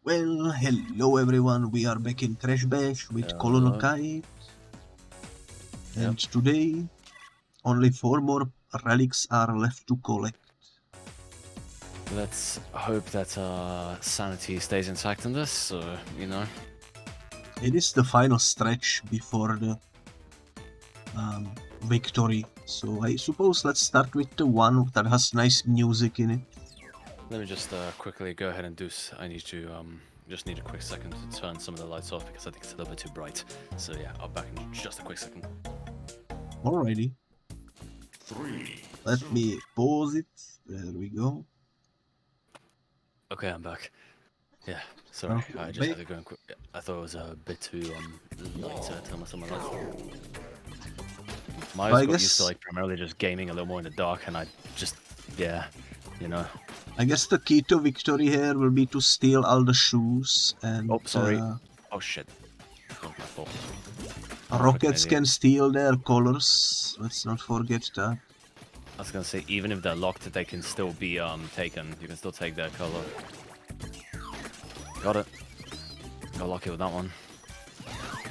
Well, hello everyone, we are back in Crash Bash with Kite, and today only 4 more relics are left to collect. Let's hope that sanity stays intact in this, so, you know. It is the final stretch before the victory, so I suppose let's start with the one that has nice music in it. Let me just quickly go ahead and do. I need to just need a quick second to turn some of the lights off because I think it's a little bit too bright. So yeah, I'll back in just a quick second. Alrighty. Let me pause it. There we go. Okay, I'm back. Yeah, sorry, I just had to go and quick. I thought it was a bit too light to turn some of the lights on. Mavis got used to like primarily just gaming a little more in the dark, and I just you know. I guess the key to victory here will be to steal all the shoes and... Oh, sorry. Oh, shit. That was my fault. Rockets can steal their colors. Let's not forget that. I was gonna say, even if they're locked, they can still be taken. You can still take their color. Got it. Got lucky with that one.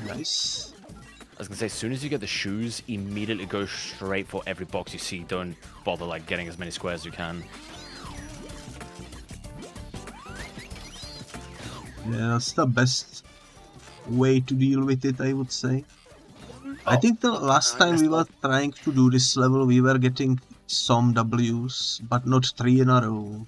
Nice. I was gonna say, as soon as you get the shoes, immediately go straight for every box you see. Don't bother like getting as many squares as you can. Yeah, that's the best way to deal with it, I would say. I think the last time we were trying to do this level, we were getting some Ws, but not 3 in a row.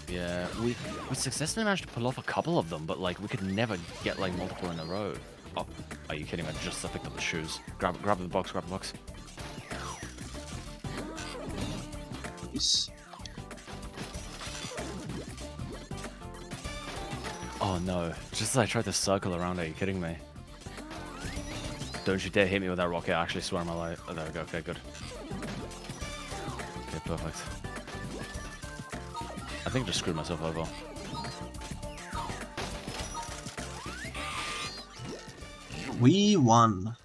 Yeah, we successfully managed to pull off a couple of them, but like we could never get like multiple in a row. Oh, are you kidding me? I just picked up the shoes. Grab the box, grab the box. Nice. Oh no, just as I tried to circle around, are you kidding me? Don't you dare hit me with that rocket, I actually swear on my life. Oh, there we go, okay, good. Okay, perfect. I think I just screwed myself over. We won.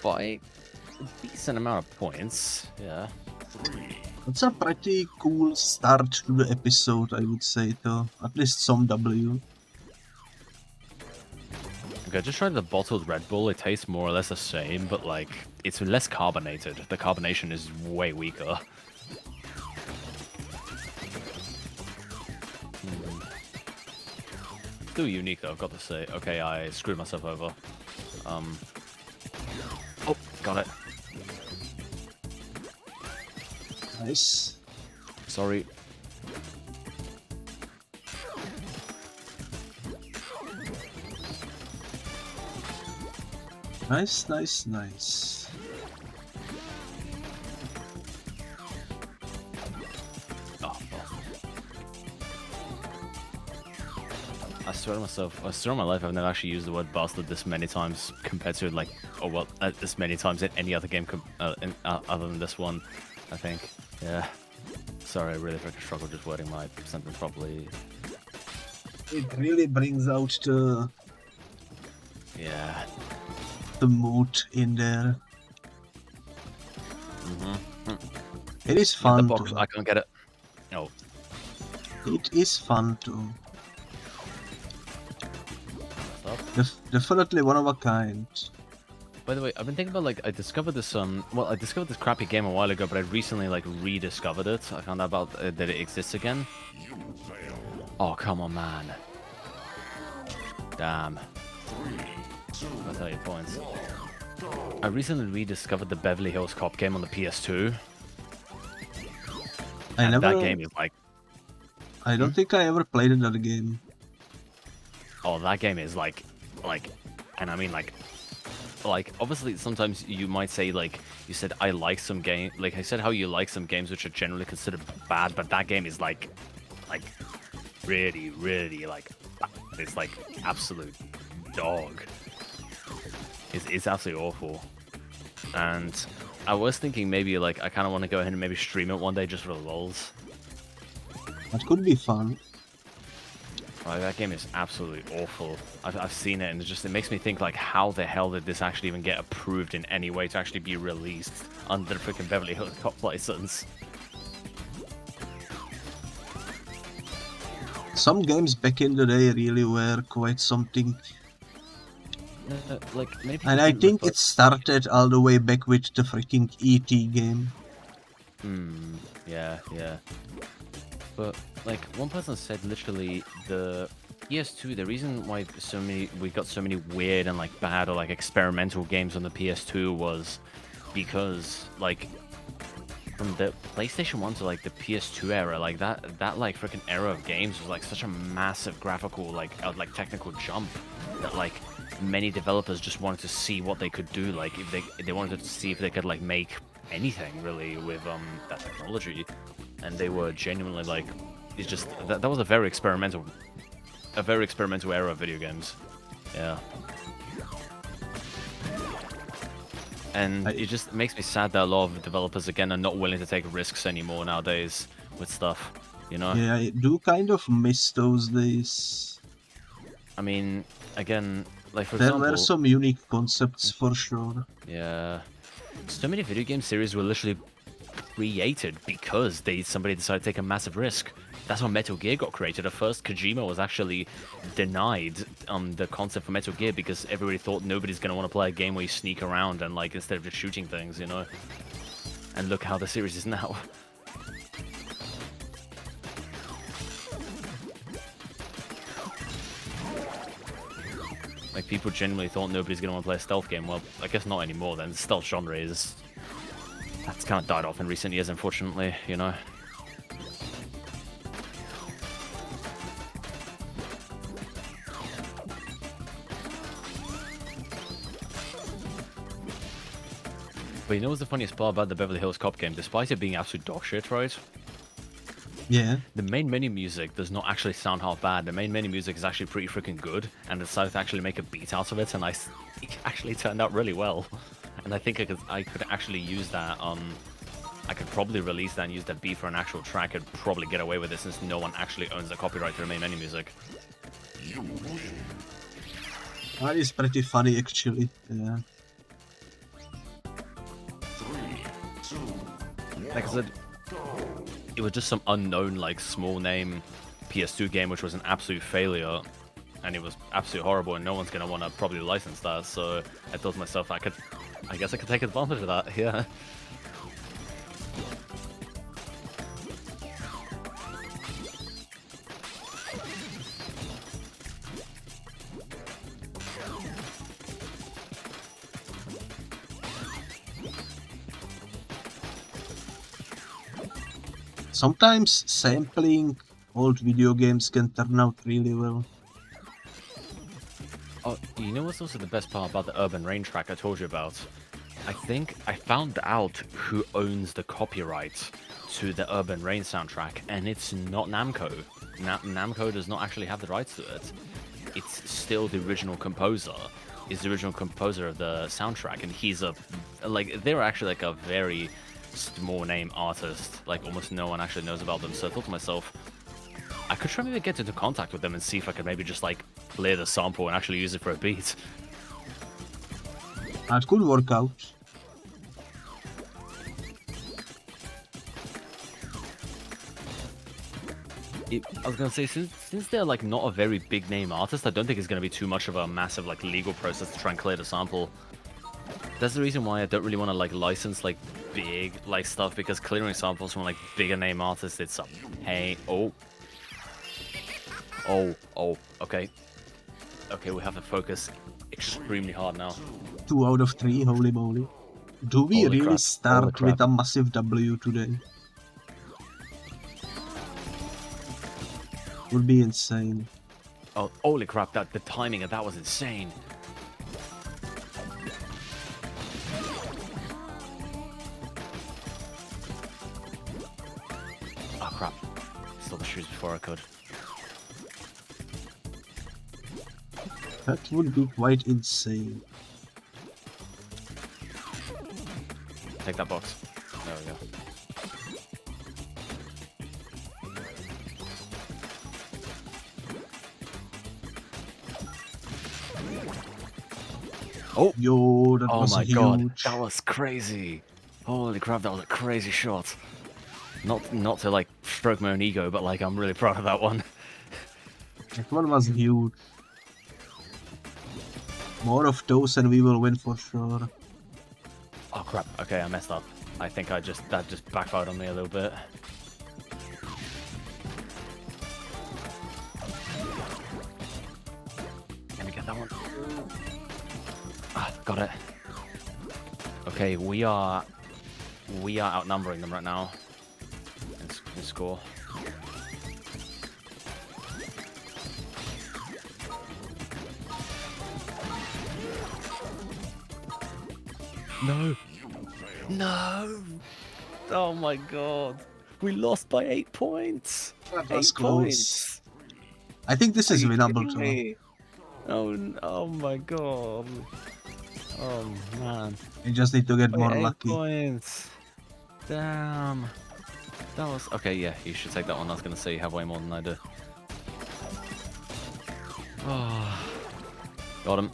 By a decent amount of points, yeah. That's a pretty cool start to the episode, I would say, though. At least some W. Okay, I just tried the bottled Red Bull. It tastes more or less the same, but like, it's less carbonated. The carbonation is way weaker. Still unique though, I've got to say. Okay, I screwed myself over. Oh, got it. Nice. Sorry. Nice, nice, nice. Oh, I swear on my life, I've never actually used the word bastard this many times compared to like, oh well, this many times in any other game other than this one, I think. Yeah. Sorry, I really freaking struggle just wording my sentence properly. It really brings out the... Yeah. The mood in there. It is fun. The box, I can't get it. No. It is fun too. Definitely one of a kind. By the way, I've been thinking about like I discovered this well, I discovered this crappy game a while ago, but I recently like rediscovered it. I found out about that it exists again. Oh come on, man! Damn. I'll tell you points. I recently rediscovered the Beverly Hills Cop game on the PS2. That game is like... I don't think I ever played another game. Oh, that game is like, and I mean like, obviously sometimes you might say like, you said I like some game, like I said how you like some games which are generally considered bad, but that game is like really, really like, it's like absolute dog. It's absolutely awful. And I was thinking maybe like I kind of want to go ahead and maybe stream it one day just for the lols. That could be fun. Like, that game is absolutely awful. I've seen it and it makes me think like how the hell did this actually even get approved in any way to actually be released under the freaking Beverly Hills Cop license? Some games back in the day really were quite something. Like maybe. And I think it started all the way back with the freaking ET game. Yeah. But like one person said, literally the PS2. The reason why we got so many weird and like bad or like experimental games on the PS2 was because like from the PlayStation 1 to like the PS2 era, like that like freaking era of games was like such a massive graphical like technical jump that like many developers just wanted to see what they could do, like if they wanted to see if they could like make anything really with that technology, and they were genuinely like, it's just that was a very experimental era of video games. Yeah. And it just makes me sad that a lot of developers, again, are not willing to take risks anymore nowadays with stuff, you know? Yeah, I do kind of miss those days. I mean, again, like for there example... There were some unique concepts for sure. Yeah. So many video game series were literally created because somebody decided to take a massive risk. That's how Metal Gear got created. At first, Kojima was actually denied the concept for Metal Gear because everybody thought nobody's going to want to play a game where you sneak around and, like, instead of just shooting things, you know? And look how the series is now. Like, people genuinely thought nobody's going to want to play a stealth game. Well, I guess not anymore then. The stealth genre is... That's kind of died off in recent years, unfortunately, you know? But you know what's the funniest part about the Beverly Hills Cop game? Despite it being absolute dog shit, right? Yeah. The main menu music does not actually sound half bad. The main menu music is actually pretty freaking good, and I decided to actually make a beat out of it, and it actually turned out really well. And I think I could actually use that. I could probably release that and use that beat for an actual track. I'd probably get away with it since no one actually owns the copyright to the main menu music. That is pretty funny, actually. Yeah. Like I said, it was just some unknown, like, small name PS2 game, which was an absolute failure, and it was absolutely horrible, and no one's gonna want to probably license that. So I thought to myself, I guess I could take advantage of that. Yeah. Sometimes sampling old video games can turn out really well. Oh, you know what's also the best part about the Urban Rain track I told you about? I think I found out who owns the copyright to the Urban Rain soundtrack, and it's not Namco. Namco does not actually have the rights to it. It's still the original composer. Is the original composer of the soundtrack, and he's they're actually like a very small name artist. Like almost no one actually knows about them. So I thought to myself, I could try maybe get into contact with them and see if I could maybe just like play the sample and actually use it for a beat. That could work out. I was gonna say, since they're like not a very big name artist, I don't think it's gonna be too much of a massive like legal process to try and clear the sample. That's the reason why I don't really want to like license like big like stuff, because clearing samples from like bigger name artists, it's up. Hey, okay, we have to focus extremely hard now. 2 out of 3, holy moly. Do we Holy really crap. start with a massive W today? Would be insane. Oh, holy crap, the timing of that was insane. Oh crap, stole the shoes before I could. That would be quite insane. Take that box. There we go. Oh! Yo, that was my huge. god, that was crazy. Holy crap, that was a crazy shot. Not to like stroke my own ego, but like I'm really proud of that one. That one was huge. More of those and we will win for sure. Oh crap, okay, I messed up. I think that just backfired on me a little bit. Let me get that one. Ah, got it. Okay, we are outnumbering them right now in score. No. No. Oh my god. We lost by 8 points. That was close. I think this is winnable too. Oh my god. Oh man. You just need to get more 8 lucky. points. Damn. That was okay, yeah, you should take that one. I was gonna say you have way more than I do. Oh. Got him.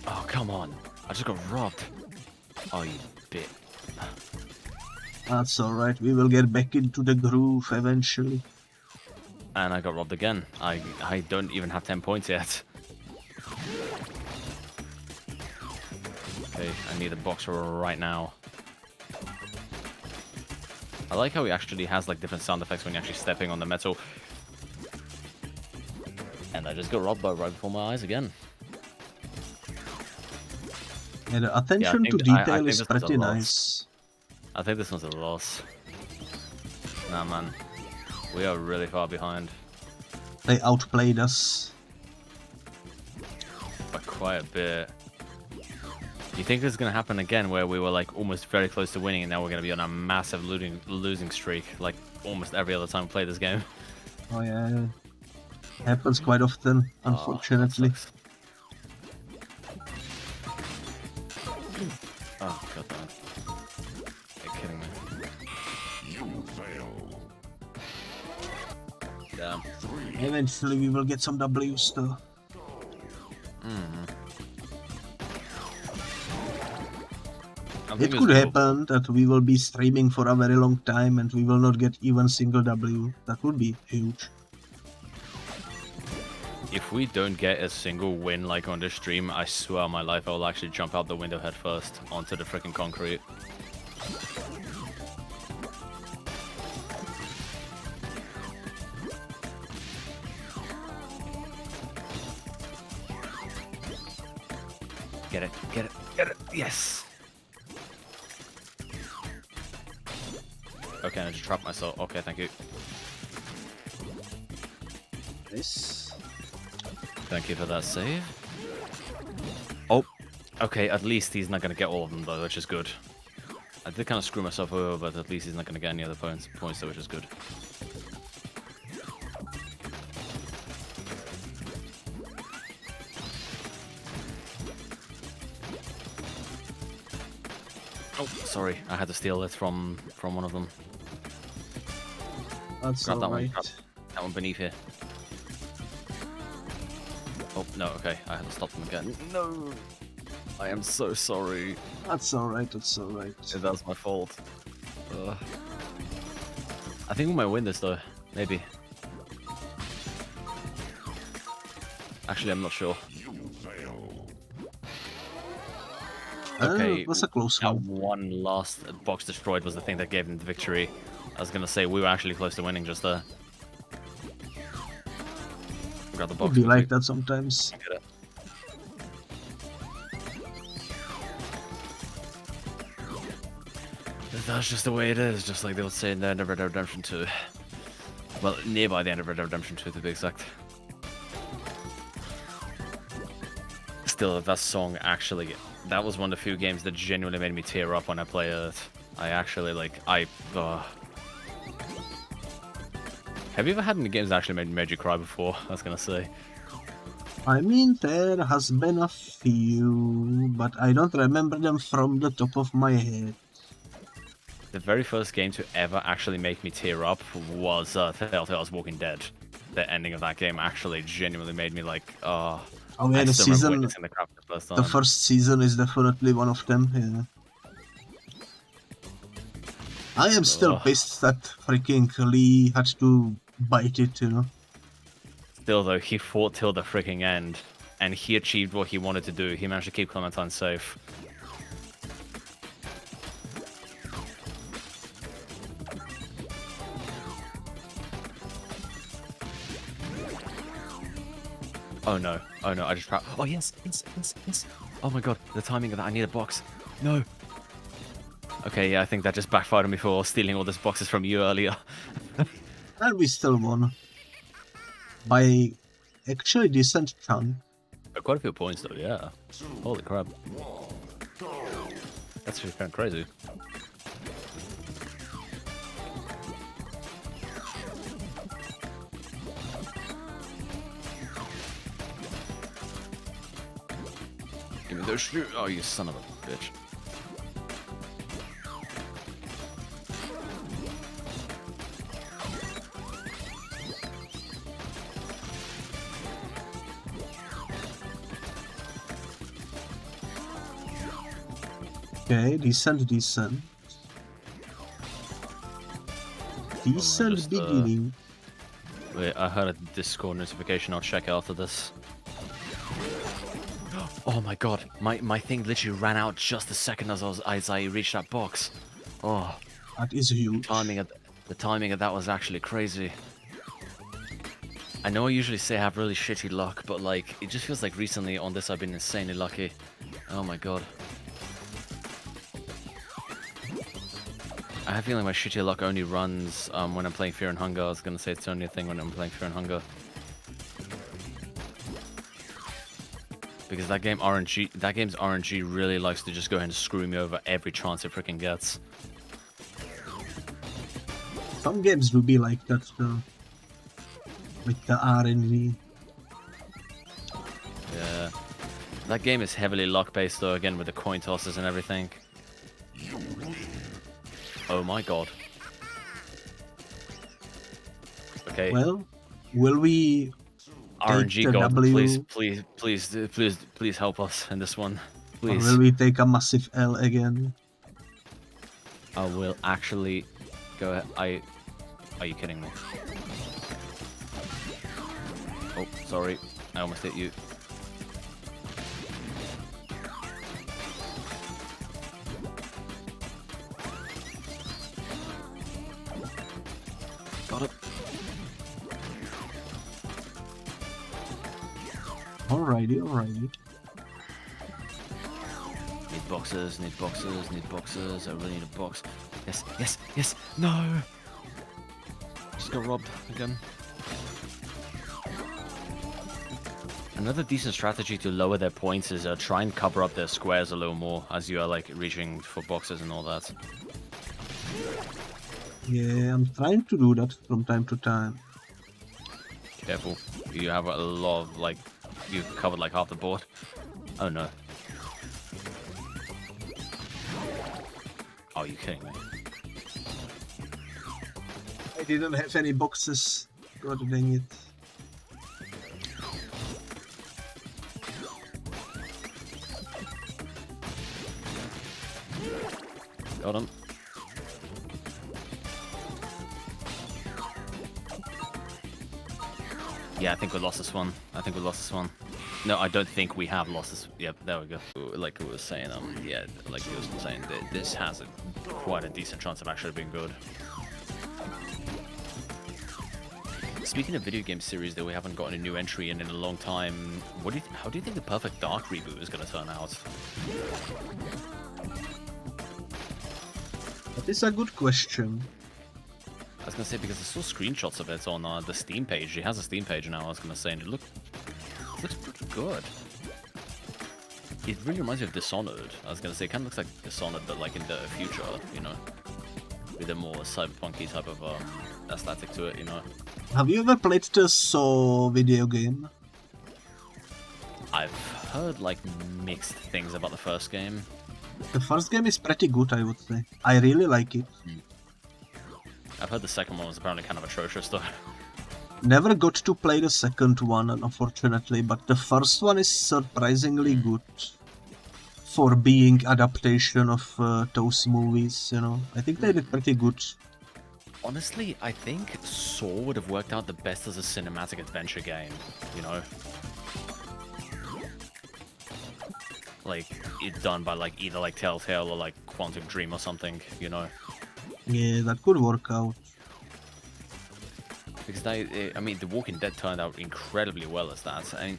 Oh, come on. I just got robbed. Oh, you bit. That's alright, we will get back into the groove eventually. And I got robbed again. I don't even have 10 points yet. Okay, I need a boxer right now. I like how he actually has like different sound effects when you're actually stepping on the metal. And I just got robbed right before my eyes again. Yeah, the attention to detail is pretty nice. I think this one's a loss. Nah, man. We are really far behind. They outplayed us. By quite a bit. You think this is going to happen again where we were like almost very close to winning and now we're going to be on a massive losing streak like almost every other time we play this game? Oh yeah. Happens quite often, unfortunately. Oh, god damn it. You're kidding me. You fail. Damn. Eventually we will get some W's though. It could happen that we will be streaming for a very long time and we will not get even single W. That would be huge. If we don't get a single win like on this stream, I swear on my life I will actually jump out the window head first onto the freaking concrete. Get it, get it, get it, yes! Okay, I just trapped myself. Okay, thank you. Nice. Thank you for that save. Oh, okay, at least he's not going to get all of them though, which is good. I did kind of screw myself over, but at least he's not going to get any other points though, which is good. Oh, sorry, I had to steal it from one of them. That's Grab that one, alright. grab that one beneath here. Oh, no, okay, I had to stop them again. No! I am so sorry. That's alright, that's alright. That's my fault. I think we might win this though, maybe. Actually, I'm not sure. You fail. Okay, It was a close that one. one last box destroyed was the thing that gave them the victory. I was gonna say we were actually close to winning just there. Grab the box. Could be like that sometimes. Get it. That's just the way it is, just like they would say in the end of Red Dead Redemption 2. Well, nearby the end of Red Dead Redemption 2 to be exact. Still, that song actually, that was one of the few games that genuinely made me tear up when I play it. I actually, like, Have you ever had any games that actually made you cry before? I was gonna say. I mean, there has been a few, but I don't remember them from the top of my head. The very first game to ever actually make me tear up was Telltale's Walking Dead. The ending of that game actually genuinely made me like, Oh yeah, I the still remember season, witnessing the crap the first time. the first season is definitely one of them, yeah. I am still pissed that freaking Lee had to bite it, you know. Still, though, he fought till the freaking end, and he achieved what he wanted to do. He managed to keep Clementine safe. Oh no, I just tried. Oh yes, yes, yes, yes. Oh my god, the timing of that, I need a box. No. Okay, yeah, I think that just backfired on me for stealing all those boxes from you earlier. And we still won. By actually decent chunk. Quite a few points though, yeah. Holy crap. That's just kind of crazy. Give me those shoes. Oh, you son of a bitch. Okay, decent. Decent just, beginning. Wait, I heard a Discord notification. I'll check after this. Oh my god, my thing literally ran out just the second as I reached that box. Oh, That is huge. the timing of that was actually crazy. I know I usually say I have really shitty luck, but like it just feels like recently on this I've been insanely lucky. Oh my god. I have a feeling my shitty luck only runs when I'm playing Fear and Hunger. I was gonna say it's only a thing when I'm playing Fear and Hunger. Because that game's RNG really likes to just go ahead and screw me over every chance it freaking gets. Some games do be like that though. With the RNG. Yeah. That game is heavily luck based though, again with the coin tosses and everything. Oh my god. Okay. Well, will we RNG the god, W? please help us in this one. Or Please. will we take a massive L again? I will actually go ahead. Are you kidding me? Oh, sorry. I almost hit you. Got it. Alrighty. Need boxes, need boxes. I really need a box. Yes. No! Just got robbed again. Another decent strategy to lower their points is try and cover up their squares a little more as you are like reaching for boxes and all that. Yeah, I'm trying to do that from time to time. Careful. You have a lot of like... You've covered like half the board. Oh no. Oh, you kidding me? I didn't have any boxes. God dang it. Got him. Yeah, I think we lost this one. No, I don't think we have lost this. Yep, there we go. Like we were saying, yeah, like you were saying, this has quite a decent chance of actually being good. Speaking of video game series that we haven't gotten a new entry in a long time, how do you think the Perfect Dark reboot is going to turn out? That is a good question. I was going to say, because I saw screenshots of it on the Steam page. It has a Steam page now, I was going to say, and it looks pretty good. It really reminds me of Dishonored. I was going to say, it kind of looks like Dishonored, but like in the future, you know? With a more cyberpunky type of aesthetic to it, you know? Have you ever played the Saw video game? I've heard like mixed things about the first game. The first game is pretty good, I would say. I really like it. I've heard the second one was apparently kind of atrocious though. Never got to play the second one, unfortunately, but the first one is surprisingly good. for being adaptation of those movies, you know. I think they did pretty good. Honestly, I think Saw would have worked out the best as a cinematic adventure game, you know? Like, it done by, like, either, like, Telltale or, like, Quantum Dream or something, you know? Yeah, that could work out. Because I mean, The Walking Dead turned out incredibly well as that. I mean,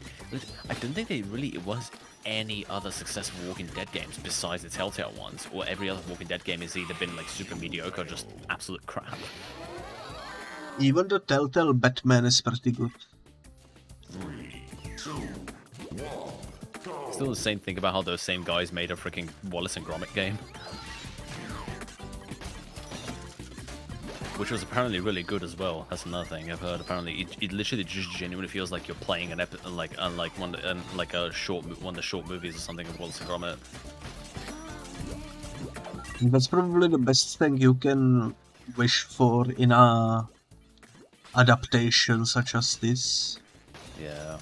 I don't think it was any other successful Walking Dead games besides the Telltale ones, or every other Walking Dead game has either been like super mediocre or just absolute crap. Even the Telltale Batman is pretty good. 3, 2, 1, go. Still the same thing about how those same guys made a freaking Wallace and Gromit game, which was apparently really good as well. That's another thing I've heard. Apparently, it literally just genuinely feels like you're playing an like one of the short movies or something of Wallace and Gromit. That's probably the best thing you can wish for in a adaptation such as this. Yeah.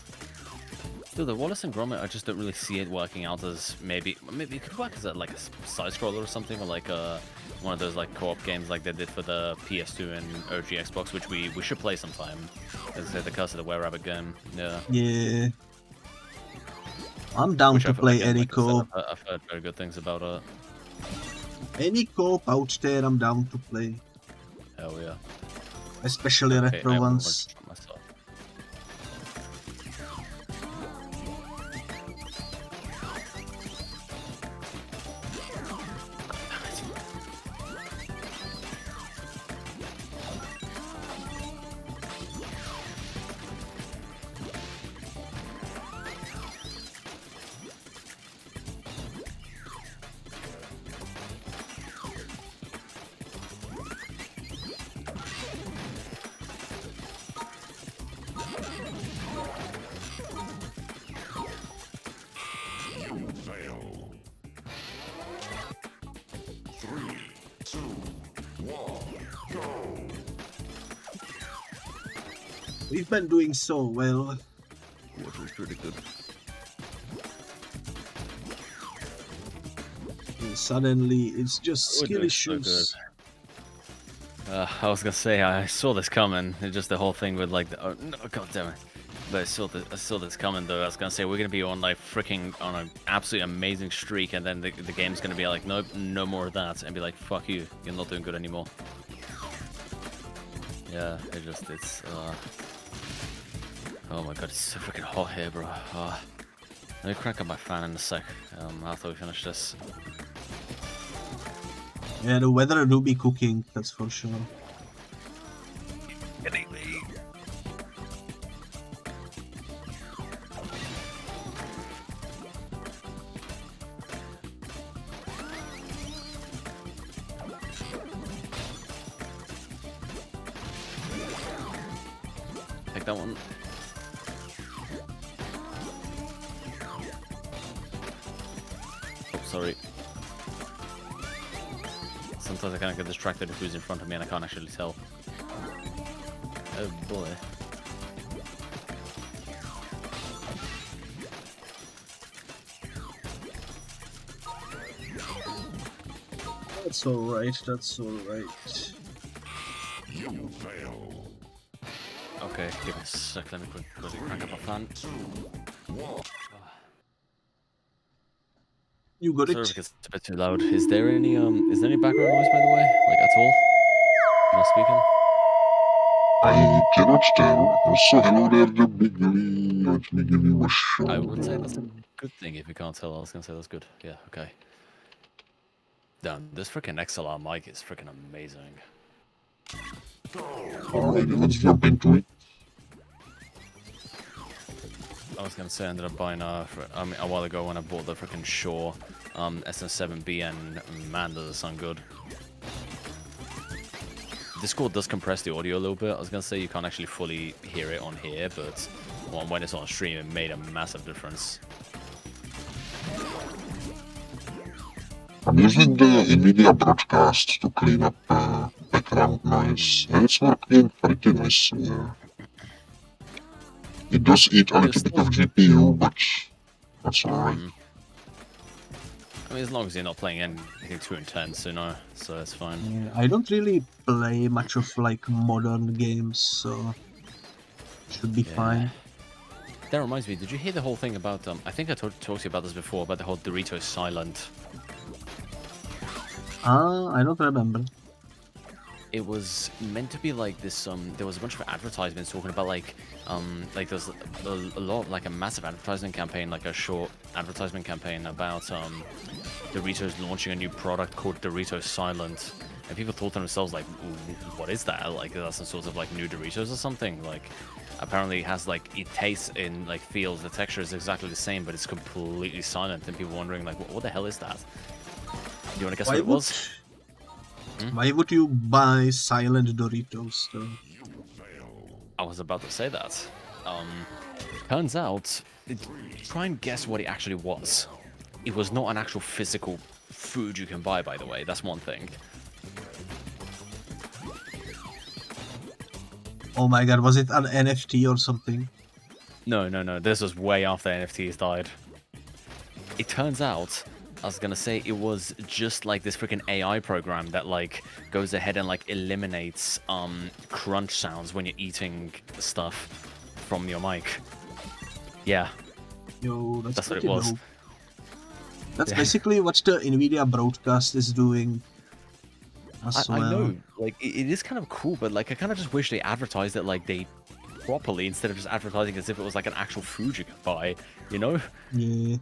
Still, the Wallace and Gromit, I just don't really see it working out as maybe it could work as like a side scroller or something, or like one of those like co-op games like they did for the PS2 and OG Xbox, which we should play sometime. It's the Curse of the Were-Rabbit game. Yeah. Yeah. I'm down to play any co-op. I've heard very good things about it. Any co-op out there, I'm down to play. Hell yeah. Especially Okay, retro I will ones. try myself. You fail. 3, 2, 1, go. We've been doing so well. Which was pretty good. And suddenly, it's just We're skill doing so issues. I was gonna say I saw this coming. It's just the whole thing with like the, oh no, god damn it! But I saw this coming though. I was gonna say we're gonna be on like freaking on an absolutely amazing streak, and then the game's gonna be like nope, no more of that, and be like fuck you, you're not doing good anymore. Yeah, it's oh my god, it's so freaking hot here, bro. Let me crank up my fan in a sec. After we finish this. Yeah, the weather do be cooking, that's for sure. Kidding me? Take that one. Oh, sorry. Sometimes I kind of get distracted with who's in front of me and I can't actually tell. Oh boy. That's alright, that's alright. You fail. Okay, give me a sec, let me quickly crank up my fan. 2, 1. You got Sorry it? if it's a bit too loud. Is there any background noise by the way? Like at all? Am I speaking? I cannot tell. So hello there, the Bigly. Let me give you a show. I would say that's a good thing if you can't tell. I was gonna say that's good. Yeah, okay. Damn, this freaking XLR mic is freaking amazing. Alright, let's jump into it. I was gonna say I ended up buying a while ago when I bought the freaking Shure SM7B, and man does it sound good. Discord does compress the audio a little bit. I was gonna say you can't actually fully hear it on here, but when it's on stream it made a massive difference. I'm using the Nvidia broadcast to clean up background noise, and it's working pretty nicely. It does eat a little bit of GPU, but that's alright. I mean, as long as you're not playing anything too intense, you know, so it's fine. Yeah, I don't really play much of like modern games, so should be fine. That reminds me, did you hear the whole thing about, I think I talked to you about this before, about the whole Doritos Silent. I don't remember. It was meant to be like this, there was a bunch of advertisements talking about like there's a lot, like a massive advertisement campaign, like a short advertisement campaign about, Doritos launching a new product called Doritos Silent. And people thought to themselves, like, what is that? Like, that's some sort of, like, new Doritos or something? Like, apparently it has, like, it tastes and, like, feels, the texture is exactly the same, but it's completely silent. And people wondering, like, what the hell is that? Do you want to guess what it was? Why would you buy silent Doritos, though? I was about to say that. Turns out, try and guess what it actually was. It was not an actual physical food you can buy, by the way. That's one thing. Oh my god, was it an NFT or something? No. This was way after NFTs died. It turns out, I was gonna say, it was just like this freaking AI program that like goes ahead and like eliminates crunch sounds when you're eating stuff from your mic. Yeah. Yo, That's what it was. Dope. That's basically what the Nvidia broadcast is doing. I know, like, it is kind of cool, but, like, I kind of just wish they advertised it, like, they properly, instead of just advertising as if it was, like, an actual food you could buy, you know? Yeah.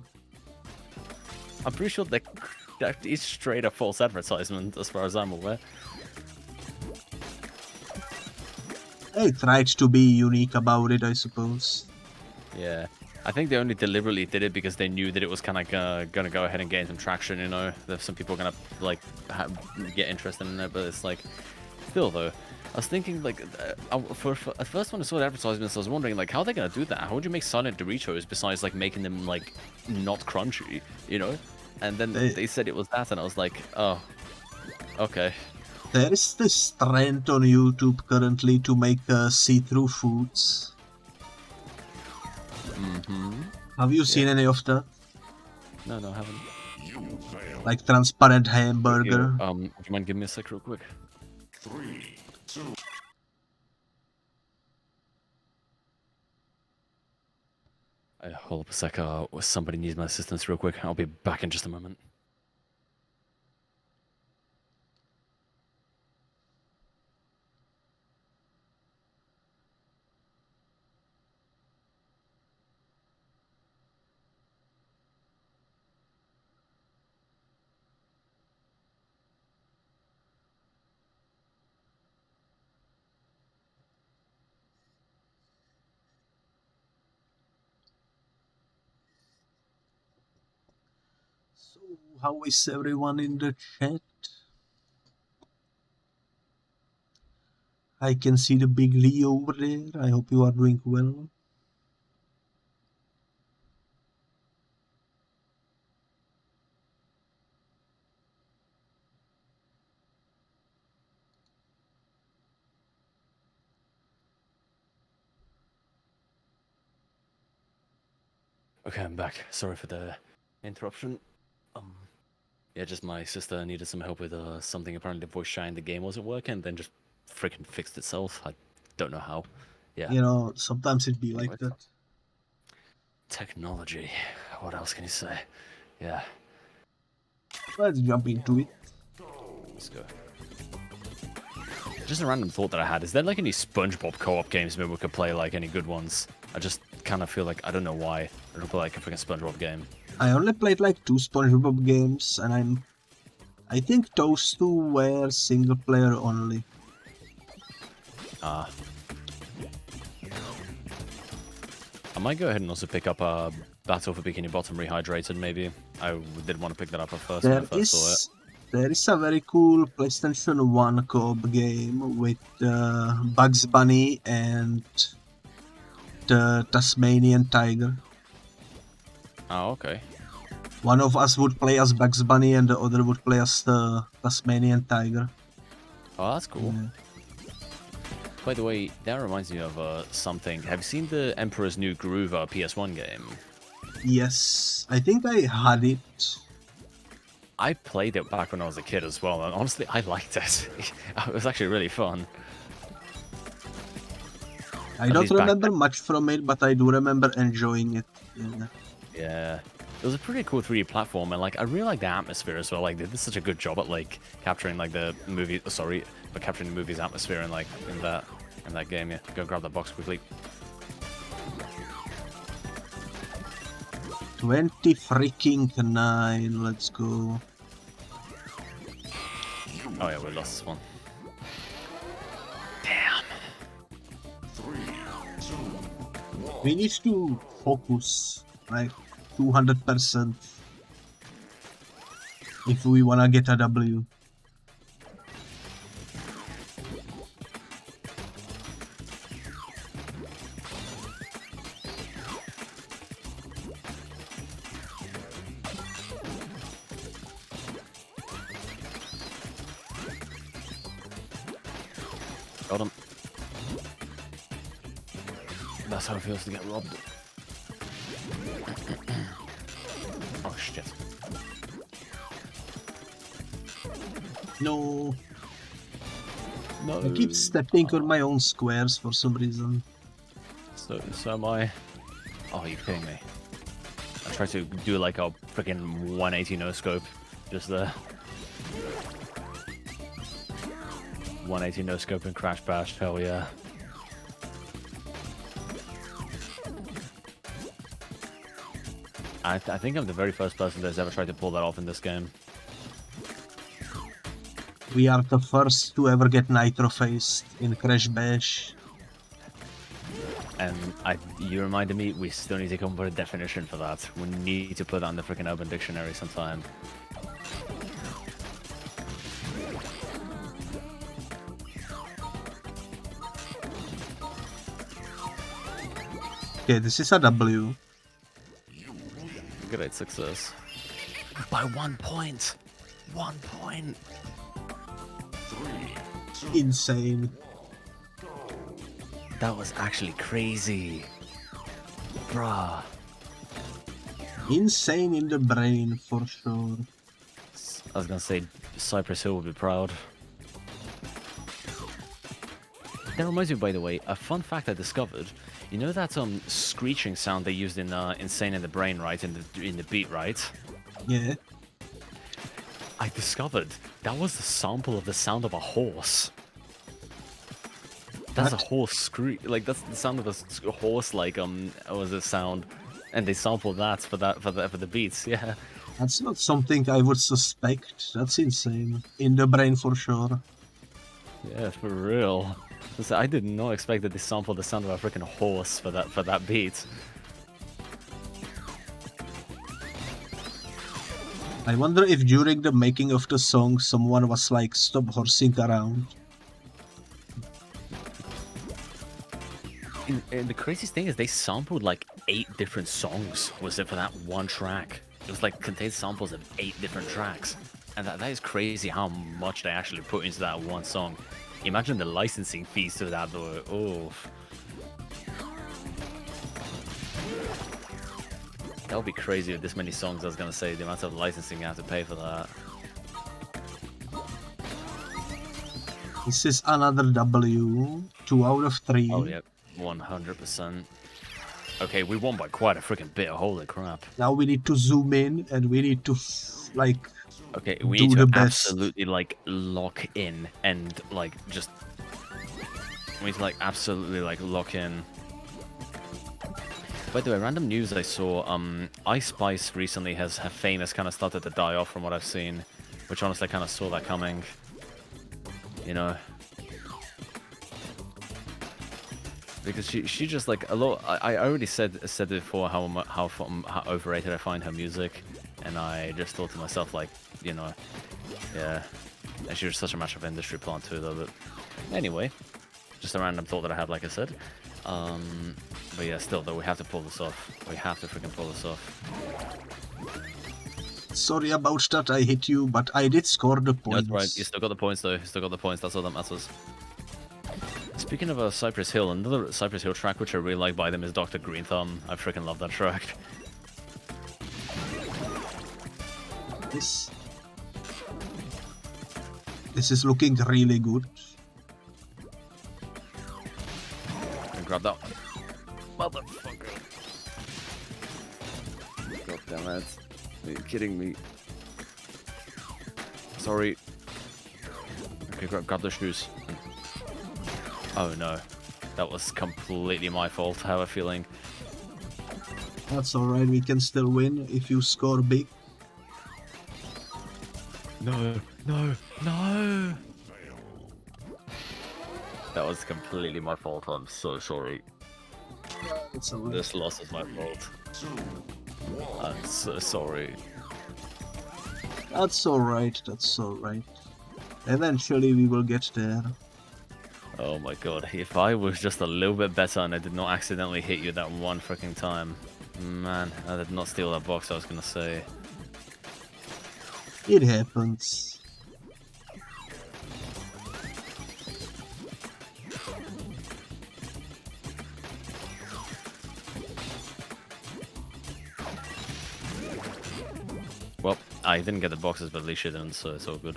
I'm pretty sure that is straight up false advertisement, as far as I'm aware. They tried to be unique about it, I suppose. Yeah. I think they only deliberately did it because they knew that it was kind of gonna go ahead and gain some traction, you know? There's some people gonna, like, get interested in it, but it's like... Still, though, I was thinking, like, at first when I saw the advertisements, I was wondering, like, how are they gonna do that? How would you make silent Doritos besides, like, making them, like, not crunchy, you know? And then they said it was that, and I was like, oh, okay. There is this trend on YouTube currently to make see-through foods. Have you seen any of that? No, I haven't. Like transparent hamburger? Would you mind giving me a sec real quick? 3, 2... Hold up a sec, somebody needs my assistance real quick. I'll be back in just a moment. So, how is everyone in the chat? I can see the big Leo over there. I hope you are doing well. Okay, I'm back. Sorry for the interruption. Yeah, just my sister needed some help with something. Apparently, the voice chat in the game wasn't working, then just freaking fixed itself. I don't know how. Yeah. You know, sometimes it be like that. Technology. What else can you say? Yeah. Let's jump into it. Let's go. Just a random thought that I had. Is there like any SpongeBob co-op games maybe we could play, like any good ones? I just kind of feel like, I don't know why, I don't play like a freaking SpongeBob game. I only played like 2 SpongeBob games, and I think those 2 were single player only. I might go ahead and also pick up Battle for Bikini Bottom Rehydrated, maybe. I did want to pick that up at first when I first saw it. There is a very cool PlayStation 1 co-op game with Bugs Bunny and the Tasmanian Tiger. Oh, okay. One of us would play as Bugs Bunny and the other would play as the Tasmanian Tiger. Oh, that's cool. Yeah. By the way, that reminds me of something. Have you seen the Emperor's New Groove PS1 game? Yes, I think I had it. I played it back when I was a kid as well, and honestly, I liked it. It was actually really fun. I don't remember much from it, but I do remember enjoying it. Yeah. Yeah. It was a pretty cool 3D platform, and like I really like the atmosphere as well. Like they did such a good job at like capturing like the movie. Sorry, but capturing the movie's atmosphere and like in that game. Yeah, go grab that box quickly. 20 freaking 9. Let's go. Oh yeah, we lost this one. Damn. We need to focus, like 200%, if we wanna get a W. Got him. That's how it feels to get robbed. Oh shit. No. No. I keep stepping on my own squares for some reason. So am I. Oh, you're kidding me. I tried to do like a freaking 180 no scope just there. 180 no scope and crash bash, hell yeah. I think I'm the very first person that's ever tried to pull that off in this game. We are the first to ever get nitro faced in Crash Bash. And you reminded me, we still need to come up with a definition for that. We need to put that in the freaking Urban Dictionary sometime. Okay, this is a W. Great success. By 1 point! 1 point! Insane. That was actually crazy. Bruh. Insane in the brain, for sure. I was gonna say, Cypress Hill would be proud. That reminds me, by the way, a fun fact I discovered. You know that screeching sound they used in Insane in the Brain, right? In the beat, right? Yeah. I discovered that was the sample of the sound of a horse. That's What? a horse screech. Like that's the sound of a horse. Like was a sound, and they sampled that for the beats. Yeah. That's not something I would suspect. That's insane. In the brain, for sure. Yeah, for real. So I did not expect that they sampled the sound of a freaking horse for that beat. I wonder if during the making of the song someone was like, stop horsing around. And the craziest thing is they sampled like 8 different songs, was it, for that one track. It was like contained samples of 8 different tracks. And that is crazy how much they actually put into that one song. Imagine the licensing fees to that though. Oh. That would be crazy with this many songs. I was gonna say the amount of licensing you have to pay for that. This is another W. 2 out of 3. Oh yep, 100%. Okay, we won by quite a freaking bit. Holy crap! Now we need to zoom in and we need to like. Okay, we do need the to best. absolutely like lock in and like just. We need to like absolutely like lock in. By the way, random news I saw, Ice Spice recently her fame has kind of started to die off from what I've seen, which honestly I kind of saw that coming. You know. Because she just like a lot. I already said before how overrated I find her music, and I just thought to myself like, you know, yeah, and she was such a massive industry plant too though. But anyway, just a random thought that I had, like I said. But yeah, still though, we have to pull this off. We have to freaking pull this off. Sorry about that, I hit you, but I did score the points. That's right. You still got the points though. You still got the points. That's all that matters. Speaking of Cypress Hill, another Cypress Hill track which I really like by them is Dr. Green Thumb. I freaking love that track. This This is looking really good. And grab that. Motherfucker. God damn it. Are you kidding me? Sorry. Okay, grab the shoes. Oh no. That was completely my fault, I have a feeling. That's alright, we can still win if you score big. No, no, no! That was completely my fault, I'm so sorry. It's alright. This loss is my fault. I'm so sorry. That's alright, that's alright. Eventually we will get there. Oh my god, if I was just a little bit better and I did not accidentally hit you that one freaking time. Man, I did not steal that box, I was gonna say. It happens. Well, I didn't get the boxes, but at least you didn't, so it's all good.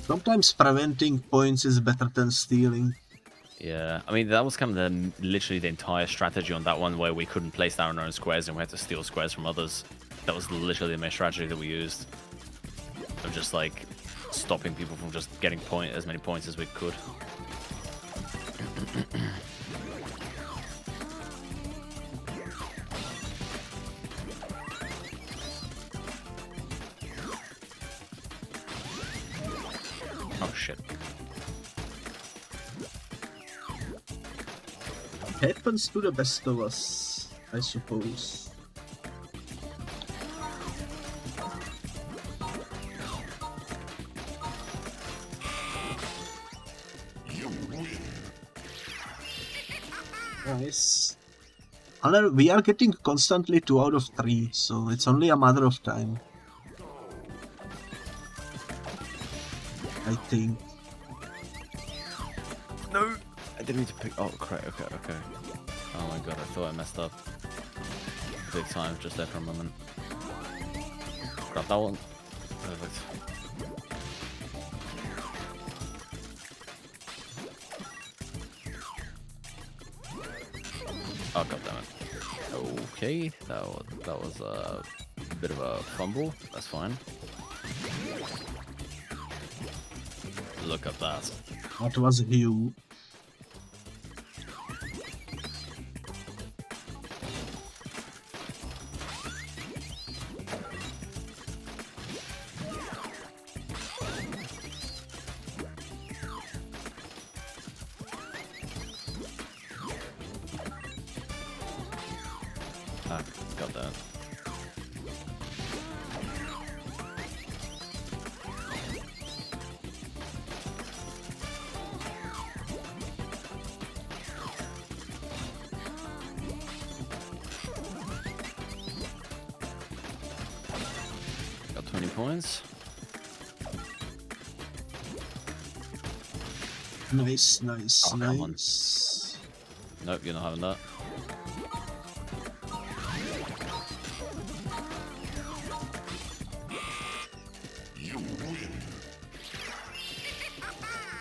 Sometimes preventing points is better than stealing. Yeah, I mean, that was kind of literally the entire strategy on that one, where we couldn't place down our own squares and we had to steal squares from others. That was literally the main strategy that we used. Of just, like, stopping people from just getting as many points as we could. Oh, shit. Happens to the best of us, I suppose. Nice. And we are getting constantly 2 out of 3, so it's only a matter of time. I think. No! I didn't need to pick. Oh, crap. Okay. Oh my god, I thought I messed up. Big time, just there for a moment. Grab that one. Perfect. Oh, god damn it. Okay, that was a bit of a fumble. That's fine. Look at that. That was you. Ah, got that. Got 20 points. Nice. Oh, come on. Nice. Nope, you're not having that.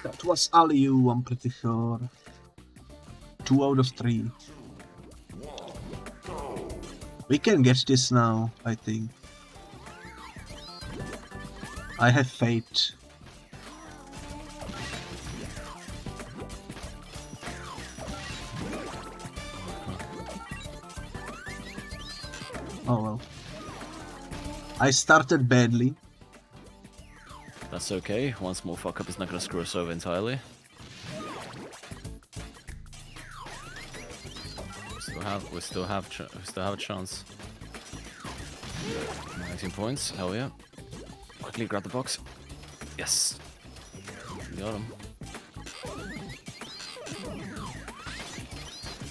That was Aliu, I'm pretty sure. 2 out of 3. We can get this now, I think. I have faith. Oh well. I started badly. That's okay. One small fuck up is not gonna screw us over entirely. We still have a chance. 19 points. Hell yeah. Quickly grab the box. Yes. Got him.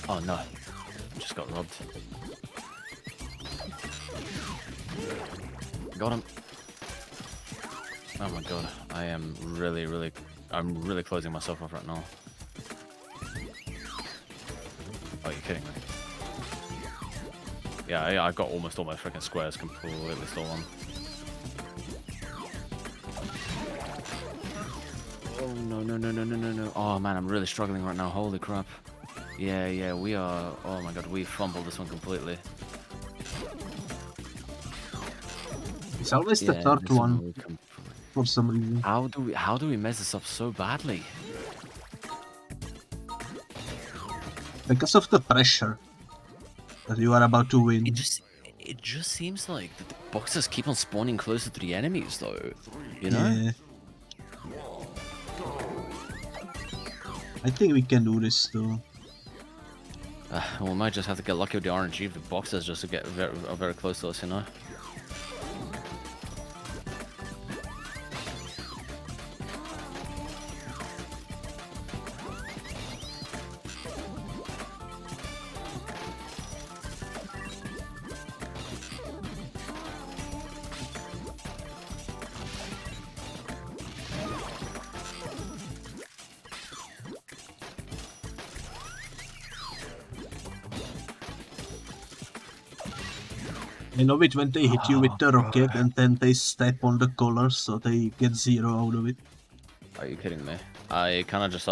Oh no. Just got robbed. Got him. Oh my god. I am I'm really closing myself off right now. Oh, you're kidding me. Yeah, I got almost all my freaking squares completely stolen. Oh, no. Oh, man, I'm really struggling right now. Holy crap. Yeah, we are... Oh, my God, we fumbled this one completely. It's always the third one, for some reason. How do we mess this up so badly? Because of the pressure that you are about to win. It just seems like that the boxes keep on spawning closer to the enemies, though. You know? Yeah. I think we can do this, though. We might just have to get lucky with the RNG if the boxes just to get very close to us, you know? You know it when they hit you with the rocket and then they step on the collar so they get 0 out of it. Are you kidding me? I kind of just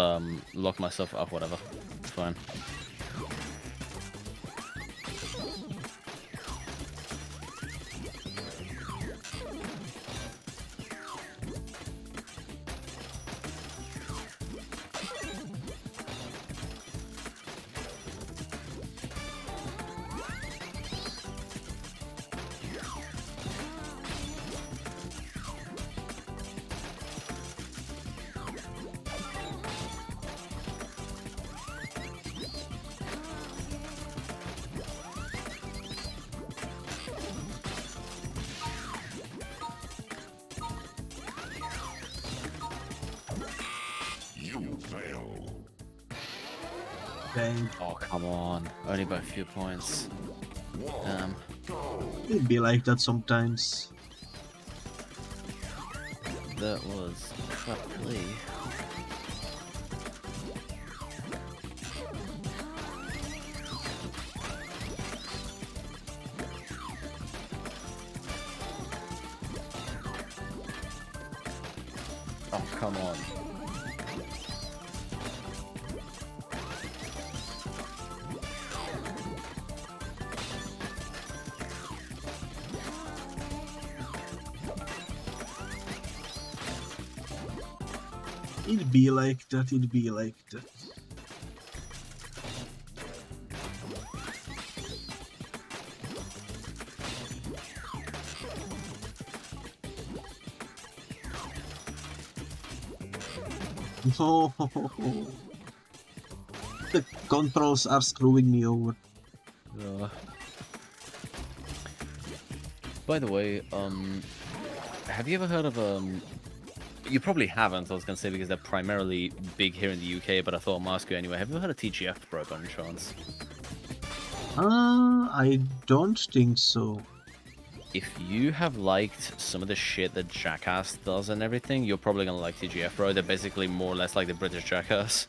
lock myself up, whatever. It's fine. Dang. Oh, come on. Only by a few points. It'd be like that sometimes. That was crap play. Oh, come on. It'd be like that, it'd be like that. No. The controls are screwing me over. By the way, have you ever heard of you probably haven't, I was gonna say, because they're primarily big here in the UK, but I thought I'd ask you anyway. Have you heard of TGF Pro by any chance? I don't think so. If you have liked some of the shit that Jackass does and everything, you're probably gonna like TGF Pro. They're basically more or less like the British Jackass.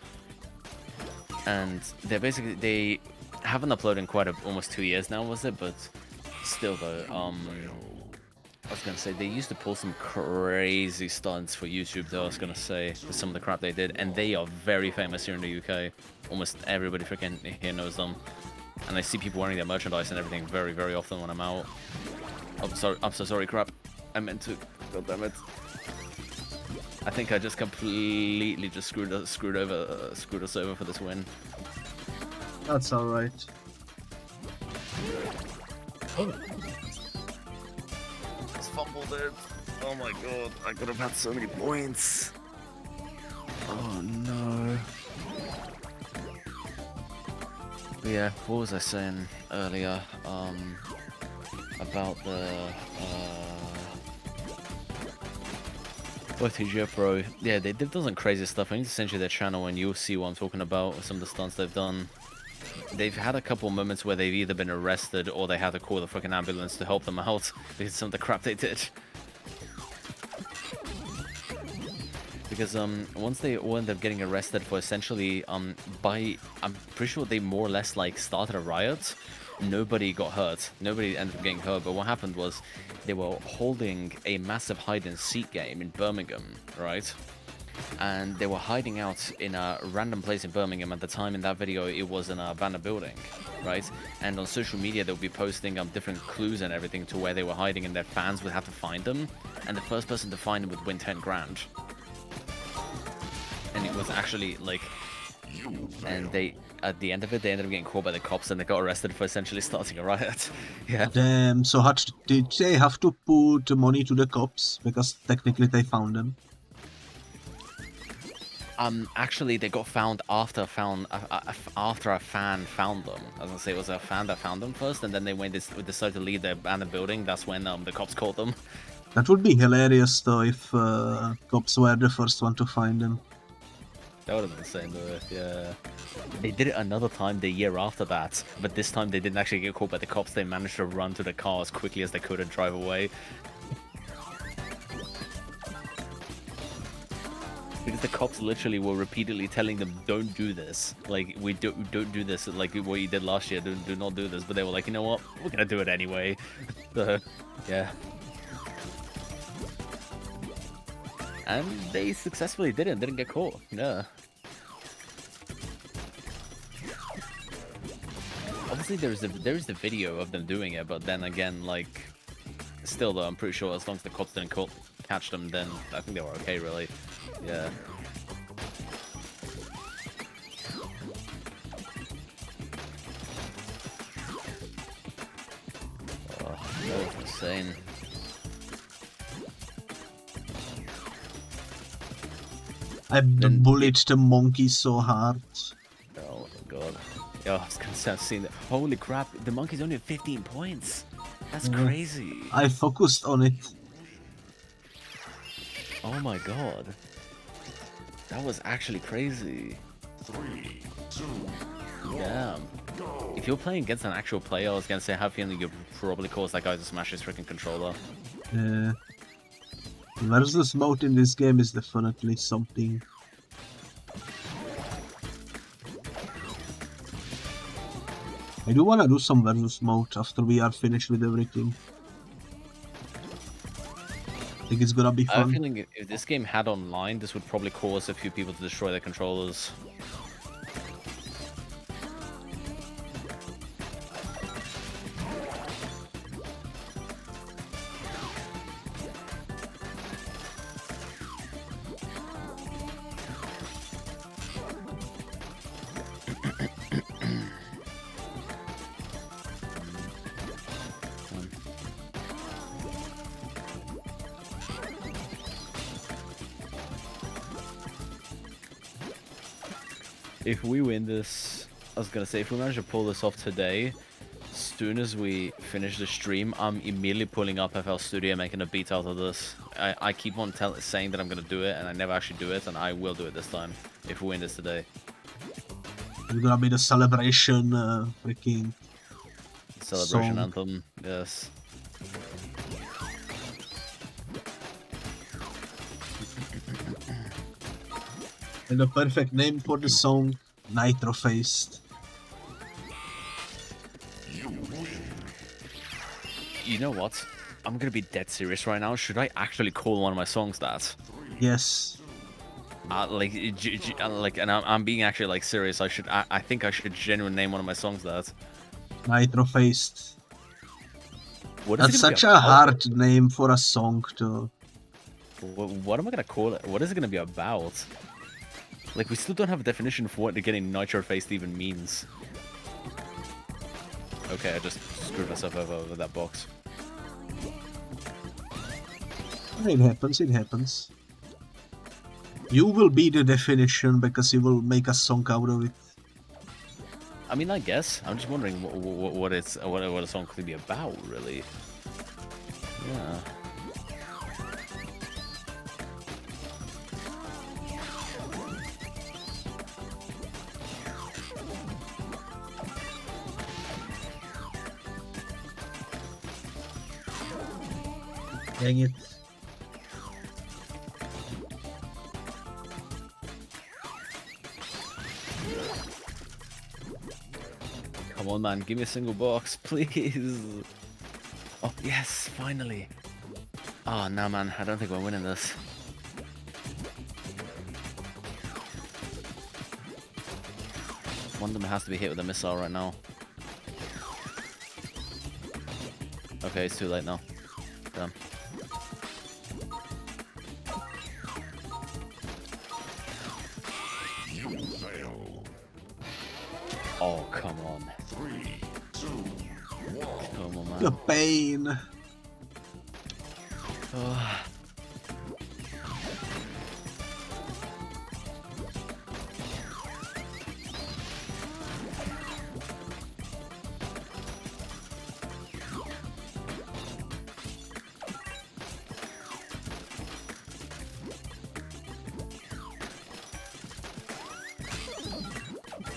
And they haven't uploaded in quite almost 2 years now, was it? But still though, I was gonna say they used to pull some crazy stunts for YouTube though, I was gonna say, for some of the crap they did, and they are very famous here in the UK. Almost everybody freaking here knows them. And I see people wearing their merchandise and everything very, very often when I'm out. I'm so sorry, crap. I meant to. God damn it. I think I just completely just screwed us over for this win. That's alright. Oh. Just fumbled it. Oh my god, I could have had so many points. Oh no. But yeah, what was I saying earlier? About the TGF Pro. Yeah, they've done some crazy stuff. I need to send you their channel and you'll see what I'm talking about with some of the stunts they've done. They've had a couple moments where they've either been arrested or they had to call the fucking ambulance to help them out because of some of the crap they did. Because once they all end up getting arrested for essentially I'm pretty sure they more or less like started a riot. Nobody got hurt. Nobody ended up getting hurt. But what happened was they were holding a massive hide and seek game in Birmingham, right? And they were hiding out in a random place in Birmingham. At the time in that video, it was in a abandoned building, right? And on social media, they'll be posting different clues and everything to where they were hiding, and their fans would have to find them. And the first person to find them would win 10 grand. And it was actually like, and they, at the end of it, they ended up getting caught by the cops and they got arrested for essentially starting a riot. Yeah. Damn, so did they have to put money to the cops? Because technically they found them. Actually, they got found after a fan found them. I was gonna say it was a fan that found them first, and then when they decided to leave the abandoned building, that's when the cops caught them. That would be hilarious though if cops were the first one to find them. That would have been insane though, yeah. They did it another time the year after that, but this time they didn't actually get caught by the cops. They managed to run to the car as quickly as they could and drive away. Because the cops literally were repeatedly telling them, don't do this. Like, don't do this, like what you did last year, do not do this. But they were like, you know what, we're gonna do it anyway. So, yeah. And they successfully didn't get caught, yeah. Obviously there is the video of them doing it, but then again, like, still though, I'm pretty sure as long as the cops didn't catch them, then I think they were okay, really. Yeah. Oh, that was insane. I bullied the monkey so hard. Oh my god. Yeah, I was gonna say, I've seen it. Holy crap, the monkey's only at 15 points. That's crazy. I focused on it. Oh my god. That was actually crazy. 3, 2, Damn. If you're playing against an actual player, I was gonna say, I have a feeling you probably cause that guy to smash his freaking controller. Yeah. Versus mode in this game is definitely something. I do wanna do some versus mode after we are finished with everything. I think it's gonna be I have a fun. feeling if this game had online, this would probably cause a few people to destroy their controllers. If we win this, I was gonna say, if we manage to pull this off today, as soon as we finish the stream, I'm immediately pulling up FL Studio, making a beat out of this. I keep on saying that I'm gonna do it, and I never actually do it, and I will do it this time, if we win this today. It's gonna be the celebration, freaking Celebration song. anthem, yes. And the perfect name for the song, Nitro Faced. You know what? I'm gonna be dead serious right now. Should I actually call one of my songs that? Yes. And I'm being actually like serious. I think I should genuinely name one of my songs that. Nitro Faced. What is That's it gonna be such a about? hard name for a song too. What am I gonna call it? What is it gonna be about? Like, we still don't have a definition for what getting nitro faced even means. Okay, I just screwed myself over with that box. It happens, it happens. You will be the definition because you will make a song out of it. I mean, I guess. I'm just wondering what a song could be about, really. Yeah. Dang it. Come on, man. Give me a single box, please. Oh, yes, finally. Oh, no, man. I don't think we're winning this. One of them has to be hit with a missile right now. Okay, it's too late now. Damn. You fail. Oh, come on. 3, 2, 1. Come on, The man. pain.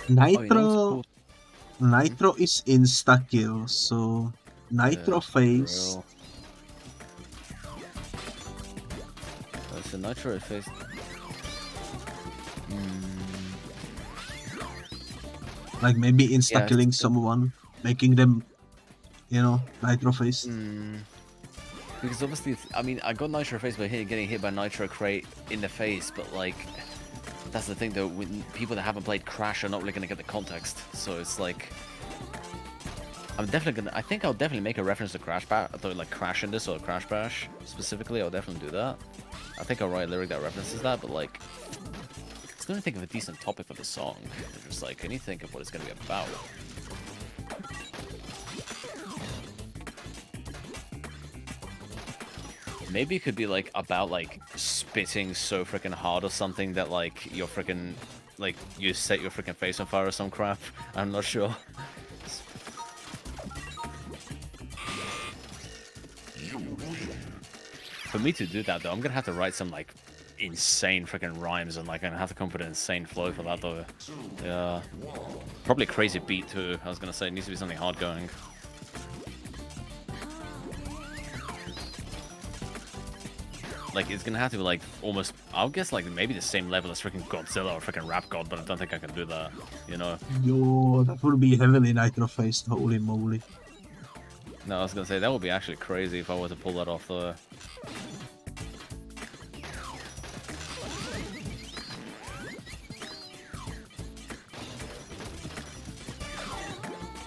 Nitro, Nitro is insta kill, so Nitro face. It's a Nitro face. Like maybe insta Yeah, killing someone, making them, you know, Nitro face. Because obviously, I mean, I got Nitro face by getting hit by Nitro crate in the face, but like, that's the thing though, when people that haven't played Crash are not really gonna get the context, so it's like, I think I'll definitely make a reference to Crash Bash, like Crash in this or Crash Bash specifically. I'll definitely do that. I think I'll write a lyric that references that, but like, it's gonna think of a decent topic for the song. It's just like, can you think of what it's gonna be about? Maybe it could be like about like spitting so freaking hard or something that like you're freaking like you set your freaking face on fire or some crap. I'm not sure. For me to do that though, I'm gonna have to write some like insane freaking rhymes and like I'm gonna have to come up with an insane flow for that though. Yeah. Probably a crazy beat too. I was gonna say it needs to be something hard going. Like, it's gonna have to be, like, almost, I'll guess, like, maybe the same level as freaking Godzilla or freaking Rap God, but I don't think I can do that, you know? Yo, that would be heavily Nitro faced, holy moly. No, I was gonna say, that would be actually crazy if I were to pull that off, though.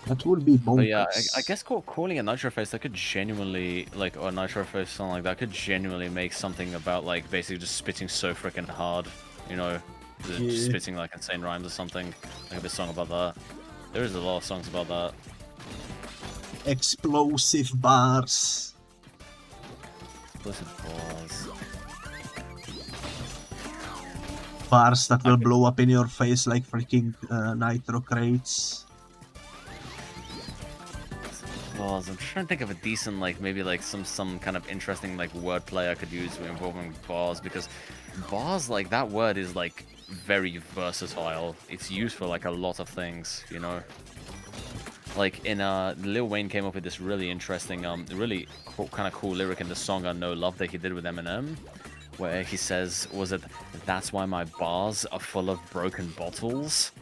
That would be bonkers. But yeah, I guess calling it Nitro Face, that could genuinely, like, or Nitro Face, something like that, could genuinely make something about, like, basically just spitting so freaking hard, you know? Just spitting, like, insane rhymes or something. Like a song about that. There is a lot of songs about that. Explosive bars. Explosive bars. Bars that will blow up in your face like freaking Nitro crates. Bars. I'm trying to think of a decent, like, maybe like some kind of interesting like wordplay I could use involving bars, because bars, like, that word is like very versatile. It's used for like a lot of things, you know. Like in Lil Wayne came up with this really interesting, really kind of cool lyric in the song "I Know Love" that he did with Eminem, where he says, "Was it that's why my bars are full of broken bottles?"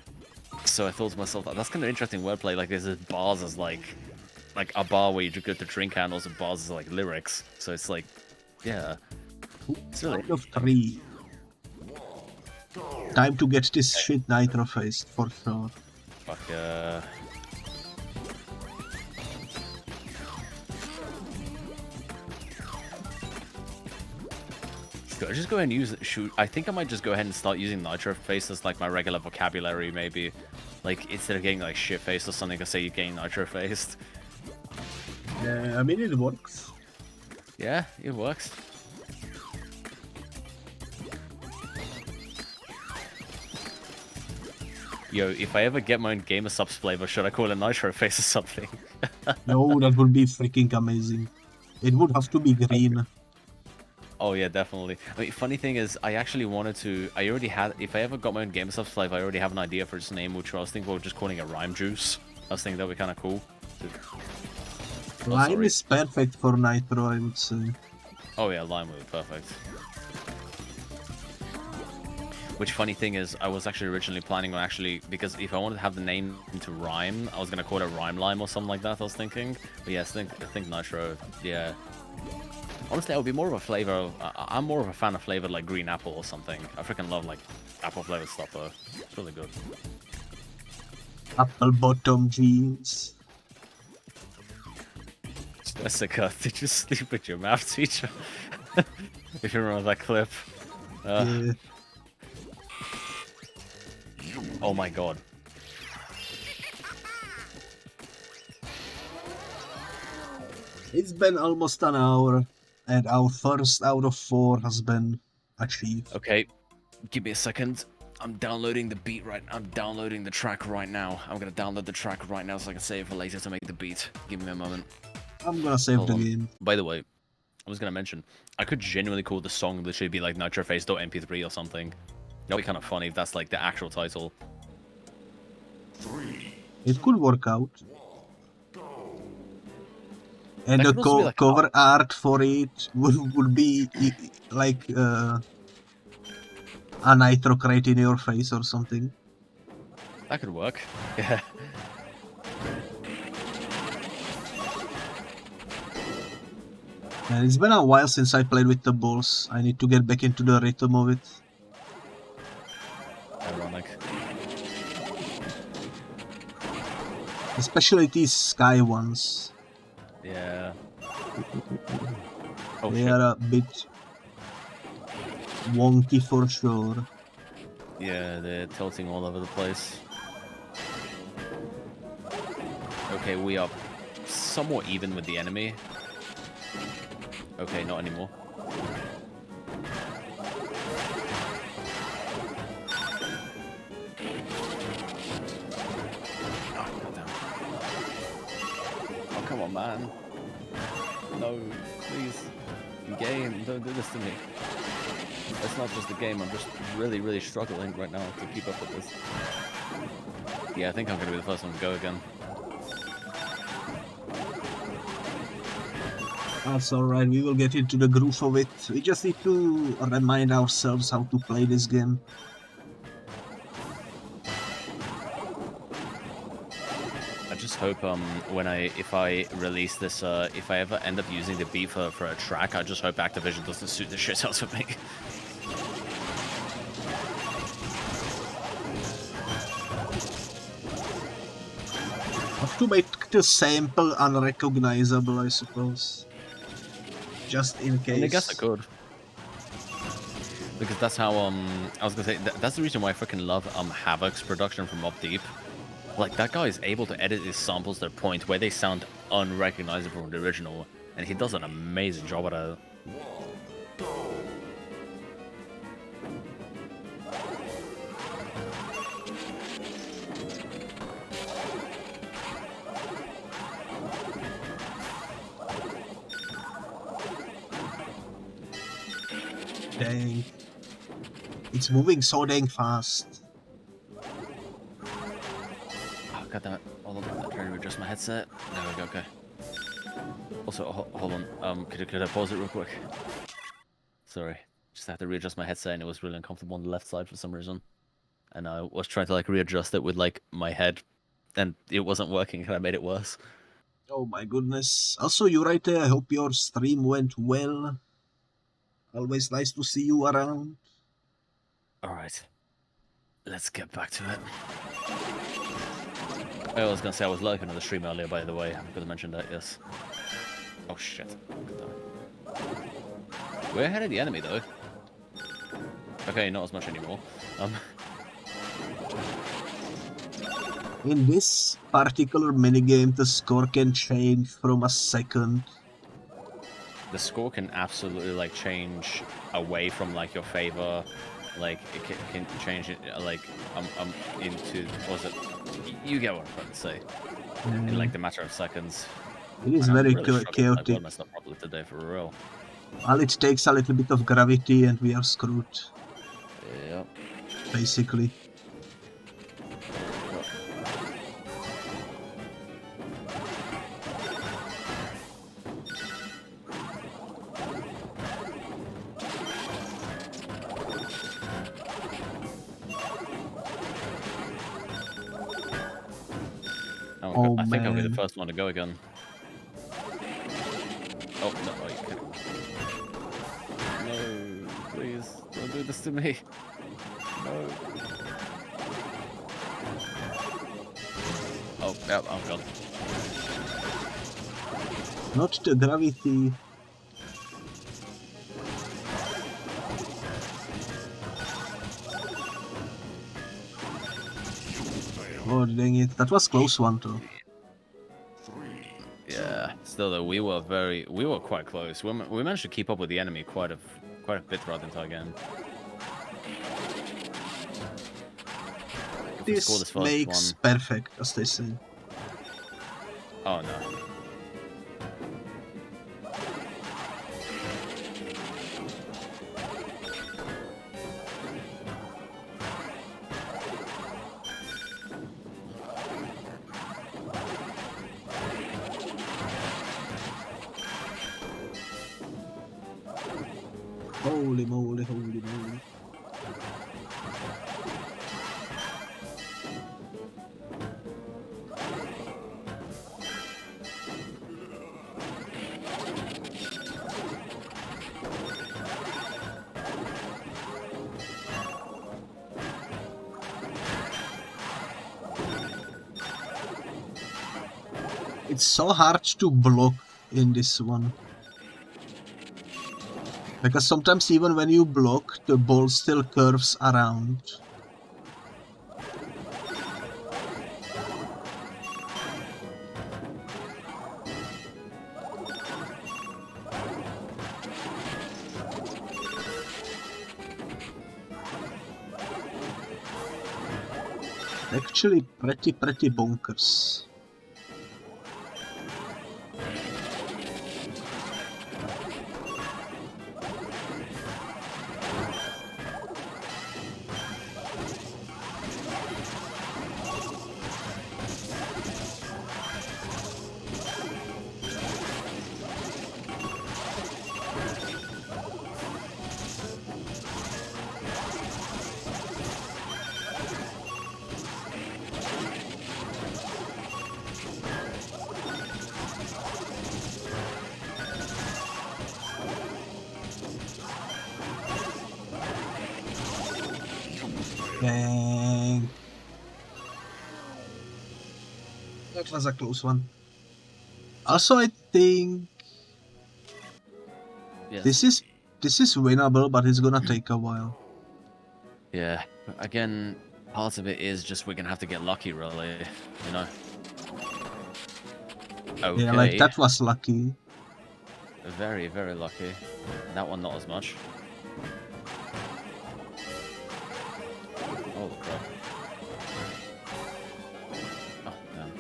So I thought to myself, that's kind of interesting wordplay. Like there's this bars as like a bar where you go to drink and also bars as like lyrics. So it's like, yeah, it's really Out of 3. Time to get this shit Nitro faced for sure. fuck yeah. I just go ahead and use shoot. I think I might just go ahead and start using Nitro Face as like my regular vocabulary, maybe. Like instead of getting like shit faced or something, I say you're getting Nitro faced. Yeah, I mean it works. Yeah, it works. Yo, if I ever get my own Gamer Subs flavor, should I call it Nitro Face or something? No, that would be freaking amazing. It would have to be green. Oh yeah, definitely. I mean, funny thing is, I actually wanted to. I already had. If I ever got my own Gamer Subs flavor, I already have an idea for its name, which I was thinking about just calling it Rhyme Juice. I was thinking that would be kind of cool. Lime is perfect for Nitro, I would say. Oh yeah, lime would be perfect. Which funny thing is, I was actually originally planning on because if I wanted to have the name to rhyme, I was gonna call it Rhyme Lime or something like that. I was thinking, but yes, I think Nitro. Yeah. Honestly, I would be more of a flavor. I'm more of a fan of flavored like green apple or something. I freaking love like apple flavored stuff though. It's really good. Apple bottom jeans. Jessica, did you sleep with your math teacher? If you remember that clip. Yeah. Oh my god. It's been almost an hour, and our first out of 4 has been achieved. Okay, give me a second. I'm downloading the beat I'm downloading the track right now. I'm gonna download the track right now so I can save it for later to make the beat. Give me a moment. I'm gonna save Hold the on. game. By the way, I was gonna mention, I could genuinely call the song literally be like nitroface.mp3 or something. That'd be kind of funny if that's like the actual title. 3, It could work out. And That the could also be like cover art for it would be like a nitro crate in your face or something. That could work. Yeah. And it's been a while since I played with the balls. I need to get back into the rhythm of it. Ironic. Especially these sky ones. Yeah. Oh They shit. are a bit wonky for sure. Yeah, they're tilting all over the place. Okay, we are somewhat even with the enemy. Okay, not anymore. Oh, goddamn. Oh, come on, man. No, please. Game, don't do this to me. It's not just a game, I'm just really, really struggling right now to keep up with this. Yeah, I think I'm gonna be the first one to go again. That's alright, we will get into the groove of it. We just need to remind ourselves how to play this game. I just hope if I release this, if I ever end up using the beat for a track, I just hope Activision doesn't suit the shit out of me. Have to make the sample unrecognizable, I suppose. Just in case. I mean, I guess I could. Because that's how, I was gonna say, that's the reason why I freaking love, Havoc's production from Mobb Deep. Like, that guy is able to edit his samples to a point where they sound unrecognizable from the original, and he does an amazing job at it. Dang. It's moving so dang fast. Oh, god damn it. Hold on, I'm trying to adjust my headset. There we go, okay. Also, hold on, could I pause it real quick? Sorry, just had to readjust my headset and it was really uncomfortable on the left side for some reason. And I was trying to like readjust it with like my head, and it wasn't working and I made it worse. Oh my goodness. Also, you right there, I hope your stream went well. Always nice to see you around. Alright, let's get back to it. I was gonna say I was lurking on the stream earlier, by the way. I'm gonna mention that, yes. Oh shit. We're ahead of the enemy though. Okay, not as much anymore. In this particular minigame, the score can change from a second. The score can absolutely like change away from like your favor. Like it can change it like into, what was it? You get what I'm trying to say. In like the matter of seconds. It is And I'm very really struggling, chaotic. I messed up properly today for real. All it takes a little bit of gravity and we are screwed. Yep. Basically. Oh, I think I'll be the man. first one to go again. Oh, no, are you kidding? No, please, don't do this to me. No. Oh, yeah, I'm gone. Not the gravity. Oh, dang it. That was close one, too. Yeah, still though, we were quite close. We managed to keep up with the enemy quite a bit throughout the entire game. If we score This this first makes one, perfect, as they say. oh no. Holy moly, holy moly. It's so hard to block in this one. Because sometimes even when you block, the ball still curves around. Actually pretty bonkers. Dang. That was a close one. Also, I think Yes. this is winnable, but it's gonna take a while. Yeah. Again, part of it is just we're gonna have to get lucky, really. You know. Okay. Yeah, like that was lucky. Very lucky. That one not as much. Holy crap. Oh, damn.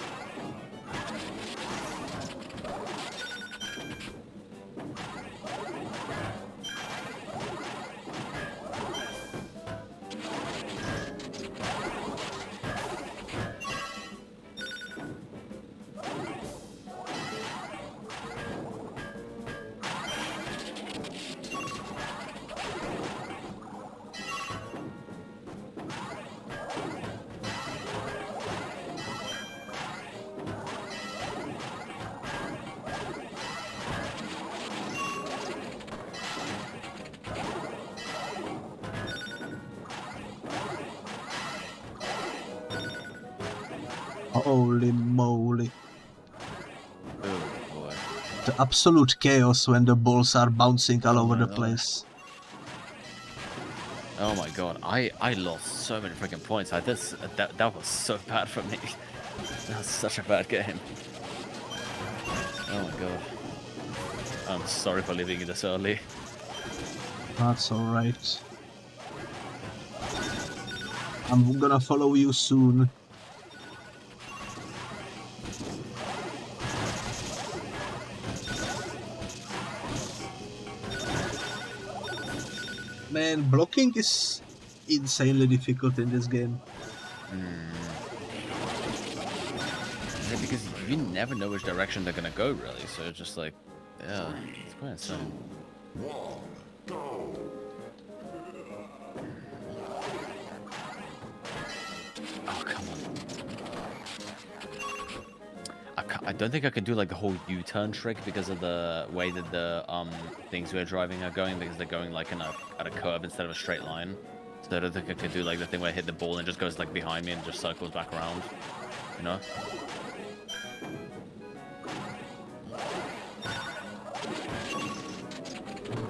Holy moly. Oh boy. The absolute chaos when the balls are bouncing all over my the God. place. Oh my god, I lost so many freaking points. That was so bad for me. That was such a bad game. Oh my god. I'm sorry for leaving you this early. That's alright. I'm gonna follow you soon. Man, blocking is insanely difficult in this game. Yeah, because you never know which direction they're gonna go, really. So it's just like, yeah, it's quite insane. Oh, come on. I don't think I can do like the whole U-turn trick because of the way that the things we're driving are going, because they're going like at a curve instead of a straight line. So I don't think I could do like the thing where I hit the ball and it just goes like behind me and just circles back around. You know?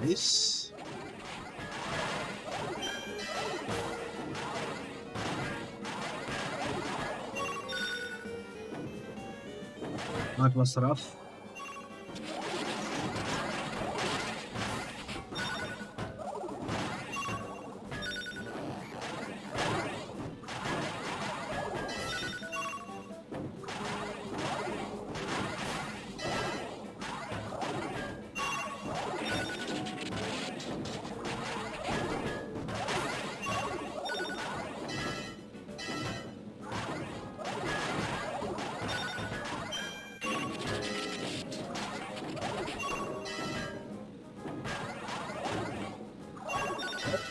Nice. That was rough.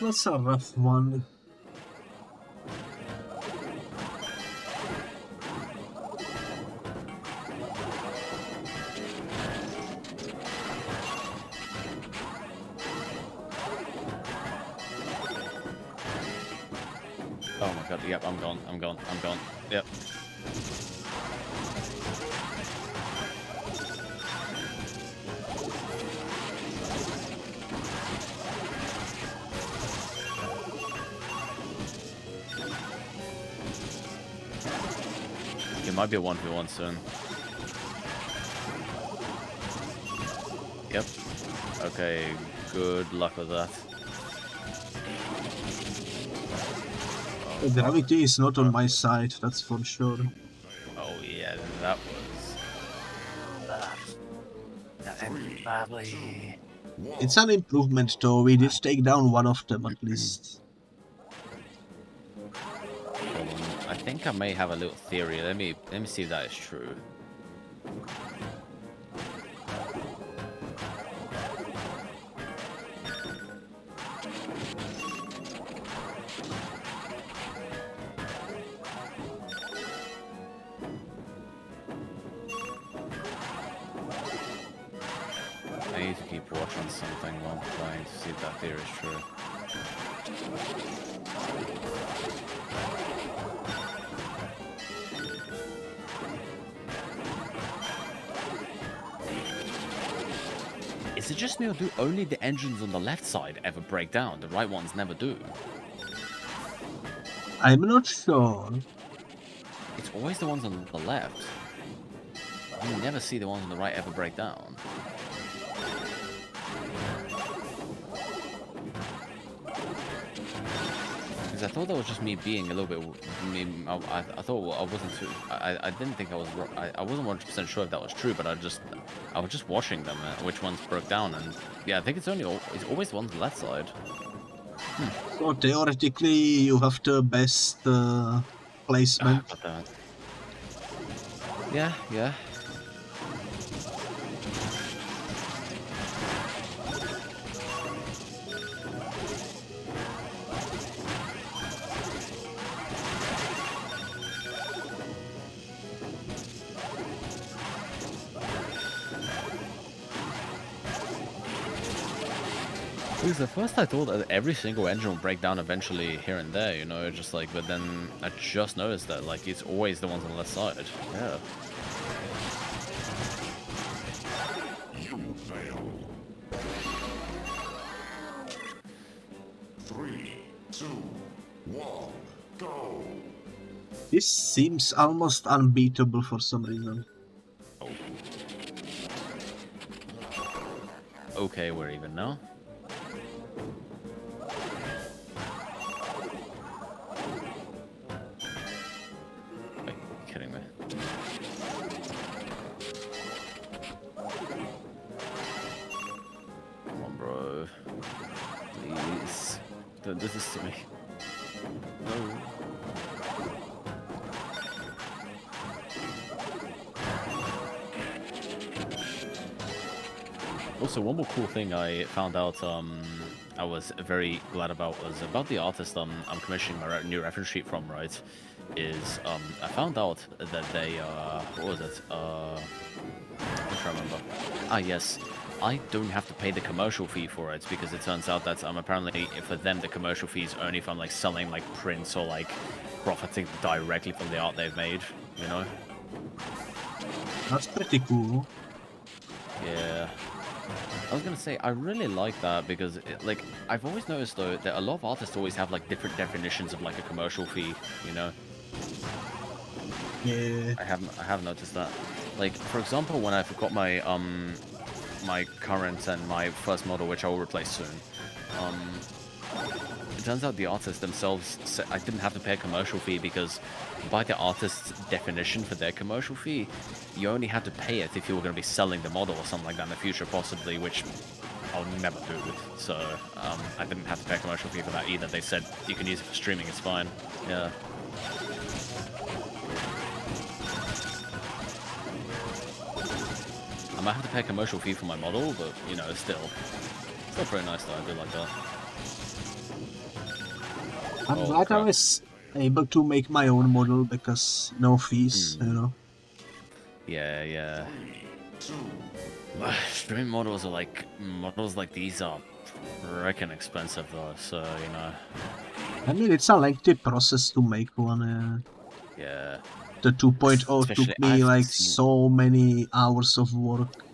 That was a rough one. Oh my god, yep, I'm gone. Yep. It might be a 1v1 soon. Yep. Okay, good luck with that. The gravity is not on my side, that's for sure. Oh yeah, that ended badly. It's an improvement though, we did take down one of them at least. Hold on. I think I may have a little theory. Let me see if that is true. I need to keep watching something while playing to see if that theory is true. Is it just me, or do only the engines on the left side ever break down? The right ones never do. I'm not sure. It's always the ones on the left. You never see the ones on the right ever break down. Because I thought that was just me being a little bit. I thought I wasn't too. I didn't think I was. I wasn't 100% sure if that was true, but I was just watching them, which ones broke down, and yeah, I think it's always the ones on the left side. So theoretically, you have the best placement. Yeah. Because at first I thought that every single engine will break down eventually here and there, you know, just like, but then I just noticed that, like, it's always the ones on the left side. Yeah. You fail. 3, 2, 1, go. This seems almost unbeatable for some reason. Okay, we're even now. Are you kidding me? Come on, bro. Please. Don't do this to me. No. Also, one more cool thing I found out I was very glad about was about the artist I'm commissioning my new reference sheet from, right? Is I found out that they what was it? I'm trying to remember. Ah yes, I don't have to pay the commercial fee for it because it turns out that apparently for them the commercial fee is only if I'm like selling like prints or like profiting directly from the art they've made, you know? That's pretty cool. Yeah. I was gonna say, I really like that because, like, I've always noticed though that a lot of artists always have like different definitions of like a commercial fee, you know? Yeah. I have noticed that. Like, for example, when I forgot my my current and my first model, which I will replace soon, it turns out the artists themselves said I didn't have to pay a commercial fee because by the artist's definition for their commercial fee, you only had to pay it if you were going to be selling the model or something like that in the future, possibly, which I'll never do. So I didn't have to pay a commercial fee for that either. They said you can use it for streaming, it's fine. Yeah. I might have to pay a commercial fee for my model, but you know, still pretty nice though. I do like that. I'm glad I was able to make my own model because no fees, you know. Yeah, yeah. Streaming models like these are freaking expensive though, so you know. I mean, it's a lengthy process to make one. Yeah. The 2.0 Especially took me I've like seen- so many hours of work.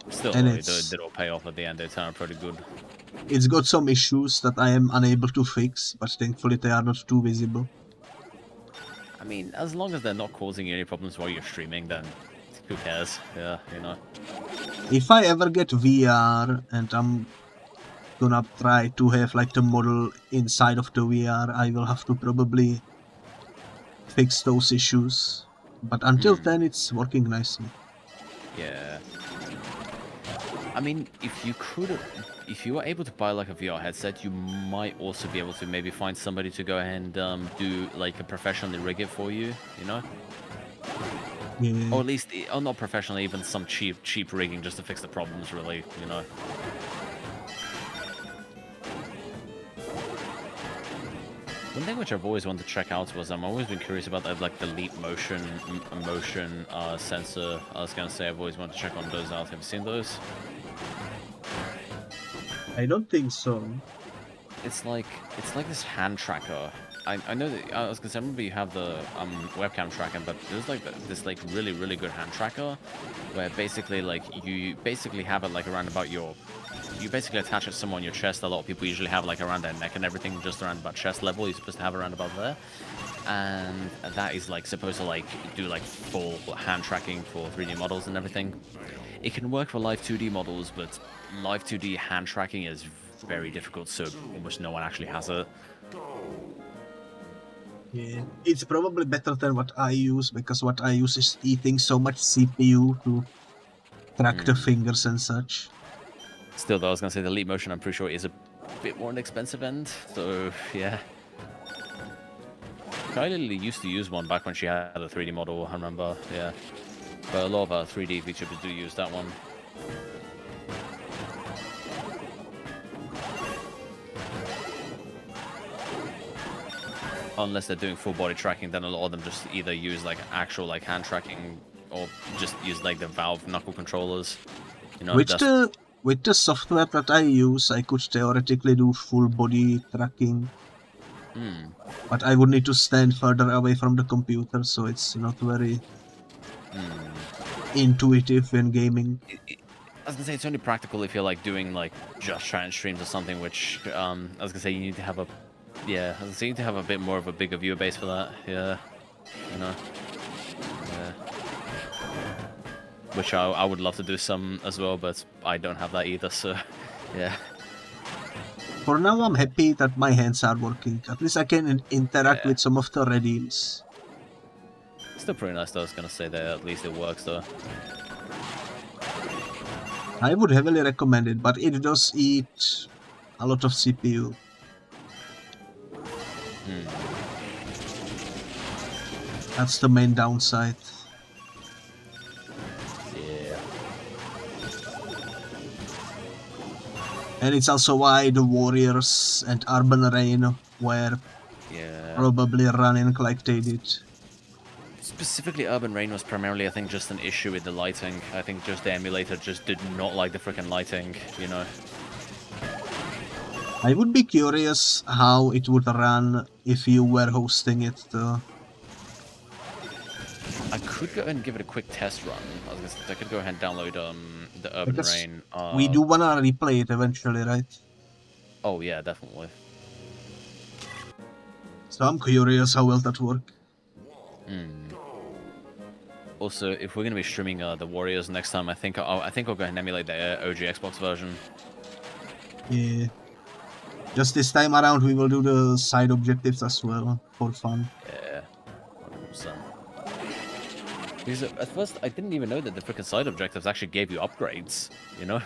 Still, And though, it did all pay off at the end. They turned out pretty good. It's got some issues that I am unable to fix, but thankfully they are not too visible. I mean, as long as they're not causing you any problems while you're streaming, then who cares? Yeah, you know. If I ever get VR and I'm gonna try to have like the model inside of the VR, I will have to probably fix those issues. But until then, it's working nicely. Yeah. I mean, if you were able to buy like a VR headset, you might also be able to maybe find somebody to go ahead and do like a professionally rig it for you, you know? Yeah. Or at least, or not professionally, even some cheap rigging just to fix the problems, really, you know? One thing which I've always wanted to check out was I've always been curious about that, like the leap motion sensor. I was gonna say I've always wanted to check on those out. Have you seen those? I don't think so. It's like this hand tracker. I know that I was gonna say I remember you have the webcam tracking, but there's like this like really good hand tracker where basically like you basically have it like around about your. You basically attach it somewhere on your chest. A lot of people usually have like around their neck and everything, just around about chest level. You're supposed to have around about there, and that is like supposed to like do like full hand tracking for 3D models and everything. It can work for live 2D models, but live 2D hand tracking is very difficult, so almost no one actually has it. Yeah, it's probably better than what I use because what I use is eating so much CPU to track the fingers and such. Still, though, I was gonna say the Leap Motion, I'm pretty sure, is a bit more on the expensive end. So yeah, Kylie used to use one back when she had a 3D model. I remember, yeah. But a lot of 3D VTubers do use that one. Unless they're doing full body tracking, then a lot of them just either use like actual like hand tracking or just use like the Valve knuckle controllers. You know, with the software that I use, I could theoretically do full body tracking. But I would need to stand further away from the computer, so it's not very intuitive when gaming. I was gonna say it's only practical if you're like doing like just trying streams or something, which I was gonna say you need to have a I was gonna say you need to have a bit more of a bigger viewer base for that. Yeah, you know. Yeah. Which I would love to do some as well, but I don't have that either. So yeah. For now, I'm happy that my hands are working. At least I can interact with some of the redeems. Still pretty nice though, I was gonna say that at least it works though. I would heavily recommend it, but it does eat a lot of CPU. That's the main downside. Yeah. And it's also why the Warriors and Urban Reign were probably running like they did. Specifically, Urban Reign was primarily, I think, just an issue with the lighting. I think just the emulator just did not like the freaking lighting, you know. I would be curious how it would run if you were hosting it, though. I could go ahead and give it a quick test run. I could go ahead and download the Urban Because Reign. we do wanna replay it eventually, right? Oh yeah, definitely. So I'm curious how will that work. Also, if we're gonna be streaming the Warriors next time, I think I'll go ahead and emulate the OG Xbox version. Yeah. Just this time around, we will do the side objectives as well for fun. Yeah, 100%. Because at first, I didn't even know that the freaking side objectives actually gave you upgrades, you know?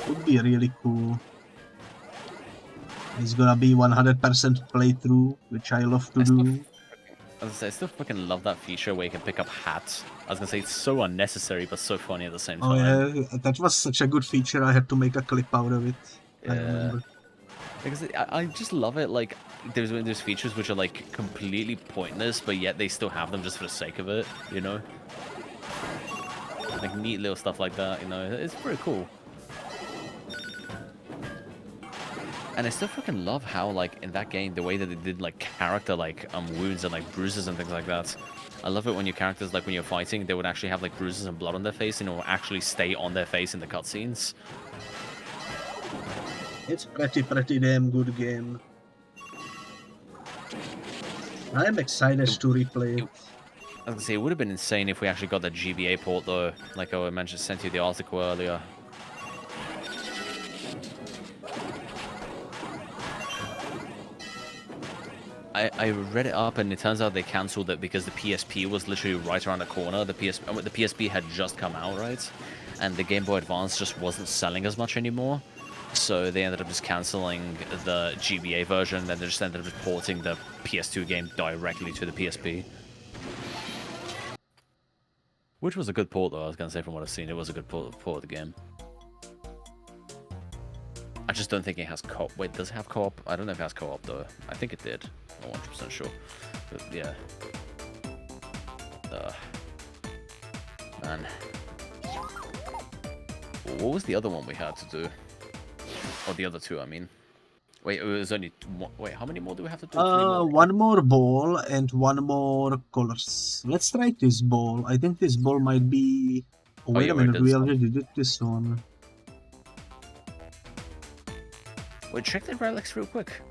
Would be really cool. It's gonna be 100% playthrough, which I love to do. I still freaking love that feature where you can pick up hats. I was gonna say it's so unnecessary, but so funny at the same time. Oh yeah, that was such a good feature. I had to make a clip out of it. Yeah. I remember. Because I just love it. Like there's features which are like completely pointless, but yet they still have them just for the sake of it. You know, like neat little stuff like that. You know, it's pretty cool. And I still fucking love how, like, in that game, the way that they did, like, character, like, wounds and, like, bruises and things like that. I love it when your characters, like, when you're fighting, they would actually have, like, bruises and blood on their face, and it will actually stay on their face in the cutscenes. It's pretty damn good game. I'm excited to replay it. I was gonna say, it would have been insane if we actually got the GBA port, though. Like I mentioned, sent you the article earlier. I read it up, and it turns out they cancelled it because the PSP was literally right around the corner. The PSP had just come out, right? And the Game Boy Advance just wasn't selling as much anymore. So they ended up just cancelling the GBA version, and then they just ended up porting the PS2 game directly to the PSP. Which was a good port, though, I was going to say, from what I've seen. It was a good port of the game. I just don't think it has co-op. Wait, does it have co-op? I don't know if it has co-op, though. I think it did. I'm 100% sure. But, yeah. Man. What was the other one we had to do? Or the other two, I mean. Wait, it was only one. Wait, how many more do we have to do? 3 more? One more ball and one more colors. Let's try this ball. I think this ball might be... Oh, wait a minute, we already did this one. Wait, check the relics real quick.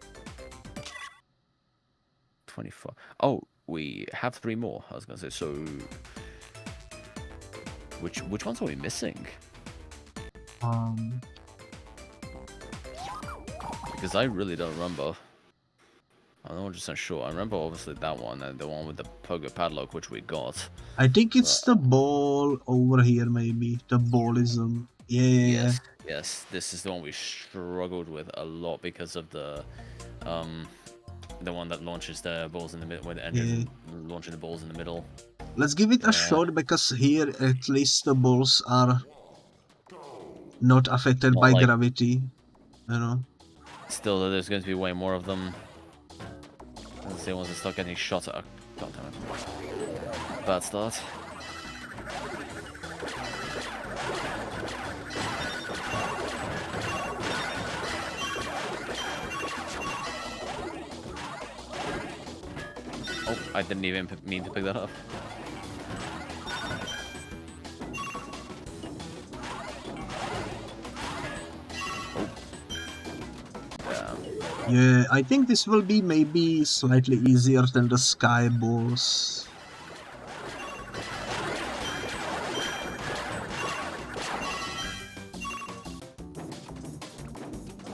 24. Oh, we have 3 more. I was gonna say, so which ones are we missing? Because I really don't remember. I'm not 100% sure. I remember obviously that one and the one with the Pogo Padlock, which we got. I think it's the ball over here, maybe. The ballism. Yeah. Yes, this is the one we struggled with a lot because of the one that launches the balls in the middle, with the engine launching the balls in the middle. Let's give it a shot, because here at least the balls are not affected by gravity, you know. Still, there's going to be way more of them. Let's see, once they start getting shot at. God damn it. Bad start. Oh, I didn't even mean to pick that up. Yeah, I think this will be maybe slightly easier than the sky balls.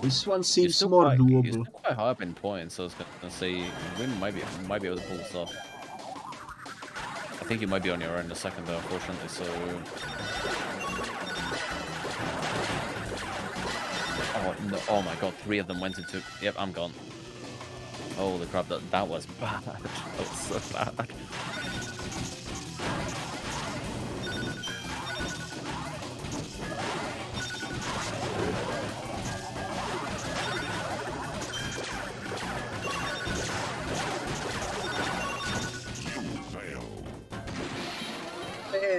This one seems more doable. You're still quite high up in points, so I was gonna say we might be able to pull this off. I think you might be on your own in a second though, unfortunately, so. Oh no! Oh my god! 3 of them went into. Yep, I'm gone. Holy crap! That was bad. That was so bad.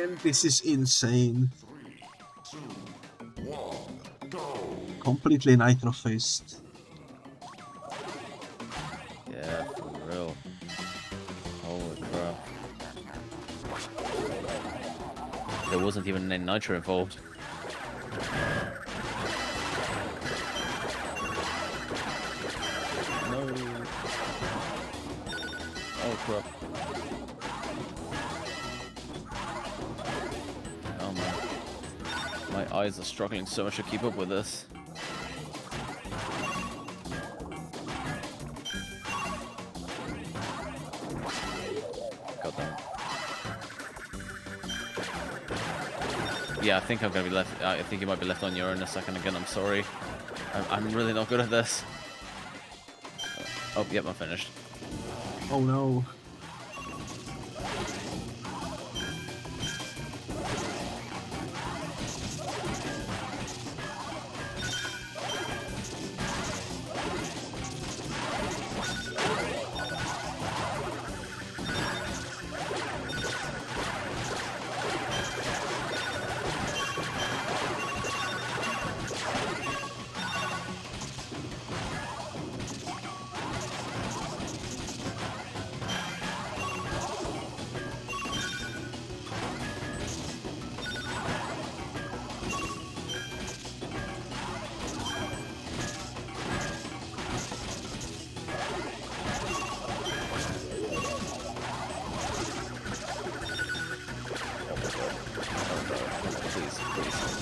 Man, this is insane. 3, 2, 1, go! Completely nitro-faced. Yeah, for real. Holy crap. There wasn't even any nitro involved. No. Oh crap. Oh man. My eyes are struggling so much to keep up with this. God damn it. Yeah, I think I'm gonna be left. I think you might be left on your own in a second again. I'm sorry. I'm really not good at this. Oh, yep, I'm finished. Oh no.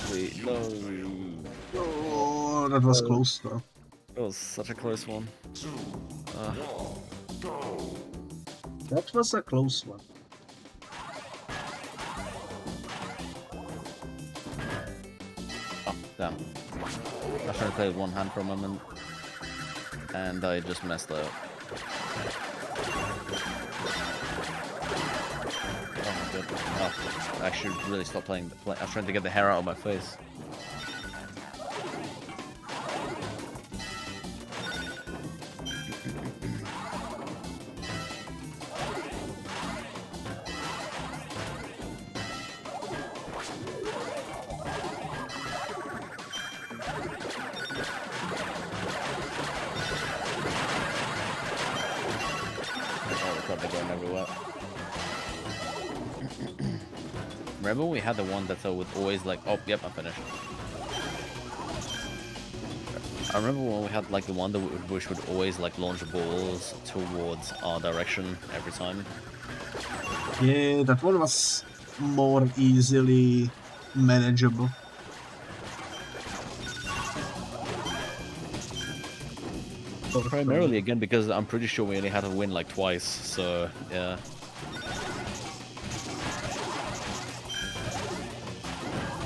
Please, no. Oh, that was close though. That was such a close one. 2, 1, go! That was a close one. Oh, damn. I was trying to play with one hand for a moment, and I just messed up. Oh my god. Oh, I should really stop playing. I was trying to get the hair out of my face. Remember we had the one that would always like, oh, yep, I'm finished. I remember when we had like the one that which would always like launch balls towards our direction every time. Yeah, that one was more easily manageable. Primarily again because I'm pretty sure we only had to win like twice, so yeah.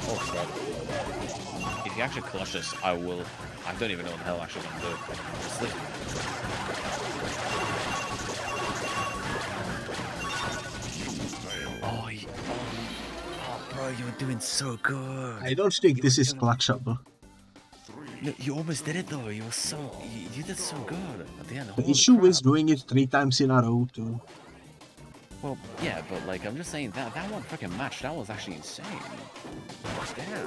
Oh crap. If he actually clutches, I don't even know what the hell I'm actually gonna do. Honestly. Oh, bro, you were doing so good. I don't think this is clutchable. No, you almost did it though. You did so good at the end. The Holy issue crap. is doing it 3 times in a row too. Well, yeah, but like I'm just saying that one freaking match, that was actually insane. Damn.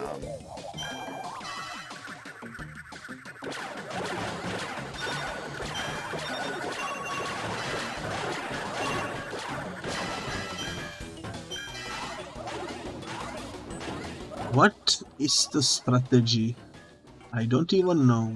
What is the strategy? I don't even know.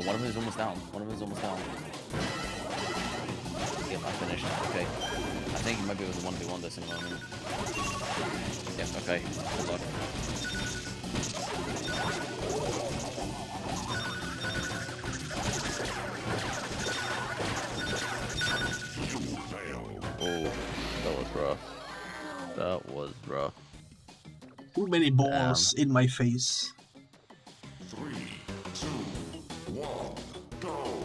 One of them is almost down. Yep, I finished. Okay. I think it might be able to 1v1 this in a moment. Yep, okay. Good luck. That was rough. Too many balls in my face. 3, 2, 1, go!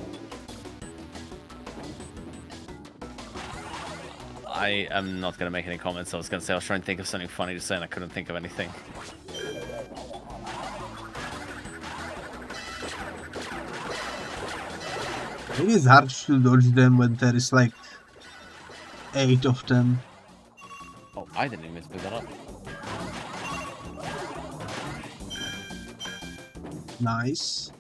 I am not gonna make any comments. I was gonna say I was trying to think of something funny to say and I couldn't think of anything. It is hard to dodge them when there is like 8 of them. Oh, I didn't even pick that up. Nice.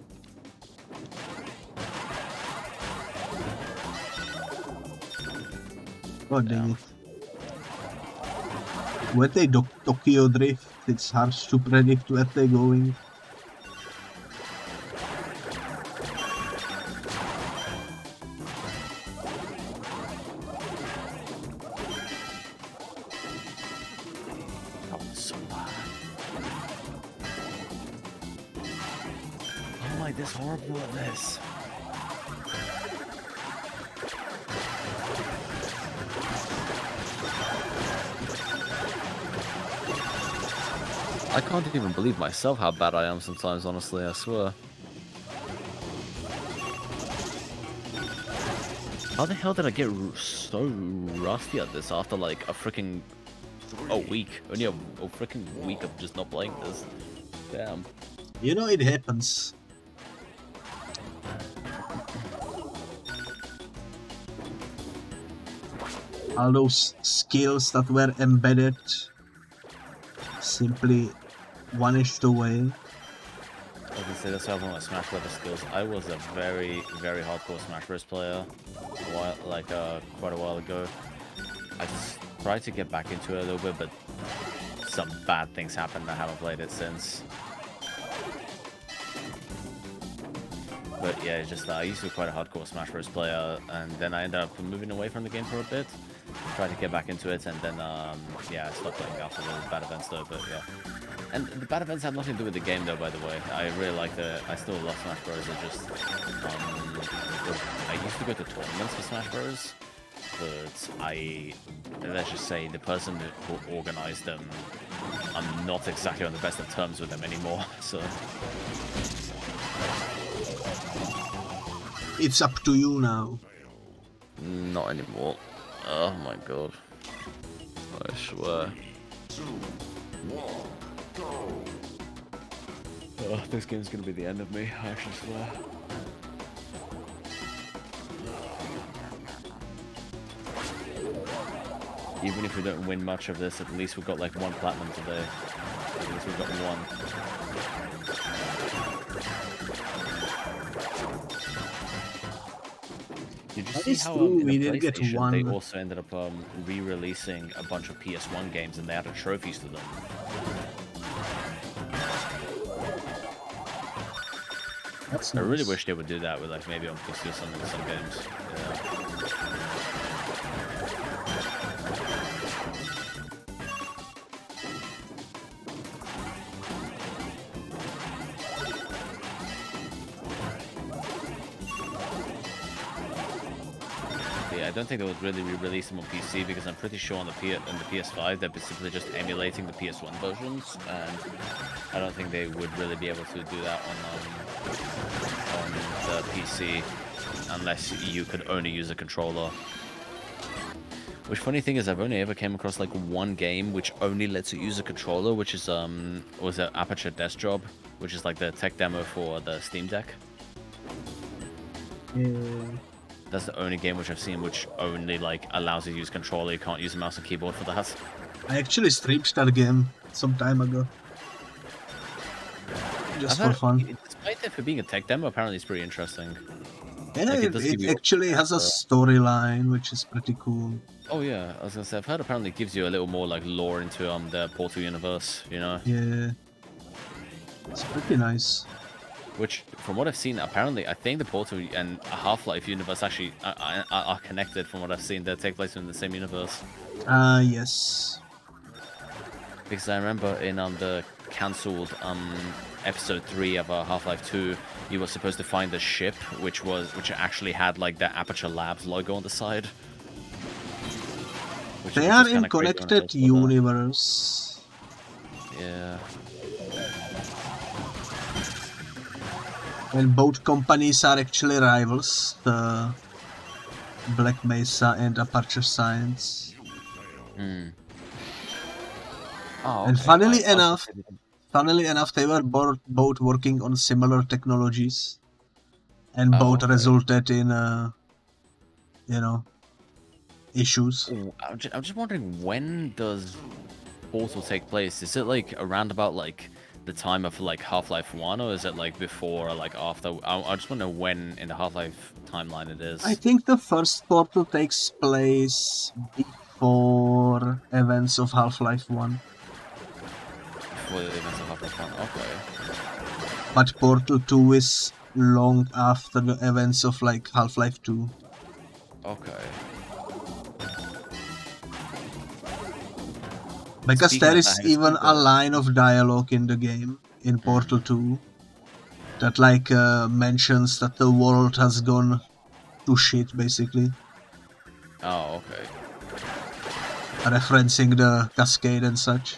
Oh dang it. When they Tokyo drift, it's hard to predict where they're going. Oh, so bad. Oh my, this horrible at this. I can't even believe myself how bad I am sometimes, honestly, I swear. How the hell did I get so rusty at this after like a freaking week? Only a freaking week of just not playing this. Damn. You know, it happens. All those skills that were embedded simply vanished away. I can say that's how one of my Smash Brothers skills. I was a very, very hardcore Smash Bros player quite a while ago. I just tried to get back into it a little bit, but some bad things happened. I haven't played it since. But yeah, it's just I used to be quite a hardcore Smash Bros player, and then I ended up moving away from the game for a bit. Tried to get back into it, and then yeah, I stopped playing after the bad events though. But yeah, and the bad events had nothing to do with the game though. By the way, I really like I still love Smash Bros. It just I used to go to tournaments for Smash Bros. But let's just say the person who organized them, I'm not exactly on the best of terms with them anymore. So. It's up to you now. Not anymore. Oh my god. I swear. 2, 1, go! Oh, this game's gonna be the end of me, I actually swear. Even if we don't win much of this, at least we've got like 1 platinum today. At least we've got 1. Did you see how in we the did get PlayStation, they 1. also ended up re-releasing a bunch of PS1 games and they added trophies to them? That's I really nice. wish they would do that with like maybe on PC or something with some games. Yeah. I don't think they would really re-release them on PC because I'm pretty sure on the PS5 they're simply just emulating the PS1 versions, and I don't think they would really be able to do that on the PC unless you could only use a controller. Which funny thing is I've only ever came across like 1 game which only lets you use a controller, which is was it Aperture Desk Job, which is like the tech demo for the Steam Deck. Yeah. That's the only game which I've seen which only like allows you to use controller. You can't use a mouse and keyboard for that. I actually streamed that game some time ago. Just for fun. Despite it for being a tech demo, apparently it's pretty interesting. Yeah, Like, it actually has a storyline, which is pretty cool. Oh yeah, I was gonna say I've heard apparently it gives you a little more like lore into the Portal universe, you know? Yeah. It's pretty nice. Which, from what I've seen, apparently I think the Portal and Half-Life universe actually are connected. From what I've seen, they take place in the same universe. Yes. Because I remember in the cancelled episode 3 of Half-Life 2, you were supposed to find a ship which actually had like the Aperture Labs logo on the side. Which They which are is in kinda crazy when I connected thought about that. universe. Yeah. And both companies are actually rivals, the Black Mesa and Aperture Science. Hmm. Oh, And okay. I was gonna say that- funnily enough, they were both working on similar technologies, and Oh, both okay. resulted in, you know, issues. Ooh, I'm just wondering, when does Portal take place? Is it like around about like the time of like Half-Life 1, or is it like before or like after? I just want to know when in the Half-Life timeline it is. I think the first Portal takes place before events of Half-Life 1, Before the events of Half-Life 1. Okay. but Portal 2 is long after the events of like Half-Life 2. Okay. Because Speaking there of that, is have you even seen a the... line of dialogue in the game, in Portal 2, that like mentions that the world has gone to shit, basically, Oh, okay. referencing the Cascade and such.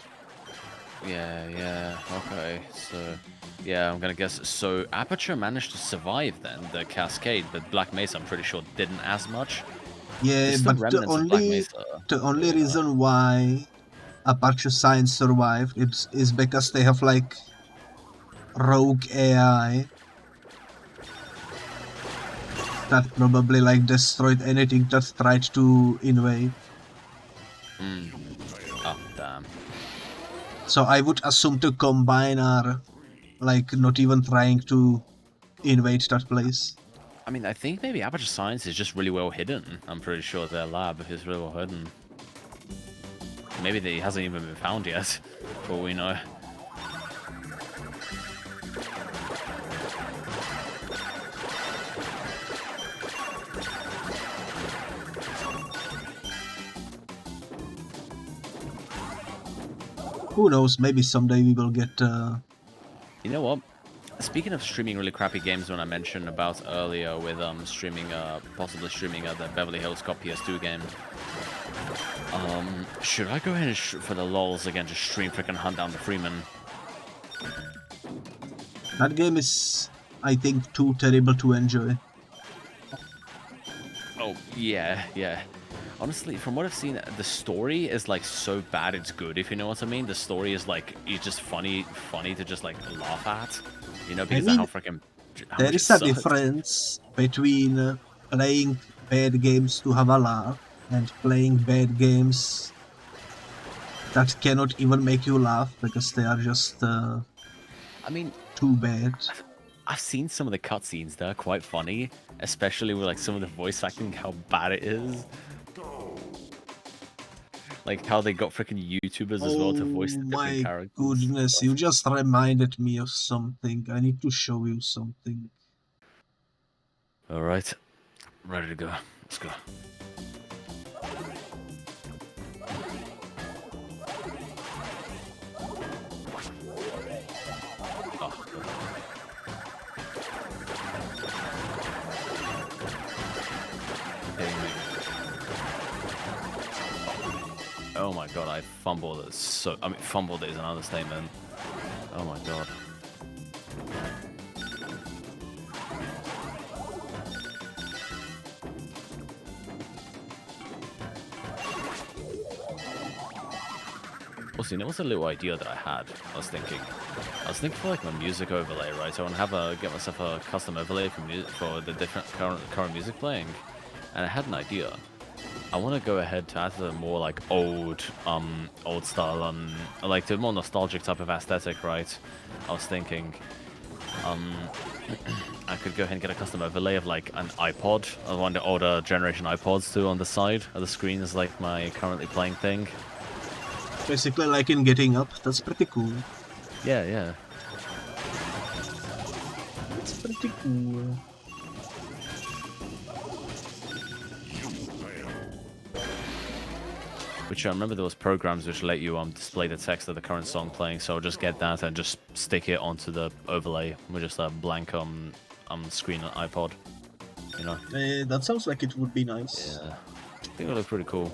Yeah, okay. So, yeah, I'm gonna guess. So, Aperture managed to survive then, the Cascade, but Black Mesa, I'm pretty sure, didn't as much. Yeah, There's still but remnants of Black Mesa. the only But, reason why Aperture Science survived is because they have like rogue AI that probably like destroyed anything that tried to invade. oh, damn. So I would assume the Combine are like not even trying to invade that place. I mean, I think maybe Aperture Science is just really well hidden. I'm pretty sure their lab is really well hidden. Maybe it hasn't even been found yet, for all we know. Who knows, maybe someday we will get... You know what? Speaking of streaming really crappy games, when I mentioned about earlier with streaming, possibly streaming the Beverly Hills Cop PS2 game, should I go ahead and for the lols again just stream freaking Hunt Down the Freeman? That game is, I think, too terrible to enjoy. Oh yeah. Honestly, from what I've seen, the story is like so bad it's good, if you know what I mean. The story is like, it's just funny to just like laugh at, you know, because I mean, of how freaking there is a difference between playing bad games to have a laugh and playing bad games that cannot even make you laugh because they are just I mean, too bad. I've seen some of the cutscenes, they're quite funny, especially with like some of the voice acting, how bad it is. Like how they got freaking YouTubers as well to voice the different My characters. goodness, you just reminded me of something. I need to show you something. Alright, ready to go. Let's go. Oh, good. Kidding me. Oh my god, I fumbled it so... I mean, fumbled is an understatement. Oh my god. Also, you know what's a little idea that I had? I was thinking for like my music overlay, right? I want to get myself a custom overlay for the different current music playing, and I had an idea. I want to go ahead to add the more like old style, like the more nostalgic type of aesthetic, right? I was thinking, I could go ahead and get a custom overlay of like an iPod, one of the older generation iPods too, on the side of the screen is like my currently playing thing. Basically like in Getting Up, that's pretty cool. Yeah. That's pretty cool. Which I remember there was programs which let you display the text of the current song playing, so I'll just get that and just stick it onto the overlay with just a blank screen iPod, you know. That sounds like it would be nice. Yeah, I think it would look pretty cool.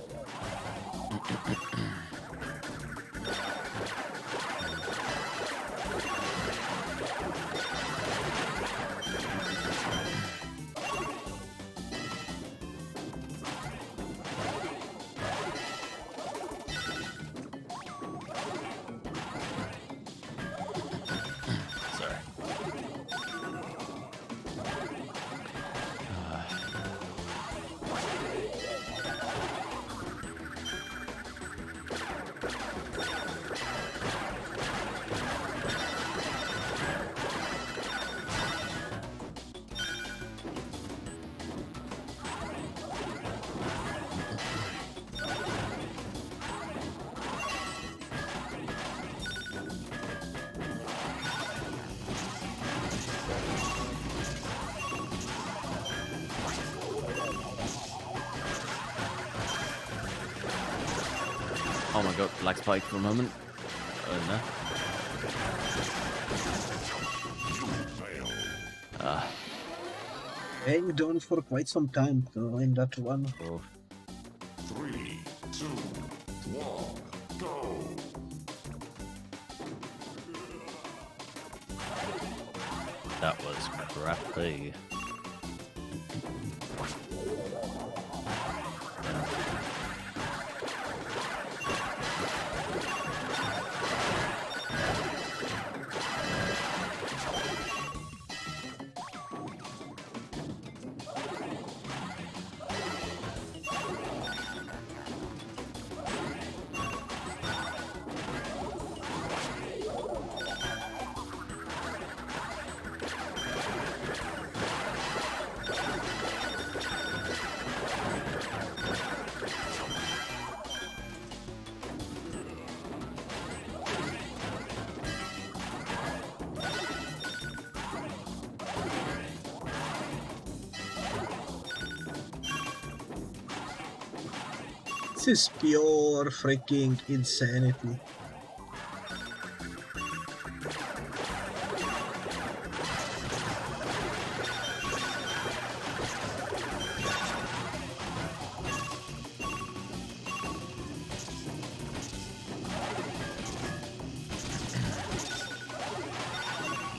Sorry. Oh my god, lag spike for a moment. Oh no. Hanged on for quite some time in that one. Oh. 3, 2, 1, go! That was crappy. This is pure freaking insanity.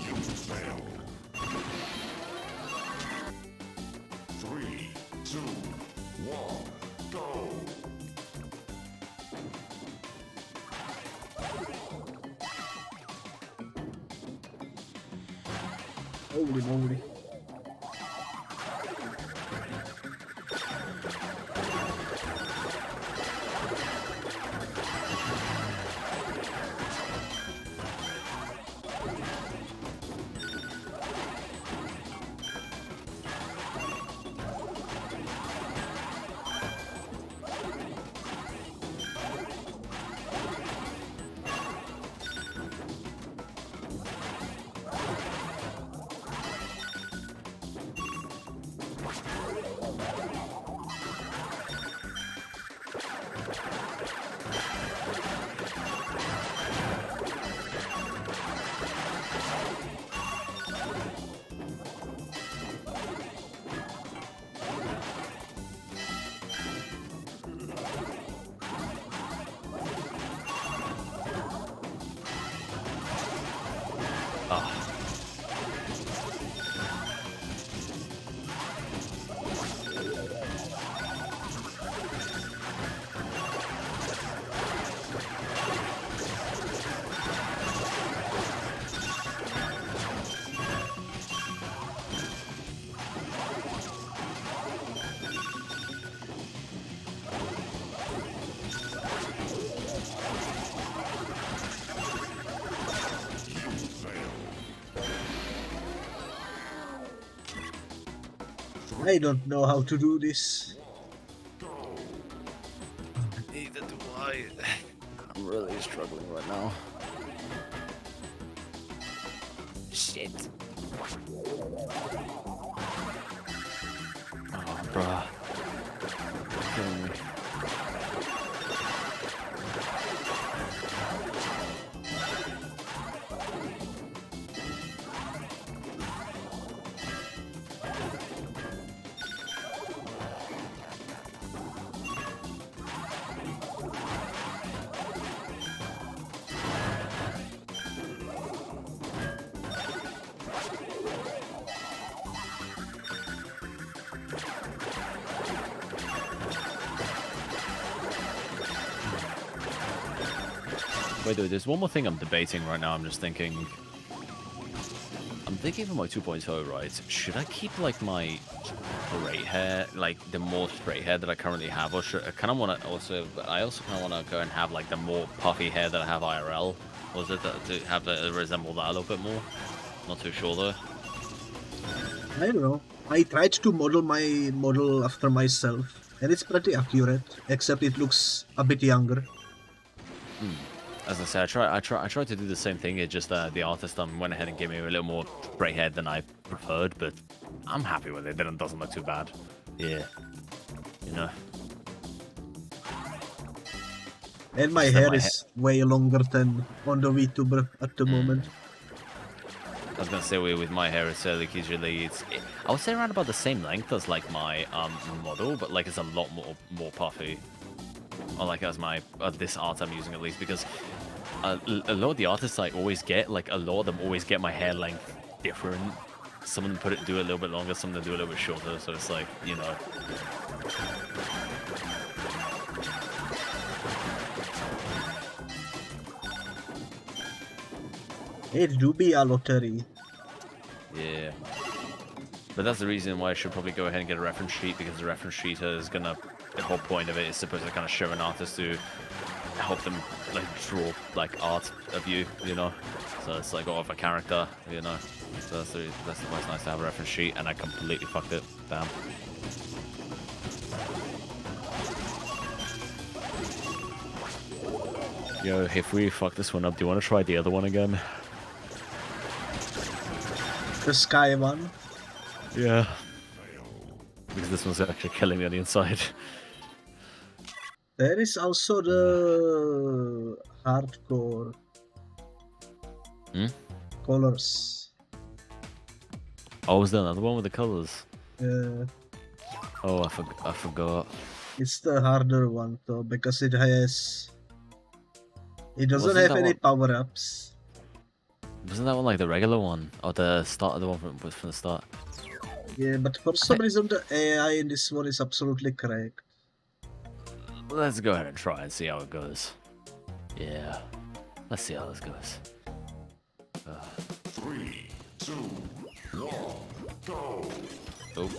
You fail. 3, 2, 1, go! Holy moly. I don't know how to do this. Neither do I. I'm really struggling right now. Shit. Oh, bruh. It's killing me. Wait, there's one more thing I'm debating right now. I'm just thinking. I'm thinking for my 2.0, right? Should I keep like my straight hair, like the more straight hair that I currently have, or should I kind of want to also? I also kind of want to go and have like the more puffy hair that I have IRL, or is it to have it resemble that a little bit more? Not too sure though. I don't know. I tried to model my model after myself, and it's pretty accurate, except it looks a bit younger. As I said, I tried to do the same thing. It just the artist went ahead and gave me a little more grey hair than I preferred, but I'm happy with it. It doesn't look too bad. Yeah, you know. And my Just that hair my is way longer than on the VTuber at the moment. I was gonna say with my hair, it's like usually I would say around about the same length as like my model, but like it's a lot more puffy. Or like as my this art I'm using at least, because a lot of the artists I always get, like a lot of them always get my hair length different. Some of them do it a little bit longer, some of them do it a little bit shorter. So it's like, you know. It do be a lottery. Yeah. But that's the reason why I should probably go ahead and get a reference sheet, because the reference sheet is gonna. The whole point of it is supposed to kind of show an artist to help them like draw like art of you, you know. So it's like of a character, you know. So that's why it's nice to have a reference sheet, and I completely fucked it. Damn. Yo, if we fuck this one up, do you want to try the other one again? The sky one. Yeah. Because this one's actually killing me on the inside. There is also the hardcore colors. Oh, was there another one with the colors? Yeah, Oh, I forgot. it's the harder one though, because it doesn't Wasn't have that any one- power-ups. Wasn't that one like the regular one? Or the start of the one from the start? Yeah, but for some reason the AI in this one is absolutely correct. Let's go ahead and try and see how it goes. Yeah. Let's see how this goes. 3, 2, 1, go! Oh.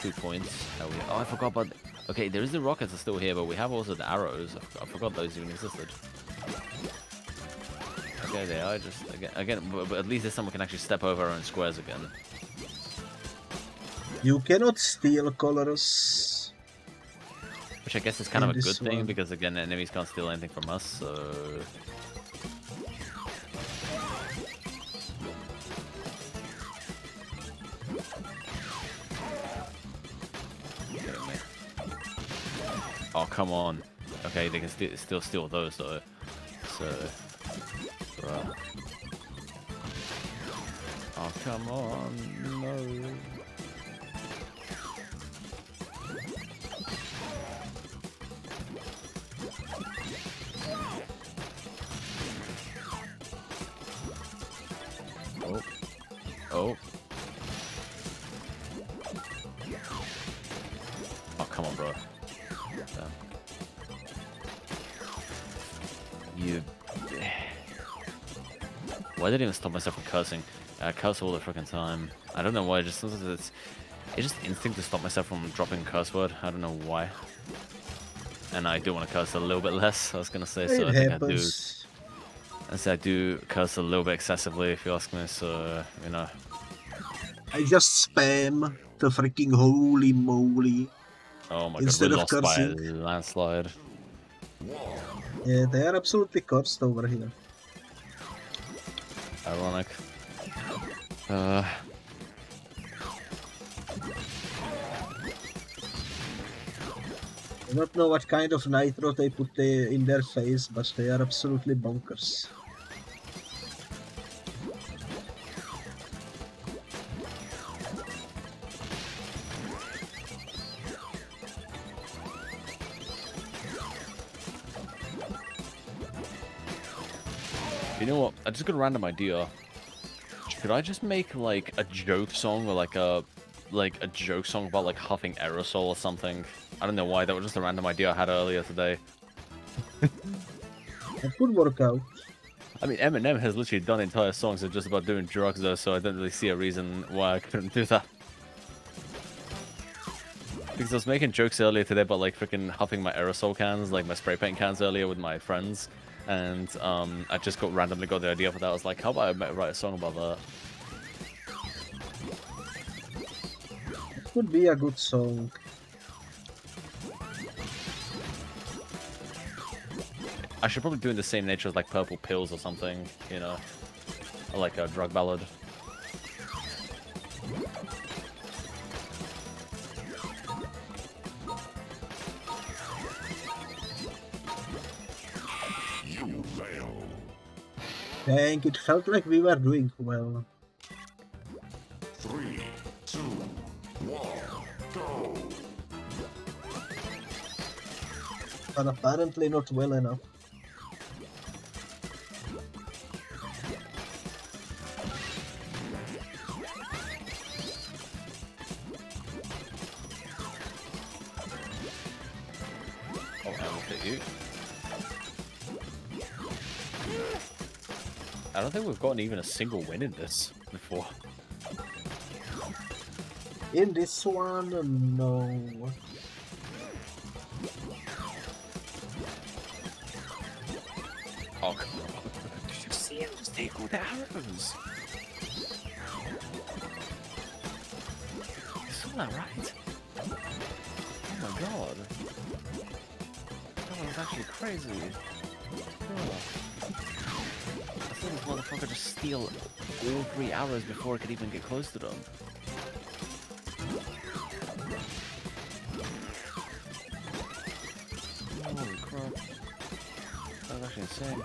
2 points. Oh, I forgot about... Okay, there is the rockets are still here, but we have also the arrows. I forgot those even existed. Okay, they are just... Again, but at least this time we can actually step over our own squares again. You cannot steal colors. Which I guess is kind of a this good thing, one. because again, enemies can't steal anything from us, so... Kidding me. Oh, come on. Okay, they can still steal those, though. So... Bruh. Oh, come on. No. Oh. Oh, come on, bro. Damn. You... Why did I even stop myself from cursing? I curse all the freaking time. I don't know why, sometimes it's just instinct to stop myself from dropping a curse word. I don't know why. And I do want to curse a little bit less, I was gonna say, so It I think happens. I do curse a little bit excessively, if you ask me, so, you know. I just spam the freaking holy moly. Oh my Instead god, of we lost by a cursing. landslide. Yeah, they are absolutely cursed over here. Ironic. I don't know what kind of nitro they put in their face, but they are absolutely bonkers. You know what? I just got a random idea. Could I just make like a joke song, or like a joke song about like huffing aerosol or something? I don't know why. That was just a random idea I had earlier today. That could work out. I mean, Eminem has literally done entire songs of just about doing drugs, though, so I don't really see a reason why I couldn't do that. Because I was making jokes earlier today about, like, freaking huffing my aerosol cans, like my spray paint cans earlier with my friends, and I just randomly got the idea for that. I was like, how about I write a song about that? It could be a good song. I should probably do in the same nature as, like, Purple Pills or something, you know? Or like a drug ballad. You fail. Dang, it felt like we were doing well. 3, 2, 1, go. But apparently not well enough. Oh, I will hit you. I don't think we've gotten even a single win in this before. In this one, no. Oh, come on. Did you see him just take all the arrows? You saw that, right? Oh my god. That was actually crazy. Oh. I saw this motherfucker just steal all 3 arrows before I could even get close to them. Holy crap. That was actually insane.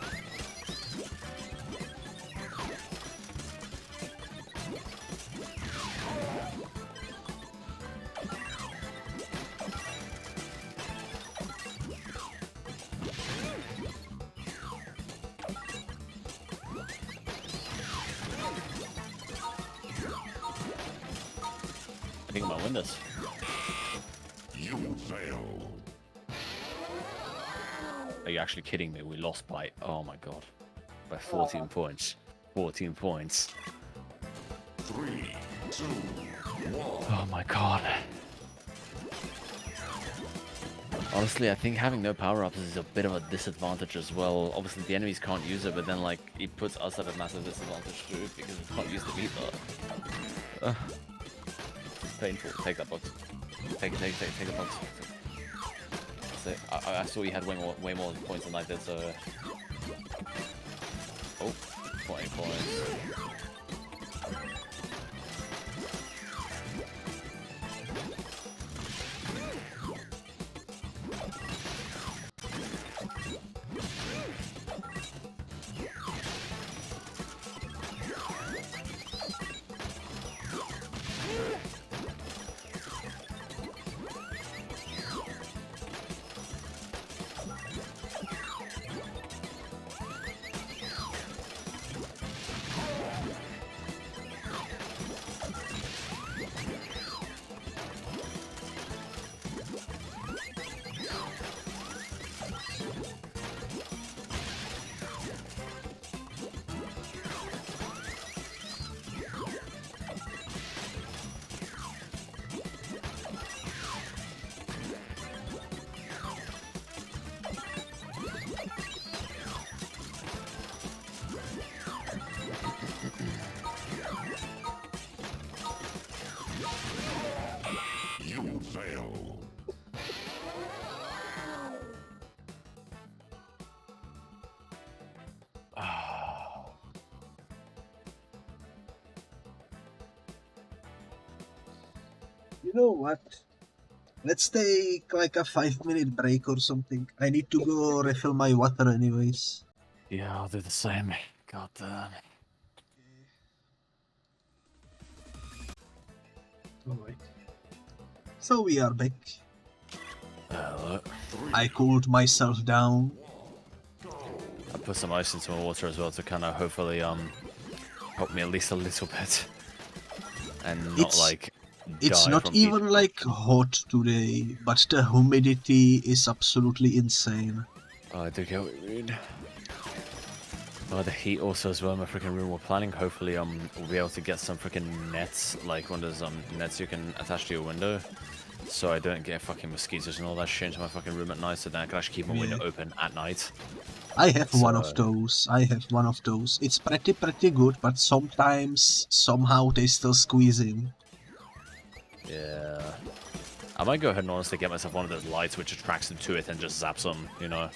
I think I might win this. You fail. Are you actually kidding me? We lost by, oh my god, by 14 points. 14 points. 3, 2, 1. Oh my god. Honestly, I think having no power-ups is a bit of a disadvantage as well. Obviously, the enemies can't use it, but then, like, it puts us at a massive disadvantage too, because we can't use the either. It's painful. Take that box. Take the box. That's it. I saw you had way more points than I did, so... Oh, 20 points. You fail. You know what? Let's take like a 5-minute break or something. I need to go refill my water anyways. Yeah, I'll do the same. God damn. Alright. So we are back. Look. I cooled myself down. I put some ice into my water as well to kind of hopefully help me at least a little bit, and not It's- like. It's die not from even heat. like hot today, but the humidity is absolutely insane. Oh, I do get what you mean. Oh, the heat also as well in my freaking room. We're planning, hopefully, we'll be able to get some freaking nets, like one of those nets you can attach to your window, so I don't get fucking mosquitoes and all that shit into my fucking room at night. So then I can actually keep my window open at night. I have one of those. It's pretty good, but sometimes somehow they still squeeze in. Yeah. I might go ahead and honestly get myself one of those lights which attracts them to it and just zaps them, you know.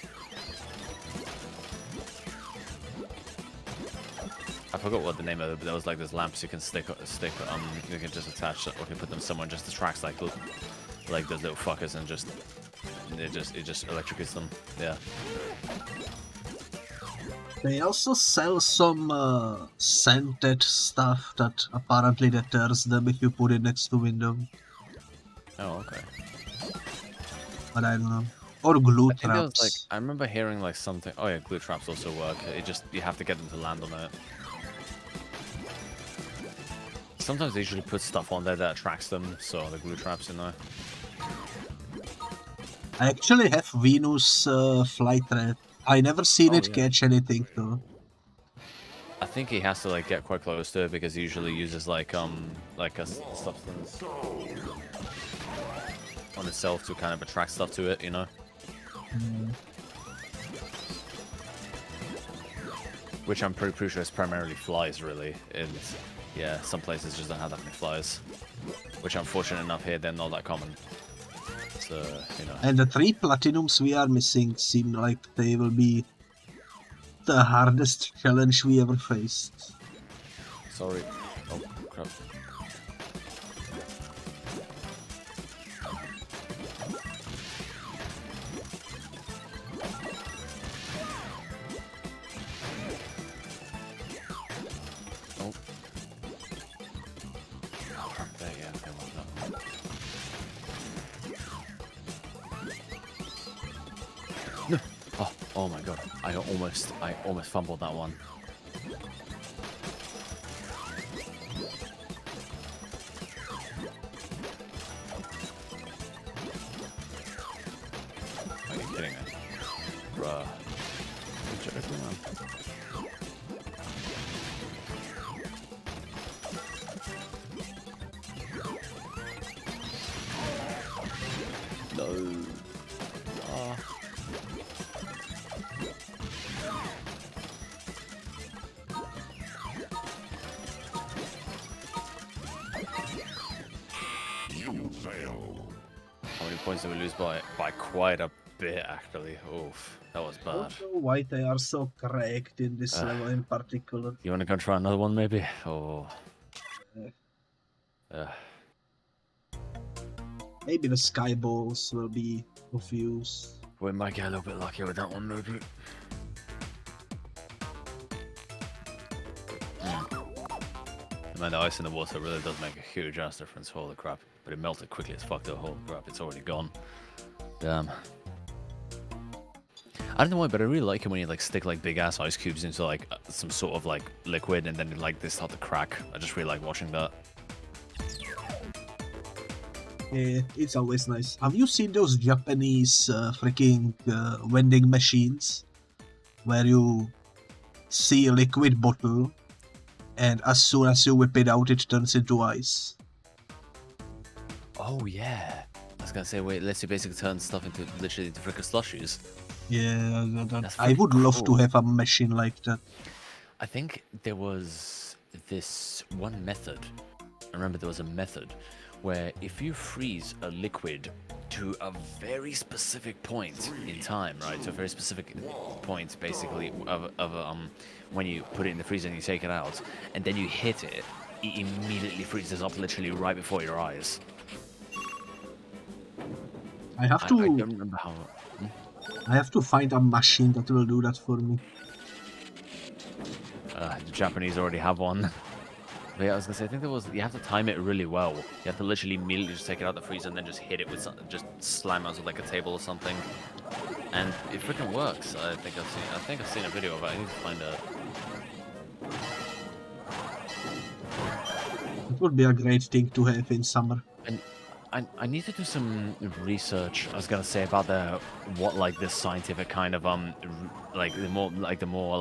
I forgot what the name of it, but there was like those lamps you can stick, you can just attach, or you can put them somewhere and just attracts like those little fuckers and just, it just electrocutes them, yeah. They also sell some scented stuff that apparently deters them if you put it next to window. Oh, okay. But I don't know. Or glue I think there was traps. like, I remember hearing like something, oh yeah, glue traps also work, you have to get them to land on it. Sometimes they usually put stuff on there that attracts them, so the glue traps in there. I actually have Venus flight rat. I never seen it catch anything though. I think he has to like get quite close to it because he usually uses like a substance on itself to kind of attract stuff to it, you know. Which I'm pretty sure is primarily flies, really. And yeah, some places just don't have that many flies. Which, unfortunate enough, here they're not that common. So, you know. And the 3 platinums we are missing seem like they will be the hardest challenge we ever faced. Sorry. Oh, crap. Oh. There, yeah, okay, well done. No. Oh my god. I almost fumbled that one. Are you kidding me? Bruh. Good job, man. No. You fail. How many points did we lose by? By quite a bit, actually. Oof, that was I bad. don't know why they are so cracked in this level in particular. You want to go try another one, maybe? Oh. Maybe the sky balls will be of use. We might get a little bit luckier with that one, maybe. Man, the ice in the water really does make a huge ass difference. Holy crap. But it melted quickly as fuck, though. Holy crap, it's already gone. Damn. I don't know why, but I really like it when you like stick like big ass ice cubes into like some sort of like liquid and then like they start to crack. I just really like watching that. Yeah, it's always nice. Have you seen those Japanese freaking vending machines where you see a liquid bottle and as soon as you whip it out, it turns into ice? Oh yeah. I was gonna say, wait, it lets you basically turn stuff into literally into freaking slushies. Yeah, That's I would pretty love to cool. have a machine like that. I think there was this one method. I remember there was a method where if you freeze a liquid to a very specific point in time, right? To a very specific point, basically, of when you put it in the freezer and you take it out, and then you hit it, it immediately freezes up literally right before your eyes. I have I to. don't remember how. I have to find a machine that will do that for me. The Japanese already have one. But yeah, I was gonna say, I think there was, you have to time it really well. You have to literally immediately just take it out the freezer and then just hit it with something, just slam it onto like a table or something. And it freaking works. I think I've seen a video of it. I need to find it. It would be a great thing to have in summer. And I need to do some research. I was gonna say about the scientific kind of like the more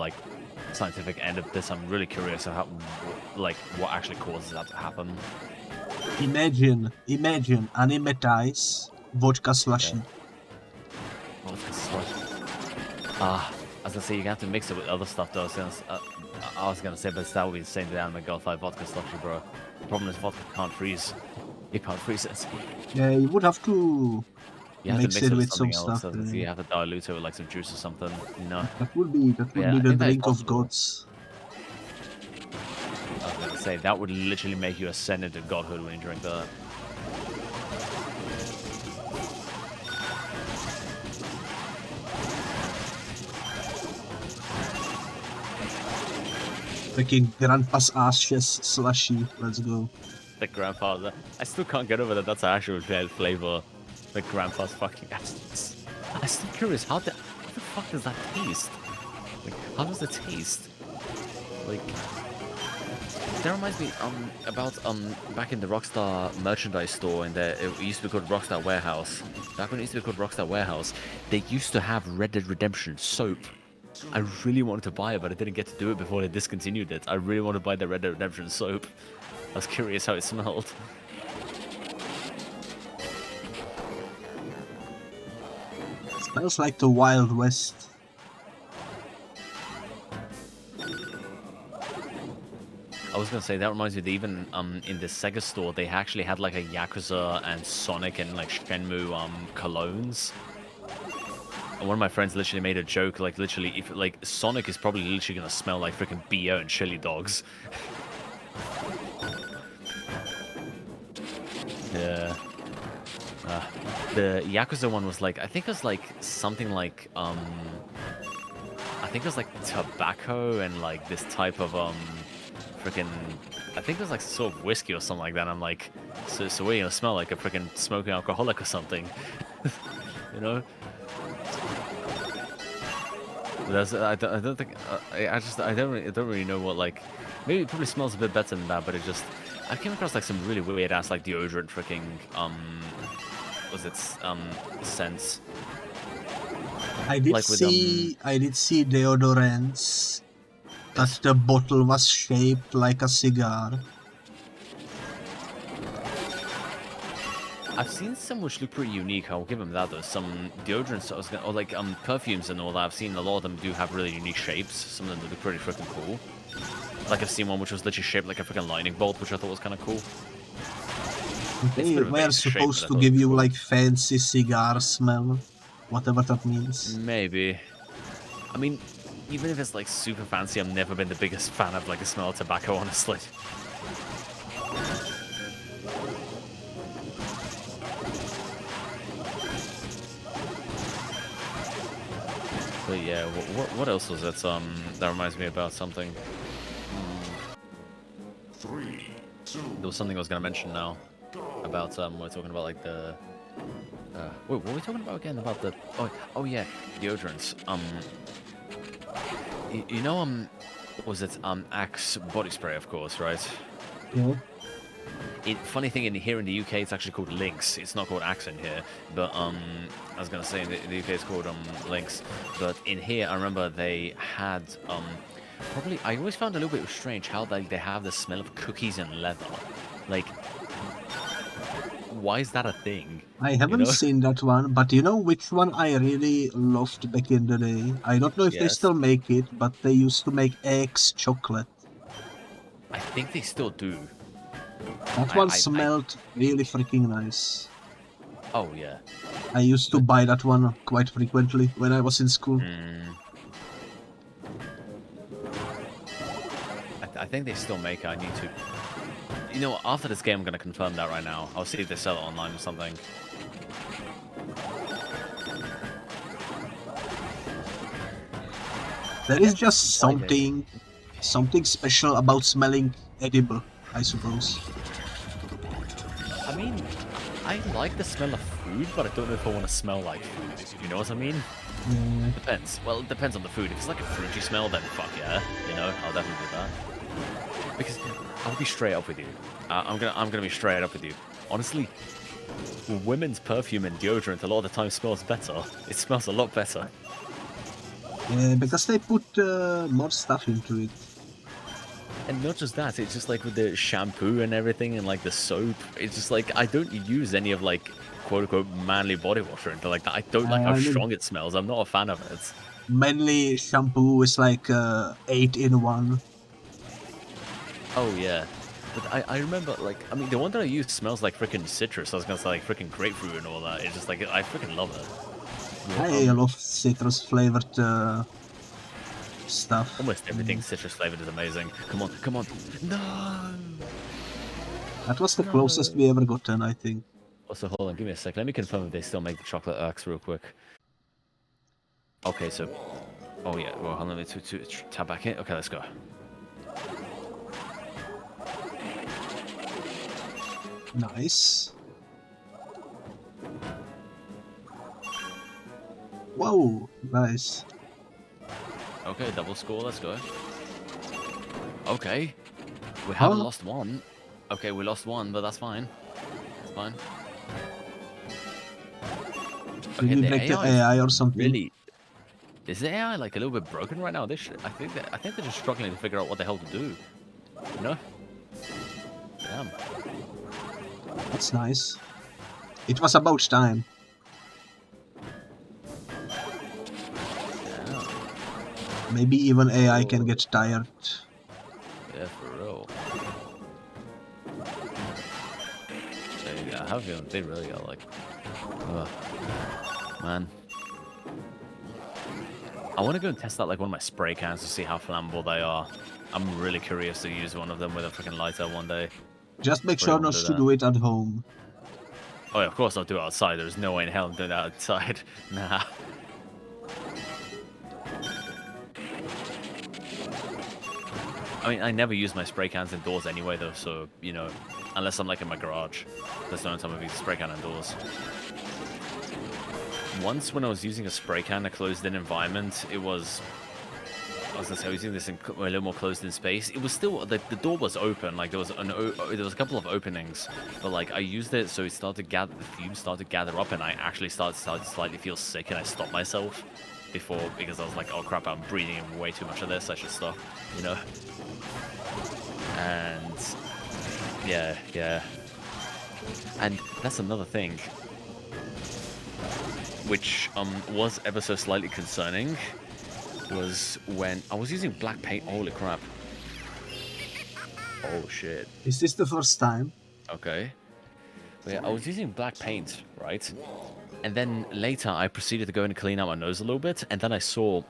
scientific end of this. I'm really curious how, like, what actually causes that to happen. Imagine animatize vodka slushy. I was gonna say you have to mix it with other stuff though. I was gonna say, but that would be the same thing. I'm go like vodka slushy, bro. The problem is vodka can't freeze. You can't freeze it. Yeah, you would have to You have mix to mix it with some something else. stuff. So you have to dilute it with like some juice or something. No. That would be Yeah, the I think that is drink of possible. gods. I was gonna say that would literally make you ascend into godhood when you drink that. Freaking grandpa's ashes slushy. Let's go. The grandfather. I still can't get over that. That's an actual bad flavor. The grandpa's fucking ass. I'm still curious. How the fuck does that taste? Like, how does it taste? Like, that reminds me about back in the Rockstar merchandise store, and it used to be called Rockstar Warehouse. Back when it used to be called Rockstar Warehouse, they used to have Red Dead Redemption soap. I really wanted to buy it, but I didn't get to do it before they discontinued it. I really wanted to buy the Red Dead Redemption soap. I was curious how it smelled. Smells like the Wild West. I was gonna say that reminds me that even in the Sega store they actually had like a Yakuza and Sonic and like Shenmue colognes. And one of my friends literally made a joke, like literally if like Sonic is probably literally gonna smell like freaking BO and chili dogs. Yeah. The Yakuza one was like, I think it was like something like I think it was like tobacco and like this type of freaking, I think it was like sort of whiskey or something like that. I'm like, so what are you gonna smell like, a freaking smoking alcoholic or something? You know? That's, I don't think I don't really know what, like, maybe it probably smells a bit better than that, but it just, I came across like some really weird ass like deodorant freaking scents. I did Like with, see deodorants that the bottle was shaped like a cigar. I've seen some which look pretty unique. I'll give them that though. Some deodorants, or like perfumes and all that. I've seen a lot of them do have really unique shapes. Some of them look pretty freaking cool. Like I've seen one which was literally shaped like a freaking lightning bolt, which I thought was kind of cool. They were supposed to give you like fancy cigar smell, whatever that means. Maybe. I mean, even if it's like super fancy, I've never been the biggest fan of like the smell of tobacco, honestly. But yeah, what else was it? That reminds me about something. 3, 2, There was something I was gonna mention now about we're talking about like the wait, what were we talking about again? About the oh yeah, deodorants. You know was it Axe body spray, of course, right? Yeah. Funny thing, here in the UK, it's actually called Lynx. It's not called Axe in here, but I was gonna say in the UK it's called Lynx. But in here, I remember they had probably, I always found it a little bit strange how they have the smell of cookies and leather. Like, why is that a thing? I haven't seen that one, but you know which one I really loved back in the day? I don't know if they Yes. still make it, but they used to make eggs chocolate. I think they still do. That one smelled really freaking nice. Oh yeah. I used to buy that one quite frequently when I was in school. I think they still make it. I need to. You know, after this game, I'm gonna confirm that right now. I'll see if they sell it online or something. There is just something special about smelling edible, I suppose. I mean, I like the smell of food, but I don't know if I want to smell like food. You know what I mean? Yeah. Depends. Well, it depends on the food. If it's like a fruity smell, then fuck yeah. You know, I'll definitely do that. Because I'll be straight up with you. I'm gonna be straight up with you. Honestly, women's perfume and deodorant a lot of the time smells better. It smells a lot better. Yeah, because they put more stuff into it. And not just that, it's just like with the shampoo and everything and like the soap, it's just like I don't use any of like quote unquote manly body wash or anything like that. I don't like how I mean, strong it smells. I'm not a fan of it. mainly shampoo is like 8 in 1. Oh yeah. But I remember like I mean the one that I use smells like freaking citrus. I was gonna say like freaking grapefruit and all that. It's just like I freaking love it. I love citrus flavored stuff. Almost everything citrus flavored is amazing. Come on, come on. No. That was the closest we ever gotten, I think. Also, hold on, give me a sec. Let me confirm if they still make the chocolate axe real quick. Okay, so... Oh, yeah. Well, hold on, let me tap back in. Okay, let's go. Nice. Whoa, nice. Okay, double score, let's go. Okay. We haven't lost one. Okay, we lost one, but that's fine. That's fine. Did we break the AI or something? Really? Is the AI like a little bit broken right now? I think they're just struggling to figure out what the hell to do. You know? Damn. That's nice. It was about time. Yeah. Maybe even AI can get tired. Yeah, for real. I have a feeling they really are like... man. I want to go and test out like one of my spray cans to see how flammable they are. I'm really curious to use one of them with a freaking lighter one day. Just make sure not to do it at home. Oh yeah, of course I'll do it outside. There's no way in hell I'm doing that outside. Nah. I mean, I never use my spray cans indoors anyway though, so, you know, unless I'm like in my garage. That's the only time I use a spray can indoors. Once when I was using a spray can in a closed-in environment, it was... I was gonna say I was using this in a little more closed-in space. It was still... The door was open, like there was a couple of openings, but like I used it so it started to gather... The fumes started to gather up and I actually started to slightly feel sick and I stopped myself before because I was like, oh crap, I'm breathing in way too much of this, I should stop, you know? And... Yeah. And that's another thing, which was ever so slightly concerning, was when I was using black paint. Holy crap. Oh shit. Is this the first time? Okay. But yeah, I was using black paint, right? And then later I proceeded to go and clean out my nose a little bit, and then I saw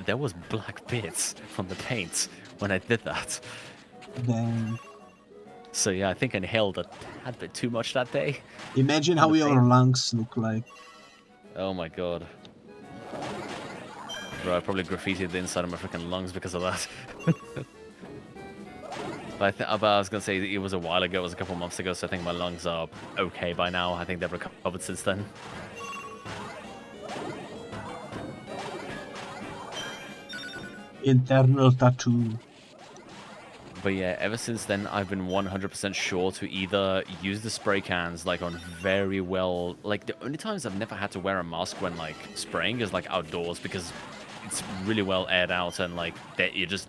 there was black bits from the paint when I did that. Then... So yeah, I think I inhaled a tad bit too much that day. Imagine how your lungs look like. Oh my god. Bro, I probably graffitied the inside of my freaking lungs because of that. But I was going to say it was a while ago, it was a couple months ago, so I think my lungs are okay by now. I think they've recovered since then. Internal tattoo. But yeah, ever since then, I've been 100% sure to either use the spray cans, like, on very well... Like, the only times I've never had to wear a mask when, like, spraying is, like, outdoors, because it's really well aired out, and, like, it's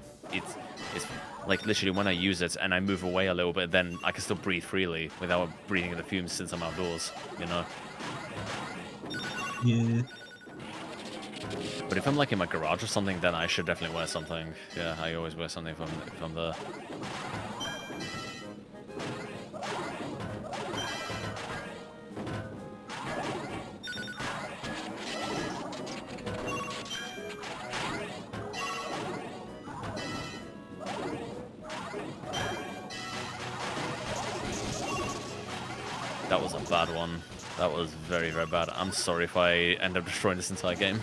like, literally, when I use it and I move away a little bit, then I can still breathe freely without breathing in the fumes since I'm outdoors, you know? Yeah. But if I'm, like, in my garage or something, then I should definitely wear something. Yeah, I always wear something if I'm there. That was a bad one. That was very, very bad. I'm sorry if I end up destroying this entire game.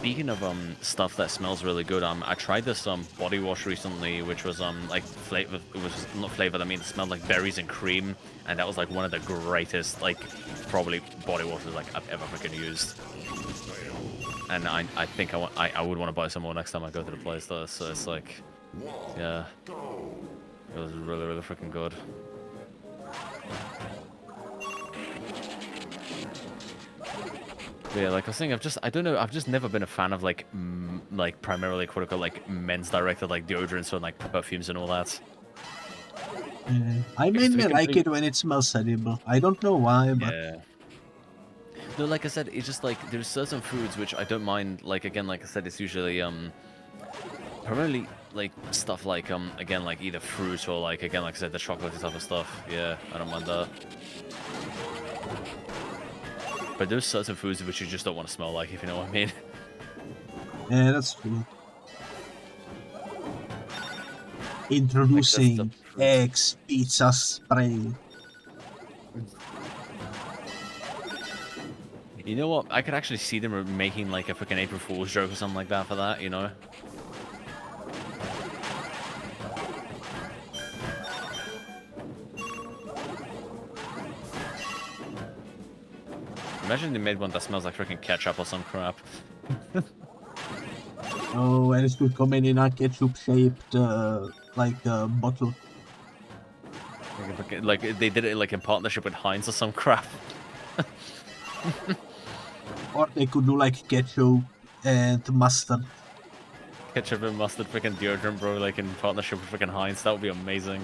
Speaking of stuff that smells really good, I tried this body wash recently, which was like flavor. It was not flavored. I mean, it smelled like berries and cream, and that was like one of the greatest, like, probably body washes like I've ever freaking used. And I think I would want to buy some more next time I go to the place though. So it's like, yeah, it was really freaking good. But yeah, like I was saying, I don't know, I've just never been a fan of like, like primarily quote unquote like men's directed like deodorants or like perfumes and all that. I Because to mainly be like complete- it when it smells edible. I don't know why, but Yeah. No, like I said, it's just like there's certain foods which I don't mind. Like again, like I said, it's usually primarily like stuff like again like either fruit or like again like I said the chocolate type of stuff. Yeah, I don't mind that. But there's certain foods which you just don't want to smell like, if you know what I mean. yeah, that's true. Introducing eggs pizza spray. You know what? I could actually see them making like a freaking April Fool's joke or something like that for that, you know? Imagine they made one that smells like freaking ketchup or some crap. Oh, and it could come in a ketchup-shaped, like, bottle. Like they did it like in partnership with Heinz or some crap. Or they could do like ketchup and mustard. Ketchup and mustard freaking deodorant, bro, like in partnership with freaking Heinz. That would be amazing.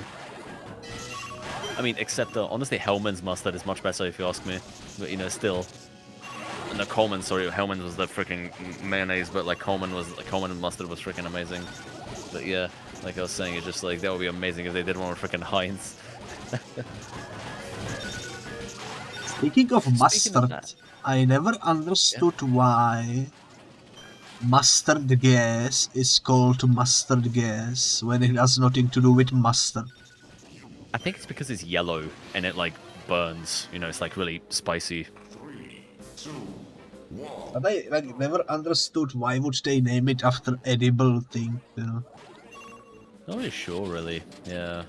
I mean, except honestly, Hellman's mustard is much better if you ask me. But you know, still. No, Coleman, sorry, Hellman's was the freaking mayonnaise, but like Coleman and mustard was freaking amazing. But yeah, like I was saying, it's just like that would be amazing if they did one with freaking Heinz. Speaking of mustard, that. I never understood why mustard gas is called mustard gas when it has nothing to do with mustard. I think it's because it's yellow and it like burns. You know, it's like really spicy. 3, 2, 1. But I like, never understood why would they name it after edible thing, you know? Not really sure, really. Yeah.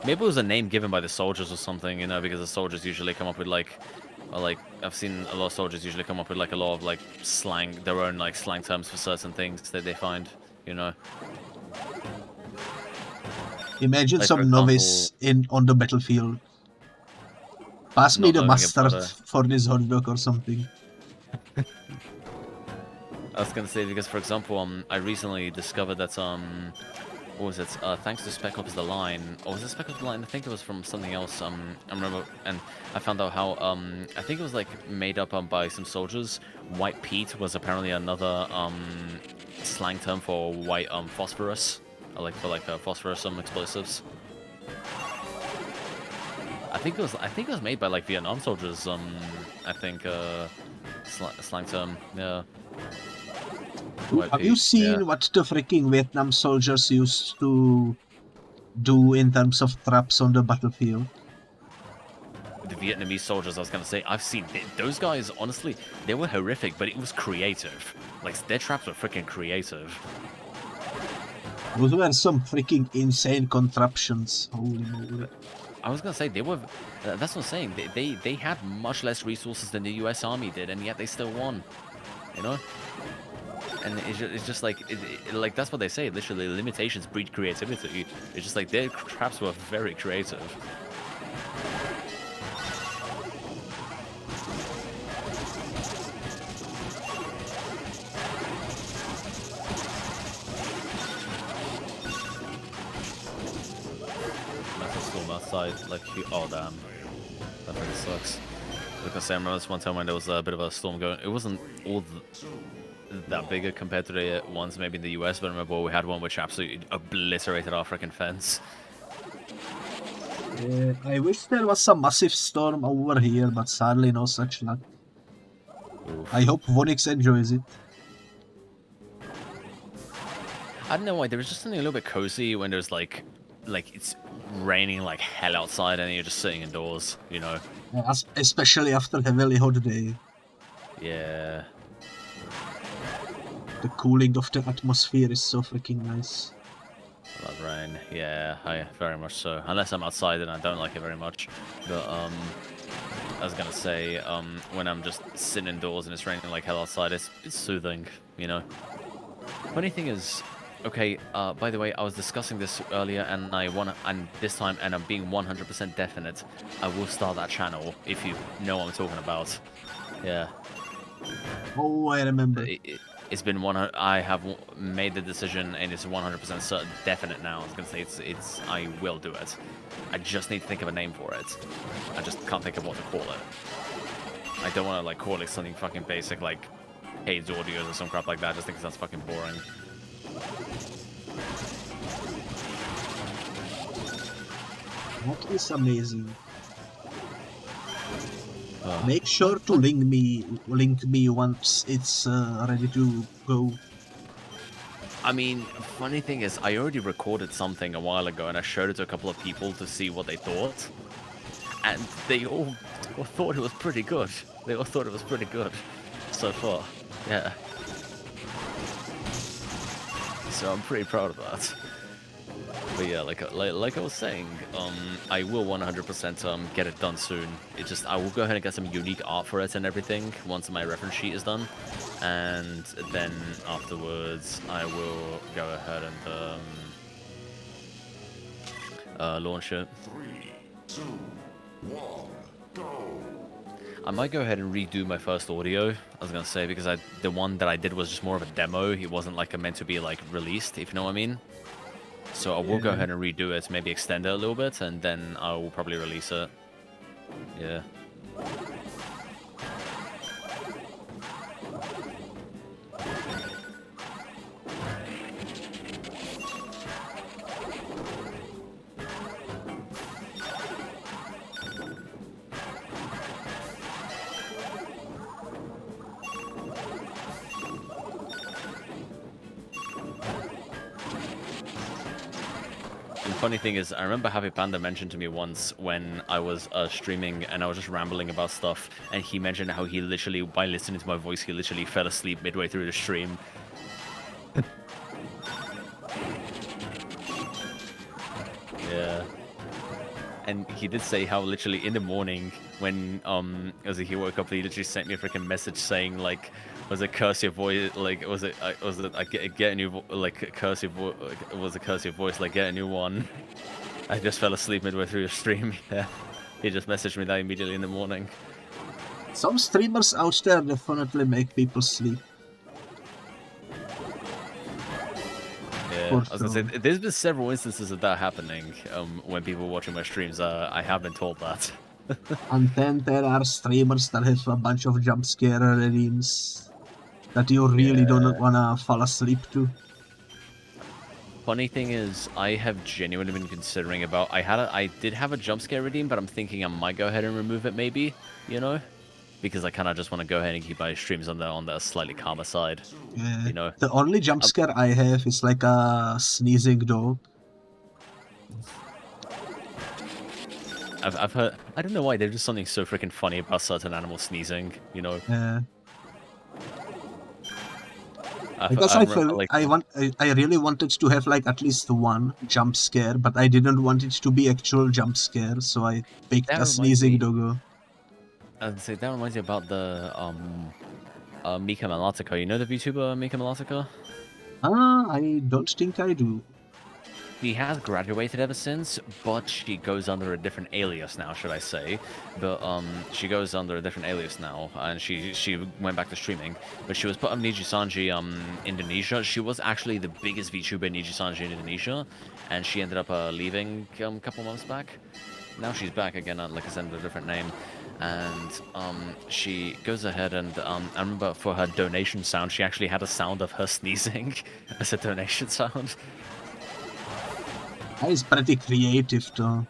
Maybe it was a name given by the soldiers or something, you know, because the soldiers usually come up with like, or like I've seen a lot of soldiers usually come up with like a lot of like slang, their own like slang terms for certain things that they find, you know. Imagine Like, for some novice on the battlefield. Pass me Not the knowing mustard about for this hot dog or something. I was gonna say because, for example, I recently discovered that what was it? Thanks to Spec Ops: The Line, or was it Spec Ops: The Line? I think it was from something else. I remember, and I found out how I think it was like made up by some soldiers. White Pete was apparently another slang term for white phosphorus, like for like phosphorus explosives. I think it was made by like Vietnam soldiers. I think slang term. Yeah. Have you seen what the freaking Vietnam soldiers used to do in terms of traps on the battlefield? The Vietnamese soldiers, I was gonna say, I've seen those guys. Honestly, they were horrific, but it was creative. Like their traps were freaking creative. Those were some freaking insane contraptions. Holy moly. I was gonna say they were. That's what I'm saying. They had much less resources than the U.S. Army did, and yet they still won. You know. And it's just like, like that's what they say. Literally, limitations breed creativity. It's just like their traps were very creative. Massive storm outside. Like, oh damn, that really sucks. Like I say, I remember this one time when there was a bit of a storm going. It wasn't all that bigger compared to the ones maybe in the US, but I remember we had one which absolutely obliterated our freaking fence. I wish there was a massive storm over here, but sadly no such luck. Oof. I hope Vonix enjoys it. I don't know why, there was just something a little bit cozy when there's like it's raining like hell outside and you're just sitting indoors, you know? Especially after a heavily hot day. Yeah. The cooling of the atmosphere is so freaking nice. I love rain. Yeah, very much so. Unless I'm outside and I don't like it very much. But I was gonna say, when I'm just sitting indoors and it's raining like hell outside, it's soothing, you know. Funny thing is, okay, by the way, I was discussing this earlier, and this time, and I'm being 100% definite, I will start that channel, if you know what I'm talking about. Yeah. Oh, I remember. It's been 100. I have made the decision, and it's 100% certain, definite now. I was gonna say I will do it. I just need to think of a name for it. I just can't think of what to call it. I don't want to like call it something fucking basic like Hayes Audios or some crap like that. I just think that's fucking boring. That is amazing. Make sure to link me once it's ready to go. I mean, funny thing is, I already recorded something a while ago, and I showed it to a couple of people to see what they thought, and they all thought it was pretty good. They all thought it was pretty good so far. Yeah. So I'm pretty proud of that. But yeah, like I was saying, I will 100% get it done soon. I will go ahead and get some unique art for it and everything once my reference sheet is done, and then afterwards I will go ahead and launch it. 3, 2, 1, go. I might go ahead and redo my first audio. I was gonna say because the one that I did was just more of a demo. It wasn't like meant to be like released, if you know what I mean. So I will go ahead and redo it, maybe extend it a little bit, and then I will probably release it. Yeah. Funny thing is, I remember Happy Panda mentioned to me once when I was streaming and I was just rambling about stuff, and he mentioned how he literally, by listening to my voice, he literally fell asleep midway through the stream. Yeah. And he did say how literally in the morning when he woke up, he literally sent me a freaking message saying like, was it curse your voice, like was it get a new curse your voice, was it curse your voice, like get a new one. I just fell asleep midway through your stream. Yeah, he just messaged me that immediately in the morning. Some streamers out there definitely make people sleep. Yeah, I was gonna say there's been several instances of that happening when people watching my streams. I have been told that. And then there are streamers that have a bunch of jump scare redeems that you really don't wanna fall asleep to. Funny thing is, I have genuinely been considering about. I did have a jump scare redeem, but I'm thinking I might go ahead and remove it, maybe. You know, because I kind of just want to go ahead and keep my streams on the slightly calmer side. Yeah. You know, the only jump scare I have is like a sneezing dog. I've heard. I don't know why. There's just something so freaking funny about certain animals sneezing. You know. Yeah. Because I really wanted to have like at least one jump scare, but I didn't want it to be actual jump scare, so I picked a sneezing doggo. I'd say that reminds me about the Mika Malatica. You know the VTuber Mika Malatica? I don't think I do. She has graduated ever since, but she goes under a different alias now, should I say. But she goes under a different alias now, and she went back to streaming. But she was put on Nijisanji Indonesia. She was actually the biggest VTuber in Nijisanji in Indonesia, and she ended up leaving a couple months back. Now she's back again, like I said, with a different name. And she goes ahead and I remember for her donation sound, she actually had a sound of her sneezing as a donation sound. That is pretty creative, though.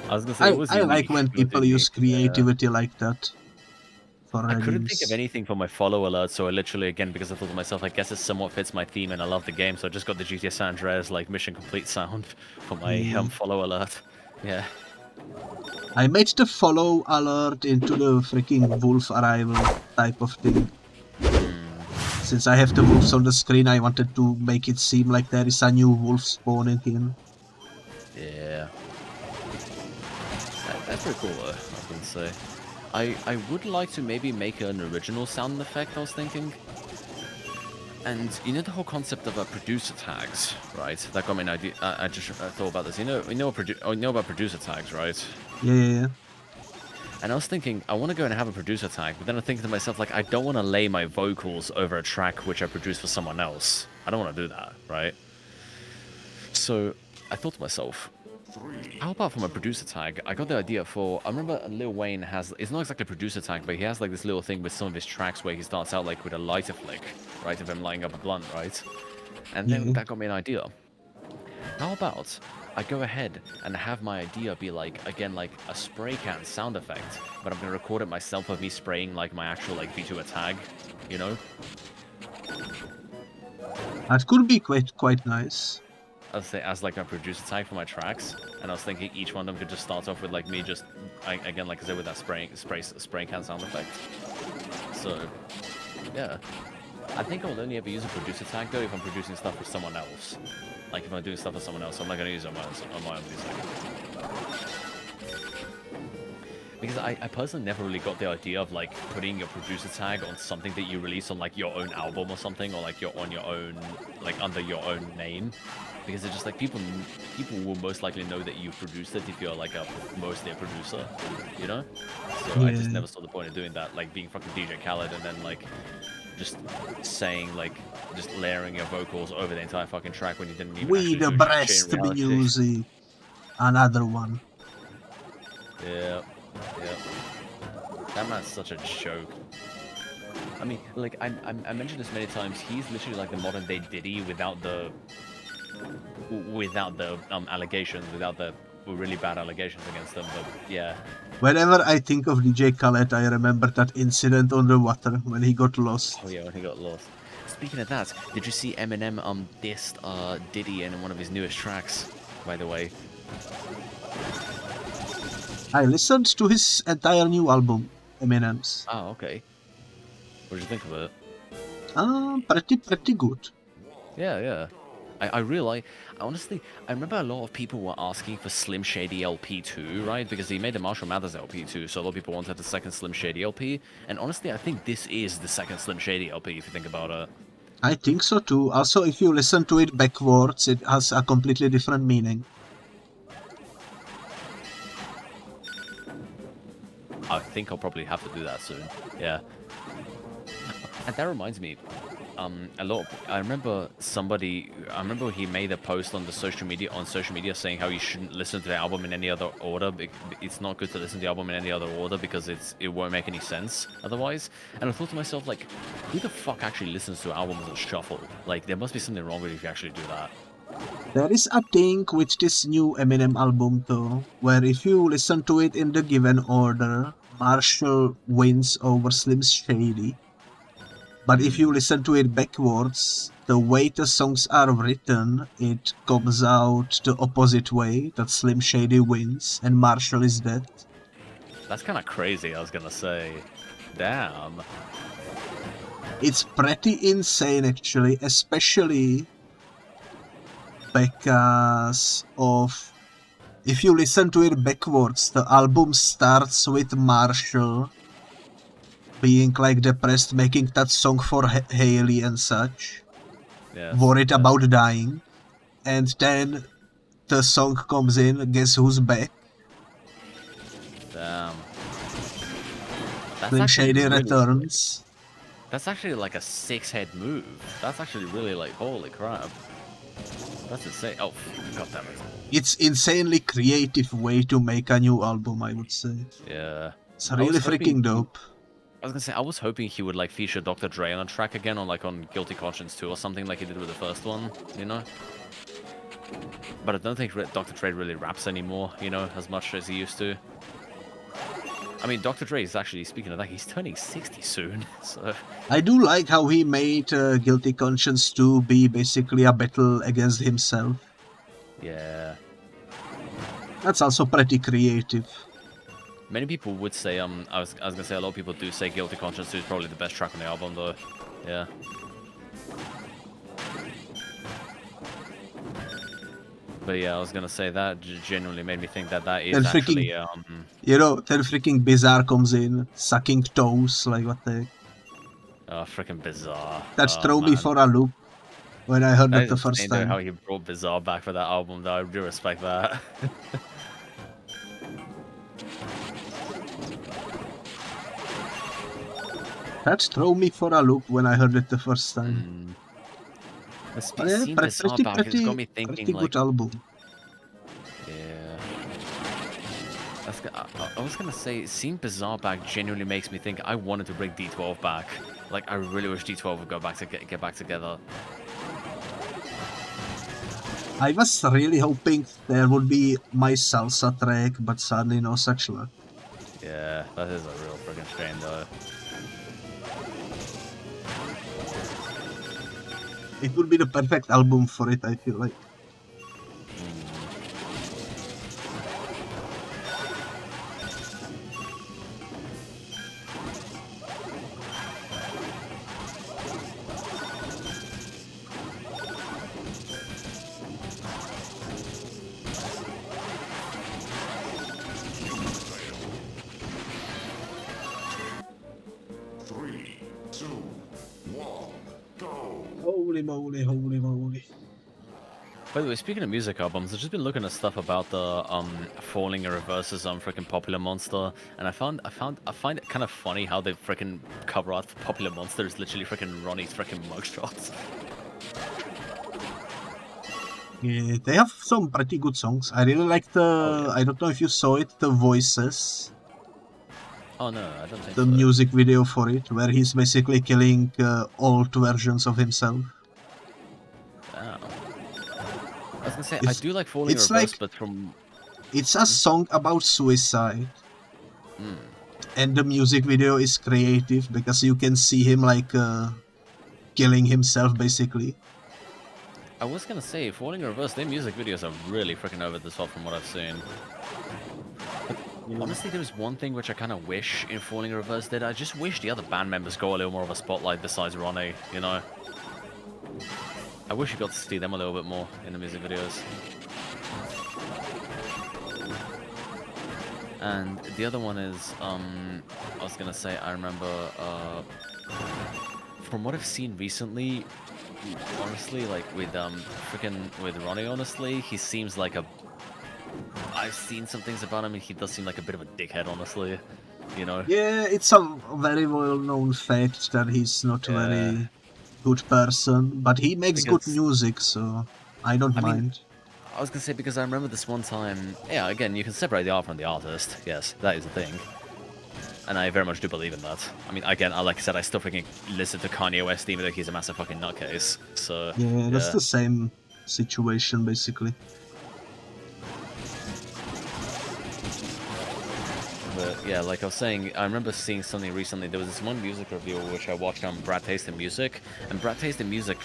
I was gonna say, I like when people use creativity like that. I couldn't think of anything for my follow alert, so I literally, again, because I thought to myself, I guess it somewhat fits my theme and I love the game, so I just got the GTA San Andreas like mission complete sound for my follow alert. Yeah. I made the follow alert into the freaking wolf arrival type of thing. Since I have the wolves on the screen, I wanted to make it seem like there is a new wolf spawning in. Yeah. That's pretty cool though, I was gonna say. I would like to maybe make an original sound effect, I was thinking. And you know the whole concept of producer tags, right? That got me an idea. I just thought about this. You know about producer tags, right? Yeah. And I was thinking, I want to go and have a producer tag, but then I'm thinking to myself, like, I don't want to lay my vocals over a track which I produce for someone else. I don't want to do that, right? So I thought to myself, how about from a producer tag? I got the idea for, I remember Lil Wayne has, it's not exactly a producer tag, but he has like this little thing with some of his tracks where he starts out like with a lighter flick, right, of him lighting up a blunt, right? And then that got me an idea. How about I go ahead and have my idea be like, again, like a spray can sound effect, but I'm going to record it myself of me spraying like my actual like VTuber tag, you know? That could be quite nice. I'd say as like my producer tag for my tracks, and I was thinking each one of them could just start off with like me just, again, like I said, with that spray can sound effect. So, yeah. I think I'll only ever use a producer tag though if I'm producing stuff for someone else. Like if I'm doing stuff for someone else, I'm not going to use it on my own music. Because I personally never really got the idea of like putting your producer tag on something that you release on like your own album or something, or like you're on your own, like under your own name. Because it's just like people will most likely know that you produced it if you're like mostly a producer, you know? So I just never saw the point of doing that, like being fucking DJ Khaled and then like just saying like just layering your vocals over the entire fucking track when you didn't even We the breast music. Another one. Yeah. That man's such a joke. I mean, like I mentioned this many times. He's literally like the modern day Diddy without the allegations, without the really bad allegations against them. But yeah. Whenever I think of DJ Khaled, I remember that incident on the water when he got lost. Oh yeah, when he got lost. Speaking of that, did you see Eminem dissed Diddy in one of his newest tracks? By the way. I listened to his entire new album, Eminem's. Oh, okay. What did you think of it? Pretty good. Yeah. I realize, honestly, I remember a lot of people were asking for Slim Shady LP2, right? Because he made the Marshall Mathers LP2, so a lot of people wanted the second Slim Shady LP. And honestly, I think this is the second Slim Shady LP, if you think about it. I think so too. Also, if you listen to it backwards, it has a completely different meaning. I think I'll probably have to do that soon. Yeah. And that reminds me, I remember he made a post on social media saying how you shouldn't listen to the album in any other order. It's not good to listen to the album in any other order because it won't make any sense otherwise. And I thought to myself, like, who the fuck actually listens to albums as a shuffle? Like, there must be something wrong with it if you actually do that. There is a thing with this new Eminem album though, where if you listen to it in the given order, Marshall wins over Slim Shady. But if you listen to it backwards, the way the songs are written, it comes out the opposite way, that Slim Shady wins and Marshall is dead. That's kind of crazy, I was gonna say. Damn. It's pretty insane actually, especially because of, if you listen to it backwards, the album starts with Marshall being like depressed, making that song for Haley and such, worried about dying, and then the song comes in, guess who's back? Damn. Slim Shady returns. That's actually like a 6-head move. That's actually really like, holy crap. That's insane. Oh, god damn it. It's insanely creative way to make a new album, I would say. Yeah. It's really freaking dope. I was gonna say, I was hoping he would like feature Dr. Dre on a track again, on Guilty Conscience 2 or something like he did with the first one, you know? But I don't think Dr. Dre really raps anymore, you know, as much as he used to. I mean, Dr. Dre is actually, speaking of that, he's turning 60 soon, so... I do like how he made Guilty Conscience 2 be basically a battle against himself. Yeah. That's also pretty creative. Many people would say, I was gonna say a lot of people do say Guilty Conscience is probably the best track on the album, though. Yeah. But yeah, I was gonna say that genuinely made me think that that is Then actually, you know, then freaking Bizarre comes in, sucking toes, like what the... freaking Bizarre. That Oh, threw me man. for a loop when I heard That that the is first insane, though, time. how he brought Bizarre back for that album, though. I do respect that. That threw me for a loop when I heard it the first time. Seeing Bizarre back, it's got me thinking, pretty like... good album. Yeah. I was gonna say, seeing Bizarre back genuinely makes me think I wanted to bring D12 back. Like, I really wish D12 would go back to get back together. I was really hoping there would be my salsa track, but sadly no such luck. Yeah, that is a real friggin' shame, though. It would be the perfect album for it, I feel like. Holy moly, holy moly. By the way, speaking of music albums, I've just been looking at stuff about the Falling in Reverse's freaking Popular Monster, and I find it kind of funny how they freaking cover art for Popular Monster is literally freaking Ronnie's freaking mugshots. Yeah, they have some pretty good songs. I really like the, I don't know if you saw it, the Voices. Oh no, I don't think the so. music video for it, where he's basically killing old versions of himself. Wow. I was gonna say, I do like Falling in Reverse, like, but from... It's a song about suicide. And the music video is creative, because you can see him, like, killing himself, basically. I was gonna say, Falling in Reverse, their music videos are really freaking over the top from what I've seen. Honestly, there's one thing which I kind of wish in Falling in Reverse did. I just wish the other band members got a little more of a spotlight besides Ronnie, you know? I wish you got to see them a little bit more in the music videos. And the other one is, I was gonna say, I remember, from what I've seen recently, honestly, like with, with Ronnie, honestly, he seems like a... I've seen some things about him, and he does seem like a bit of a dickhead, honestly, you know? Yeah, it's a very well-known fact that he's not a very good person, but he makes good music, so I don't mind. I was gonna say, because I remember this one time, yeah, again, you can separate the art from the artist, yes, that is the thing. And I very much do believe in that. I mean, again, like I said, I still freaking listen to Kanye West, even though he's a massive fucking nutcase, so... Yeah, that's the same situation, basically. But yeah, like I was saying, I remember seeing something recently. There was this one music review which I watched on Brad Taste in Music, and Brad Taste in Music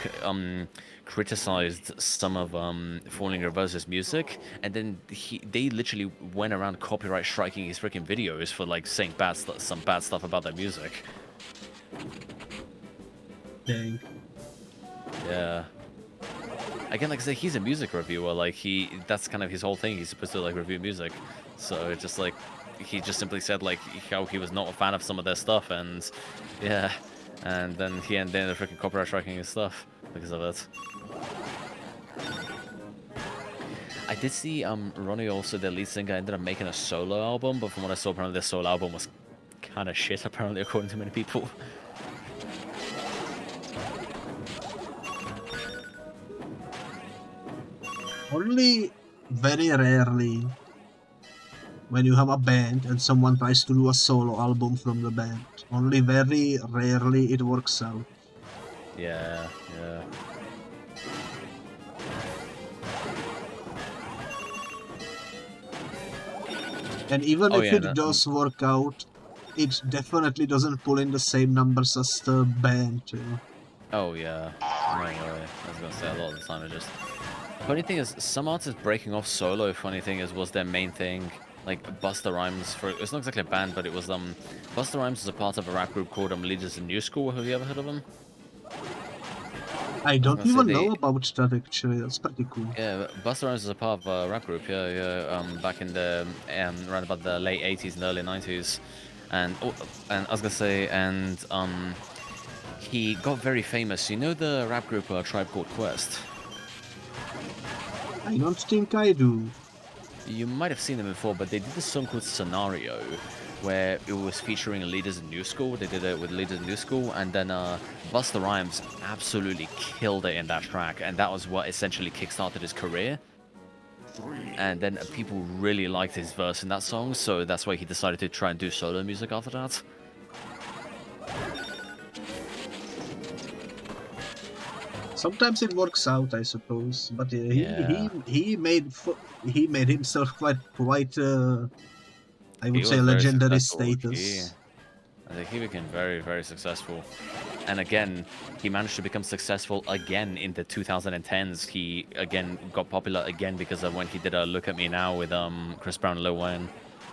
criticized some of Falling in Reverse's music, and then they literally went around copyright striking his freaking videos for like saying some bad stuff about their music. Dang. Yeah. Again, like I say, he's a music reviewer. Like that's kind of his whole thing. He's supposed to like review music, so it's just like. He just simply said like how he was not a fan of some of their stuff, and yeah, and then he ended up freaking copyright striking his stuff because of it. I did see Ronnie, also their lead singer, ended up making a solo album, but from what I saw, apparently their solo album was kind of shit, apparently, according to many people. Only very rarely, when you have a band and someone tries to do a solo album from the band, only very rarely it works out. Yeah, yeah. And even if it does work out, it definitely doesn't pull in the same numbers as the band, you know? Oh yeah, no way. I was gonna say a lot of the time it just Funny thing is, some artists breaking off solo, funny thing is, was their main thing. Like Busta Rhymes, it's not exactly a band, but it was Busta Rhymes is a part of a rap group called Leaders in New School. Have you ever heard of them? I don't even know about that actually. That's pretty cool. Yeah, Busta Rhymes is a part of a rap group. Yeah. Back in the around about the late '80s and early '90s, and I was gonna say, and he got very famous. You know the rap group Tribe Called Quest? I don't think I do. You might have seen them before, but they did a song called Scenario, where it was featuring Leaders in New School. They did it with Leaders in New School, and then Busta Rhymes absolutely killed it in that track, and that was what essentially kickstarted his career. And then people really liked his verse in that song, so that's why he decided to try and do solo music after that. Sometimes it works out, I suppose, but he made himself quite I would say legendary status. I think he became very, very successful. And again, he managed to become successful again in the 2010s. He again got popular again because of when he did a Look at Me Now with Chris Brown and Lil Wayne.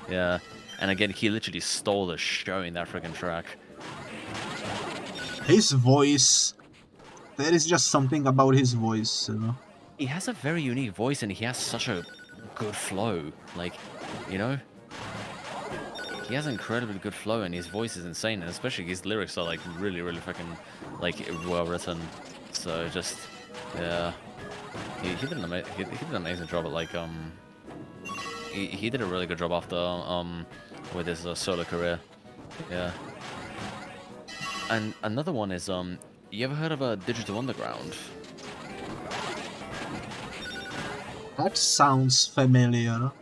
Yeah. And again, he literally stole the show in that freaking track. His voice, there is just something about his voice, you know. He has a very unique voice and he has such a good flow. Like, you know? He has incredibly good flow and his voice is insane, and especially his lyrics are like really, really fucking like well written. So just yeah, he did an amazing job at like he did a really good job after with his solo career. Yeah. And another one is you ever heard of a Digital Underground? That sounds familiar.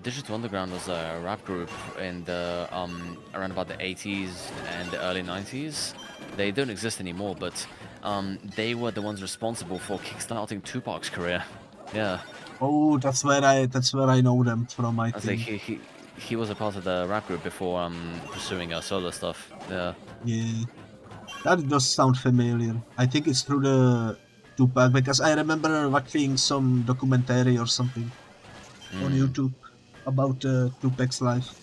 Digital Underground was a rap group in the around about the 80s and the early 90s. They don't exist anymore, but they were the ones responsible for kickstarting Tupac's career. Yeah. Oh, that's where I know them from. I think he was a part of the rap group before pursuing solo stuff. Yeah. Yeah, that does sound familiar. I think it's through the Tupac because I remember watching some documentary or something on YouTube about Tupac's life.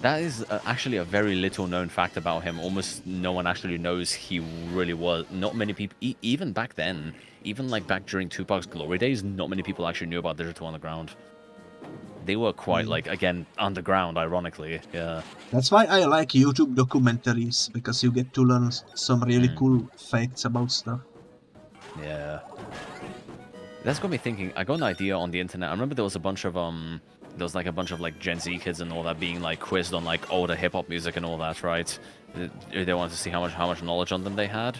That is actually a very little known fact about him. Almost no one actually knows he really was. Not many people, even back then, even like back during Tupac's glory days, not many people actually knew about Digital Underground. They were quite like, again, underground, ironically. Yeah. That's why I like YouTube documentaries, because you get to learn some really cool facts about stuff. Yeah. That's got me thinking. I got an idea on the internet. I remember there was a bunch of like a bunch of like Gen Z kids and all that being like quizzed on like older hip hop music and all that, right? They wanted to see how much knowledge on them they had.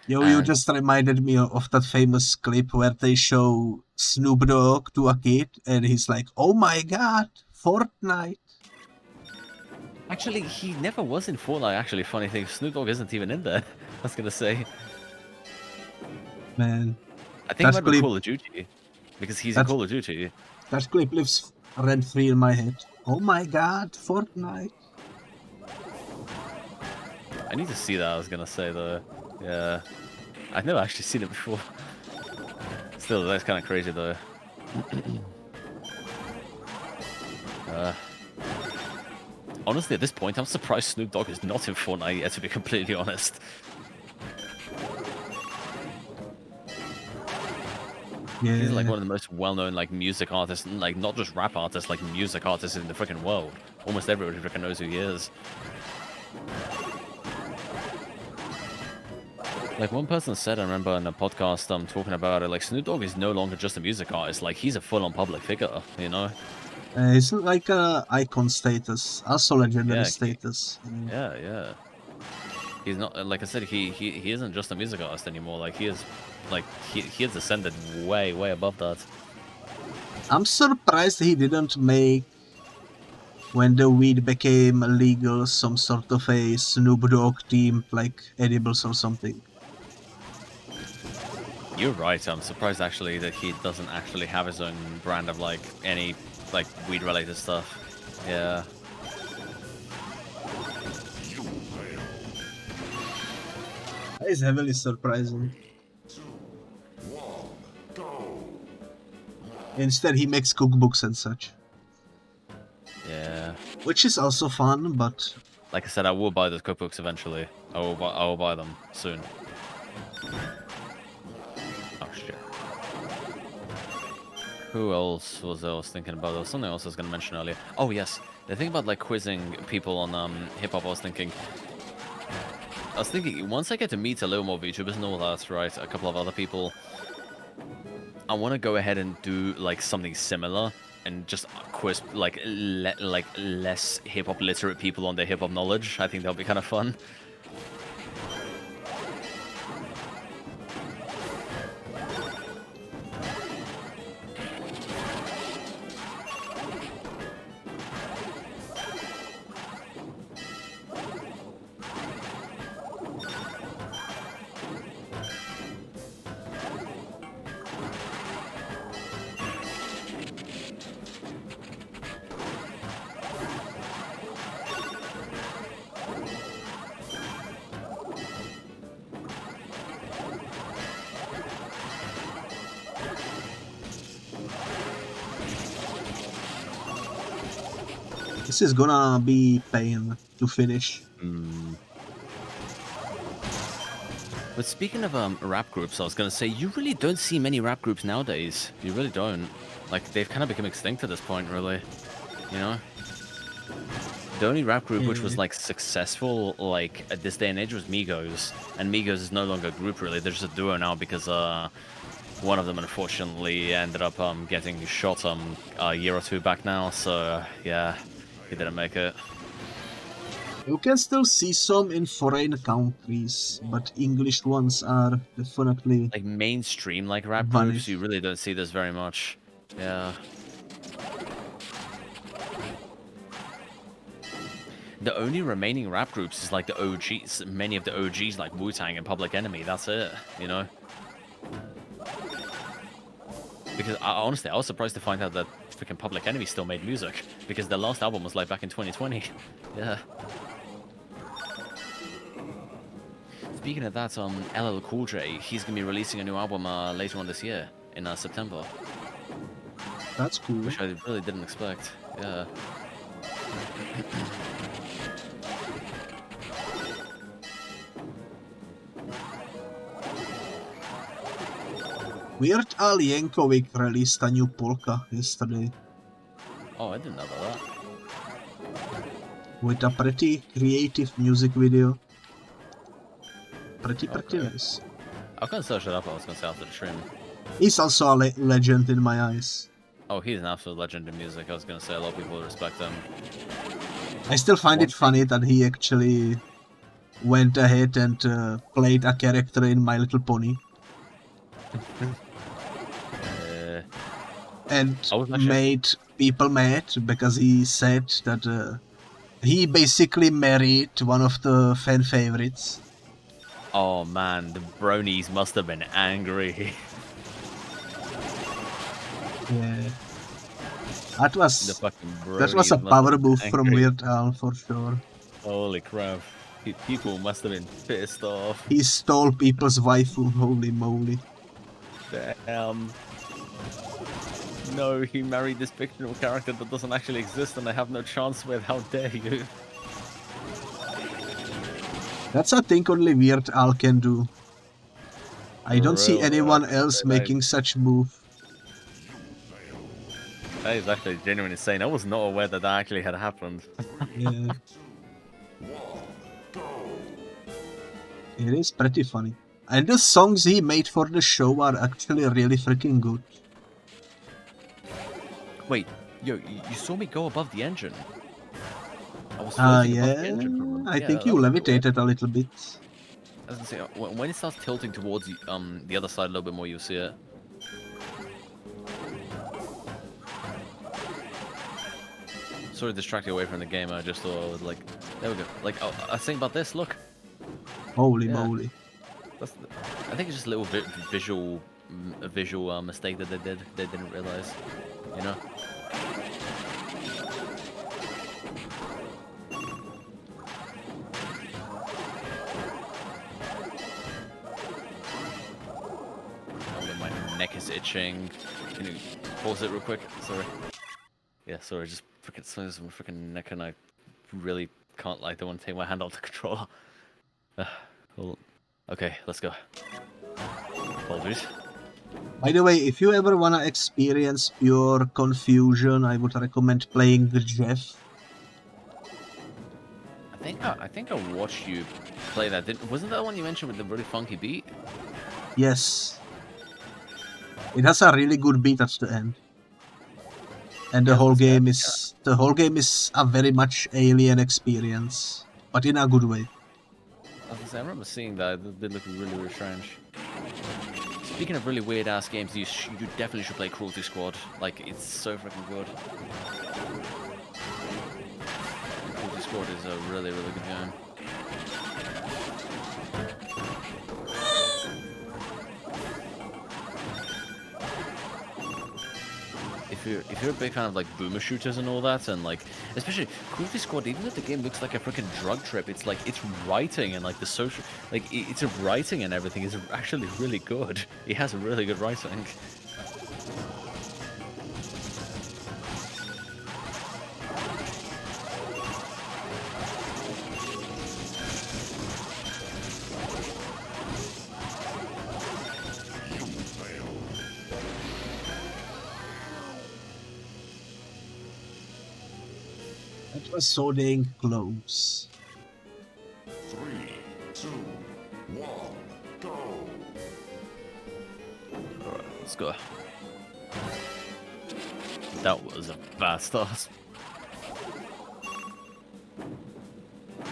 Yo, you just reminded me of that famous clip where they show Snoop Dogg to a kid and he's like, "Oh my god, Fortnite." Actually, he never was in Fortnite, actually. Funny thing, Snoop Dogg isn't even in there. I was gonna say. Man. I think it might be Call of Duty. Because he's in Call of Duty. That clip lives rent-free in my head. Oh my god, Fortnite. I need to see that, I was gonna say, though. Yeah. I've never actually seen it before. Still, that's kind of crazy, though. Honestly, at this point, I'm surprised Snoop Dogg is not in Fortnite yet, to be completely honest. Yeah. He's like one of the most well-known like music artists, like not just rap artists, like music artists in the freaking world. Almost everybody freaking knows who he is. Like one person said, I remember in a podcast talking about it, like Snoop Dogg is no longer just a music artist, like he's a full-on public figure, you know? It's like a icon status, also legendary status. Yeah. He's not, like I said, he isn't just a music artist anymore. Like he is, like he has ascended way above that. I'm surprised he didn't make, when the weed became illegal, some sort of a Snoop Dogg themed like edibles or something. You're right. I'm surprised actually that he doesn't actually have his own brand of like any like weed related stuff. Yeah. That is heavily surprising. 2, 1, Instead, he makes cookbooks and such. Yeah. Which is also fun, but... Like I said, I will buy those cookbooks eventually. I will buy them soon. Oh shit. Who else was I was thinking about? There was something else I was gonna mention earlier. Oh yes, the thing about like quizzing people on hip hop. I was thinking once I get to meet a little more VTubers and all that, right? A couple of other people. I want to go ahead and do like something similar and just quiz like less hip hop literate people on their hip hop knowledge. I think that'll be kind of fun. This is gonna be pain to finish. But speaking of rap groups, I was gonna say you really don't see many rap groups nowadays. You really don't. Like they've kind of become extinct at this point, really. You know. The only rap group which was like successful like at this day and age was Migos, and Migos is no longer a group really. They're just a duo now because one of them unfortunately ended up getting shot a year or two back now. So yeah, he didn't make it. You can still see some in foreign countries, but English ones are definitely like mainstream like rap vanished. groups. You really don't see this very much. Yeah. The only remaining rap groups is like the OGs, many of the OGs like Wu-Tang and Public Enemy. That's it, you know. Because honestly, I was surprised to find out that freaking Public Enemy still made music because their last album was like back in 2020. Yeah. Speaking of that, LL Cool J, he's gonna be releasing a new album later on this year in September. That's cool. Which I really didn't expect. Yeah. Weird Al Yankovic released a new polka yesterday. Oh, I didn't know about that. With a pretty creative music video. Pretty nice. I can search it up. I was gonna say after the stream. He's also a legend in my eyes. Oh, he's an absolute legend in music. I was gonna say a lot of people respect him. I still find it funny that he actually went ahead and played a character in My Little Pony. And made people mad because he said that he basically married one of the fan favorites. Oh man, the bronies must have been angry. Yeah. That was a bronies power move from Weird Al for sure. Holy crap. People must have been pissed off. He stole people's waifu, holy moly. Damn. No, he married this fictional character that doesn't actually exist and I have no chance with. How dare you? That's a thing only Weird Al can do. I don't see anyone else making such move. That is actually genuinely insane. I was not aware that that actually had happened. Yeah. It is pretty funny. And the songs he made for the show are actually really freaking good. Wait, yo, you saw me go above the engine? I was floating above the engine. I think you levitated a little bit. I was gonna say, when it starts tilting towards the other side a little bit more, you'll see it. Sort of distracted away from the game. I just thought I was like, there we go. Like, oh, I was thinking about this. Look. Holy moly! I think it's just a little visual mistake that they did. They didn't realize, you know. Oh, my neck is itching. Can you pause it real quick? Sorry. Yeah, sorry, just freaking swings my freaking neck and I really can't, like, don't want to take my hand off the controller. Well, okay, let's go. Apologies. By the way, if you ever wanna experience pure confusion, I would recommend playing the Jeff. I think I watched you play that. Wasn't that the one you mentioned with the really funky beat? Yes. It has a really good beat at the end. And the whole game is a very much alien experience, but in a good way. I remember seeing that. It did look really, really strange. Speaking of really weird ass games, you definitely should play Cruelty Squad. Like, it's so freaking good. Cruelty Squad is a really, really good game. If you're a big fan of like boomer shooters and all that, and like especially Cruelty Squad, even if the game looks like a freaking drug trip, it's like its writing and like the social, like its writing and everything is actually really good. It has a really good writing. That was so dang close. 3, 2, 1, go! Alright, let's go. That was a bad start.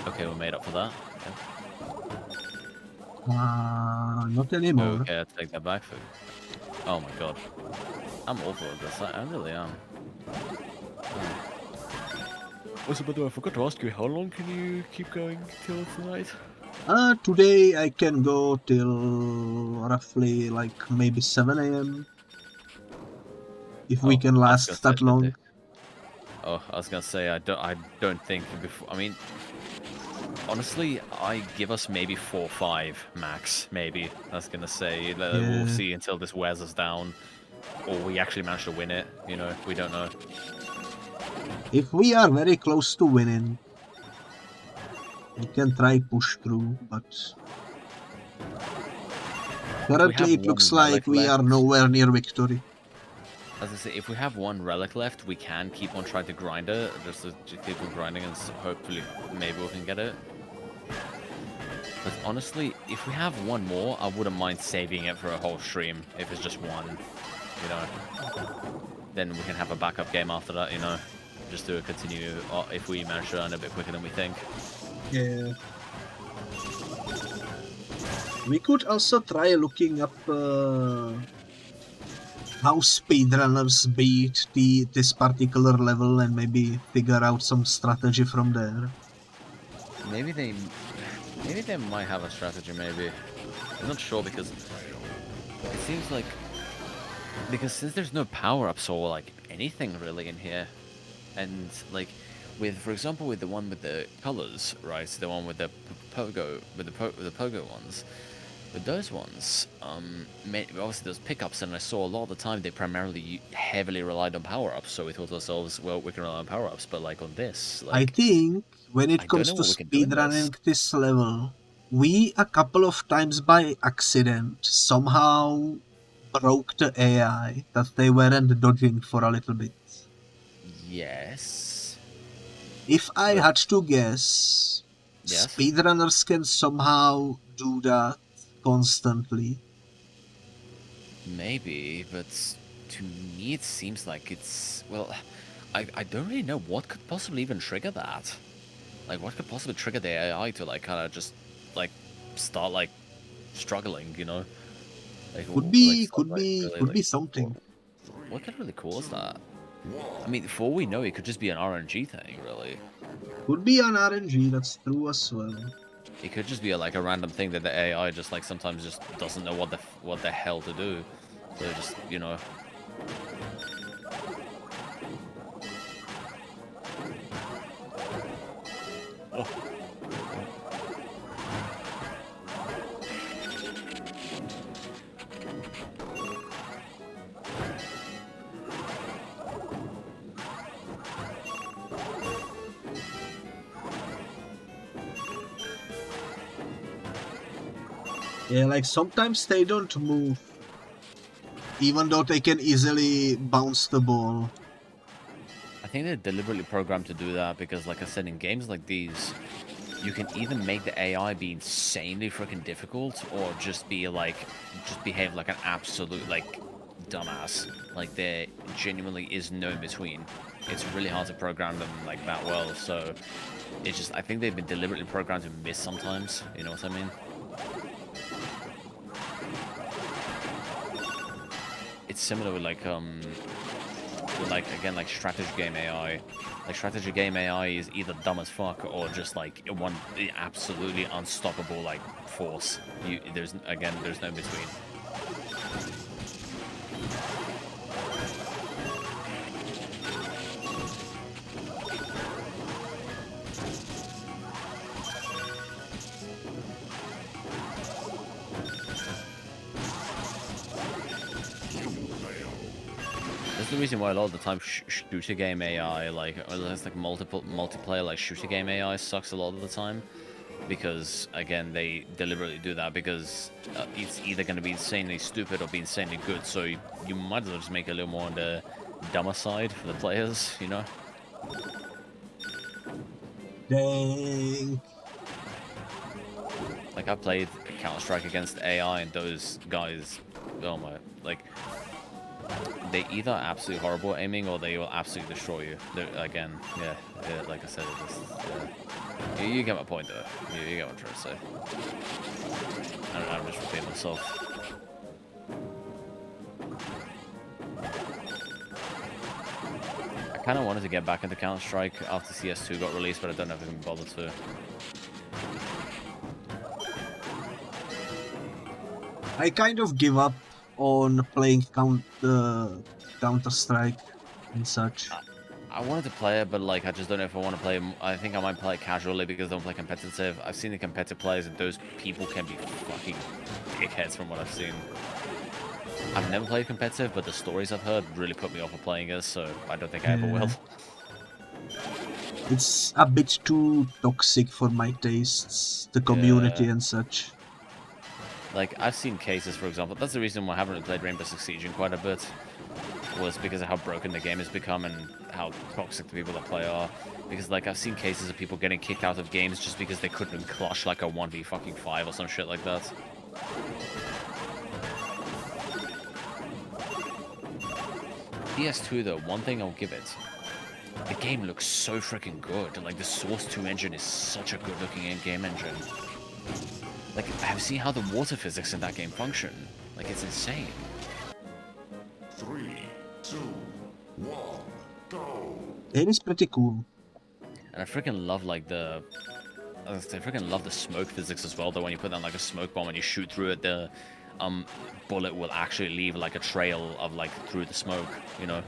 Okay, we made up for that. Okay. Not anymore. Okay, I take that back for you. Oh my god. I'm awful at this. I really am. Also, by the way, I forgot to ask you, how long can you keep going till tonight? Today I can go till roughly like maybe 7 AM. If we can last that long. Oh, I was gonna say I don't think before. I mean, honestly, I give us maybe 4 or 5 max. Maybe I was gonna say we'll see until this wears us down, or we actually manage to win it. You know, we don't know. If we are very close to winning, we can try push through, but currently it looks like we are nowhere near victory. As I say, if we have 1 relic left, we can keep on trying to grind it, just to keep on grinding, and hopefully maybe we can get it. But honestly, if we have 1 more, I wouldn't mind saving it for a whole stream. If it's just 1, you know, then we can have a backup game after that, you know. Just to continue if we manage to earn a bit quicker than we think. Yeah. We could also try looking up how speedrunners beat this particular level and maybe figure out some strategy from there. Maybe they might have a strategy, maybe. I'm not sure because it seems like since there's no power-ups or like anything really in here. And like, for example, with the one with the colors, right? The one with the pogo, with the pogo ones, with those ones, obviously those pickups, and I saw a lot of the time they primarily heavily relied on power-ups. So we thought to ourselves, well, we can rely on power-ups, but like on this, like, I think when it comes to speedrunning this level, we a couple of times by accident somehow broke the AI that they weren't dodging for a little bit. Yes. If I had to guess, speedrunners can somehow do that constantly. Maybe, but to me it seems like it's... Well, I don't really know what could possibly even trigger that. Like, what could possibly trigger the AI to, like, kind of just, like, start, like, struggling, you know? Like, could be something. What could really cause that? I mean, for all we know, it could just be an RNG thing, really. Could be an RNG, that's true as well. It could just be like a random thing that the AI just like sometimes just doesn't know what the hell to do. So just, you know. Oh. Yeah, like sometimes they don't move, even though they can easily bounce the ball. I think they're deliberately programmed to do that because, like I said, in games like these, you can either make the AI be insanely freaking difficult or just be like, just behave like an absolute, like, dumbass. Like, there genuinely is no in between. It's really hard to program them, like, that well, so it's just, I think they've been deliberately programmed to miss sometimes, you know what I mean? It's similar with, like, again, like, strategy game AI. Like, strategy game AI is either dumb as fuck or just, like, one absolutely unstoppable, like, force. There's no in between. That's the reason why a lot of the time shooter game AI, like, or there's like multiplayer like shooter game AI sucks a lot of the time, because again they deliberately do that because it's either going to be insanely stupid or be insanely good. So you might as well just make it a little more on the dumber side for the players, you know. Dang. Like I played Counter-Strike against AI and those guys, oh my, like. They either are absolutely horrible at aiming or they will absolutely destroy you. Again, yeah, like I said, it just, yeah. You get my point though. You get what I'm trying to say. I'm just repeating myself. I kind of wanted to get back into Counter-Strike after CS2 got released, but I don't know if I can bother to. I kind of give up on playing Counter-Strike and such. I wanted to play it, but like I just don't know if I want to play it. I think I might play it casually because I don't play competitive. I've seen the competitive players and those people can be fucking dickheads from what I've seen. I've never played competitive, but the stories I've heard really put me off of playing it, so I don't think I ever will. It's a bit too toxic for my tastes, the community and such. Like, I've seen cases, for example, that's the reason why I haven't really played Rainbow Six Siege in quite a bit, was because of how broken the game has become and how toxic the people that play are. Because, like, I've seen cases of people getting kicked out of games just because they couldn't clutch, like, a 1v5 or some shit like that. PS2, though, one thing I'll give it. The game looks so freaking good. Like, the Source 2 engine is such a good-looking in-game engine. Like, have you seen how the water physics in that game function? Like, it's insane. 3, 2, 1, go! It is pretty cool. And I freaking love, like, I freaking love the smoke physics as well, though. When you put down, like, a smoke bomb and you shoot through it, the bullet will actually leave, like, a trail of, like, through the smoke, you know?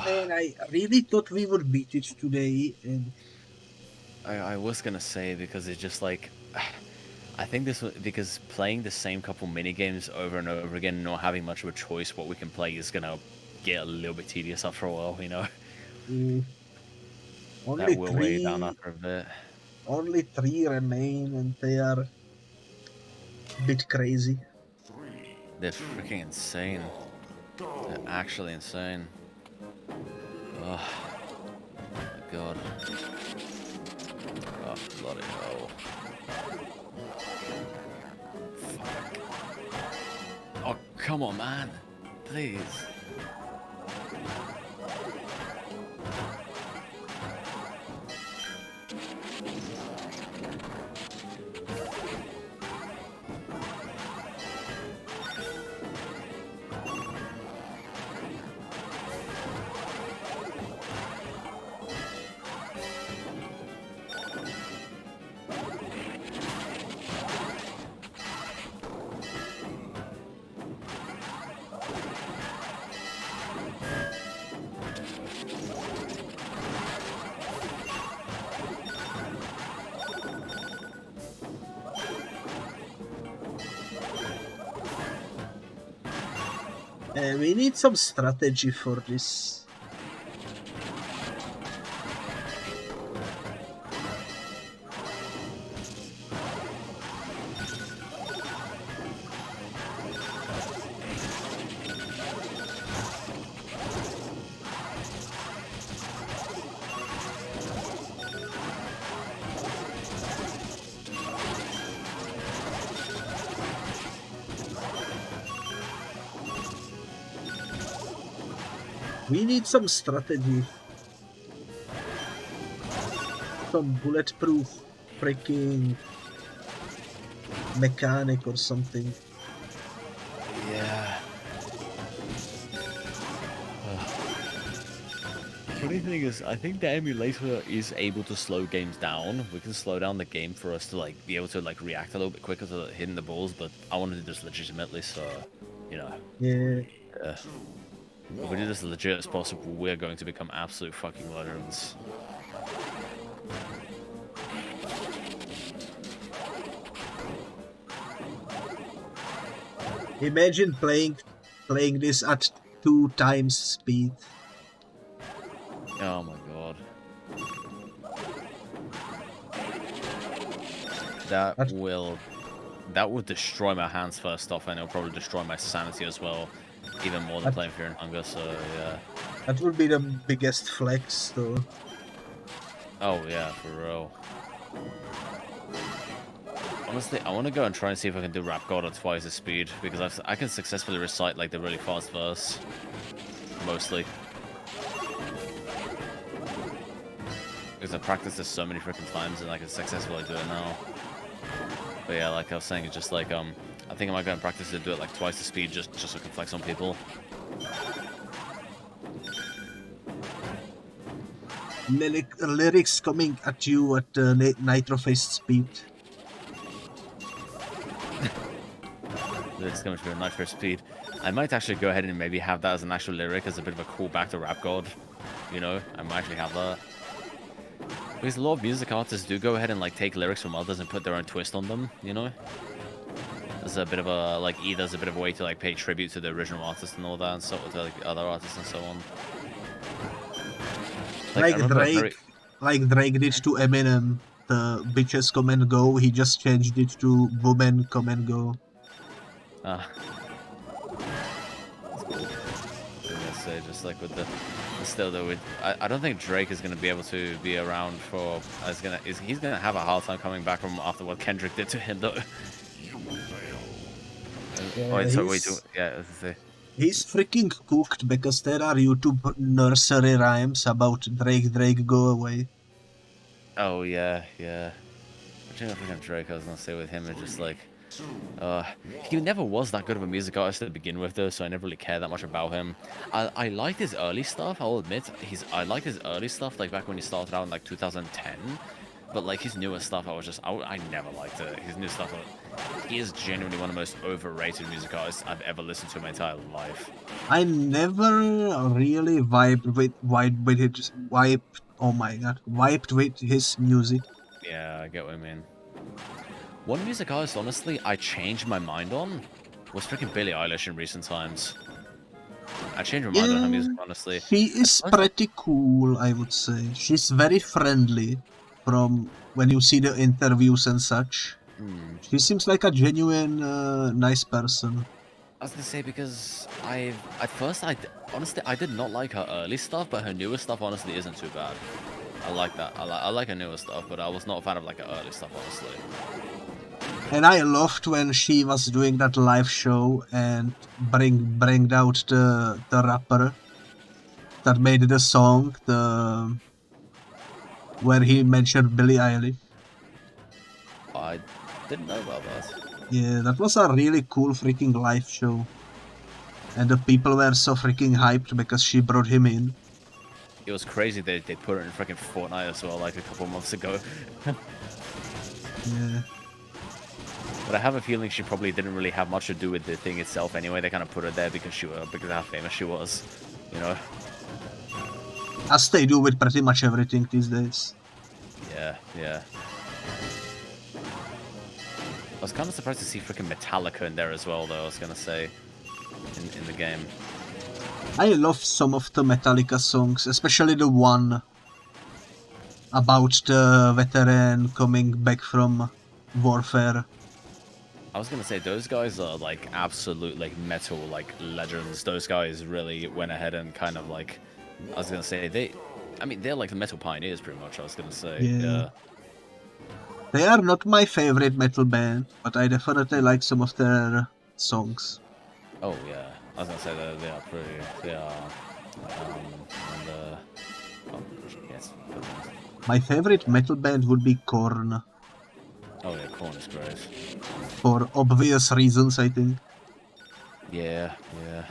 Man, I really thought we would beat it today, and I was gonna say, because it's just like... I think this was because playing the same couple mini games over and over again, not having much of a choice what we can play, is gonna get a little bit tedious after a while. You know, Only that will weigh you down three, after a bit. only 3 remain, and they are a bit crazy. They're freaking insane. They're actually insane. Oh my god. Oh bloody hell. Fuck. Oh come on, man. Please. We need some strategy for this. We need some strategy. Some bulletproof freaking mechanic or something. Yeah. Funny thing is, I think the emulator is able to slow games down. We can slow down the game for us to like be able to like react a little bit quicker to hitting the balls, but I want to do this legitimately, so you know. Yeah. If we do this as legit as possible, we're going to become absolute fucking legends. Imagine playing this at 2 times speed. Oh my god. That will destroy my hands first off, and it'll probably destroy my sanity as well. Even more than playing Fear and Hunger, so yeah. That would be the biggest flex, though. Oh yeah, for real. Honestly, I want to go and try and see if I can do Rap God at twice the speed, because I can successfully recite like the really fast verse, mostly. Because I practiced this so many freaking times, and I can successfully do it now. But yeah, like I was saying, it's just like I think I might go and practice to do it like twice the speed, just so I can flex on people. Lyrics coming at you at nitro-faced speed. Lyrics coming at you at nitro-faced speed. I might actually go ahead and maybe have that as an actual lyric, as a bit of a callback to Rap God. You know, I might actually have that. Because a lot of music artists do go ahead and like take lyrics from others and put their own twist on them, you know? As a bit of a, like, either as a bit of a way to like pay tribute to the original artist and all that, and so to like other artists and so on. Like Drake did to Eminem, the bitches come and go, he just changed it to women come and go. Ah. That's cool. I was gonna say, just like with the still though, I don't think Drake is gonna be able to be around for. He's gonna have a hard time coming back from after what Kendrick did to him though. He's freaking cooked because there are YouTube nursery rhymes about Drake go away. Oh yeah. I think Drake, I was gonna say with him, it's just like he never was that good of a music artist to begin with though, so I never really cared that much about him. I liked his early stuff, I'll admit. I liked his early stuff, like back when he started out in like 2010. But like his newer stuff, I never liked it. His new stuff, he is genuinely one of the most overrated music artists I've ever listened to in my entire life. I never really vibed with his music. Yeah, I get what I mean. One music artist, honestly, I changed my mind on was freaking Billie Eilish in recent times. I changed my mind on her music, honestly. She is pretty cool, I would say. She's very friendly from when you see the interviews and such. She seems like a genuine, nice person. I was gonna say because at first honestly I did not like her early stuff, but her newer stuff honestly isn't too bad. I like that. I like her newer stuff, but I was not a fan of like her early stuff, honestly. And I loved when she was doing that live show and bring out the rapper that made the song, where he mentioned Billie Eilish. I didn't know about that. Yeah, that was a really cool freaking live show. And the people were so freaking hyped because she brought him in. It was crazy they put it in freaking Fortnite as well, like a couple months ago. Yeah. But I have a feeling she probably didn't really have much to do with the thing itself anyway. They kind of put her there because because of how famous she was, you know. As they do with pretty much everything these days. Yeah, yeah. I was kind of surprised to see freaking Metallica in there as well, though. I was gonna say, in the game. I love some of the Metallica songs, especially the one about the veteran coming back from warfare. I was gonna say those guys are like absolute like metal like legends. Those guys really went ahead and kind of like, I was gonna say they're like the metal pioneers pretty much. I was gonna say, yeah. They are not my favorite metal band, but I definitely like some of their songs. Oh yeah, I was gonna say that they are pretty. They are. Yes. My favorite metal band would be Korn. Oh yeah, Korn is great. For obvious reasons, I think. Yeah, yeah.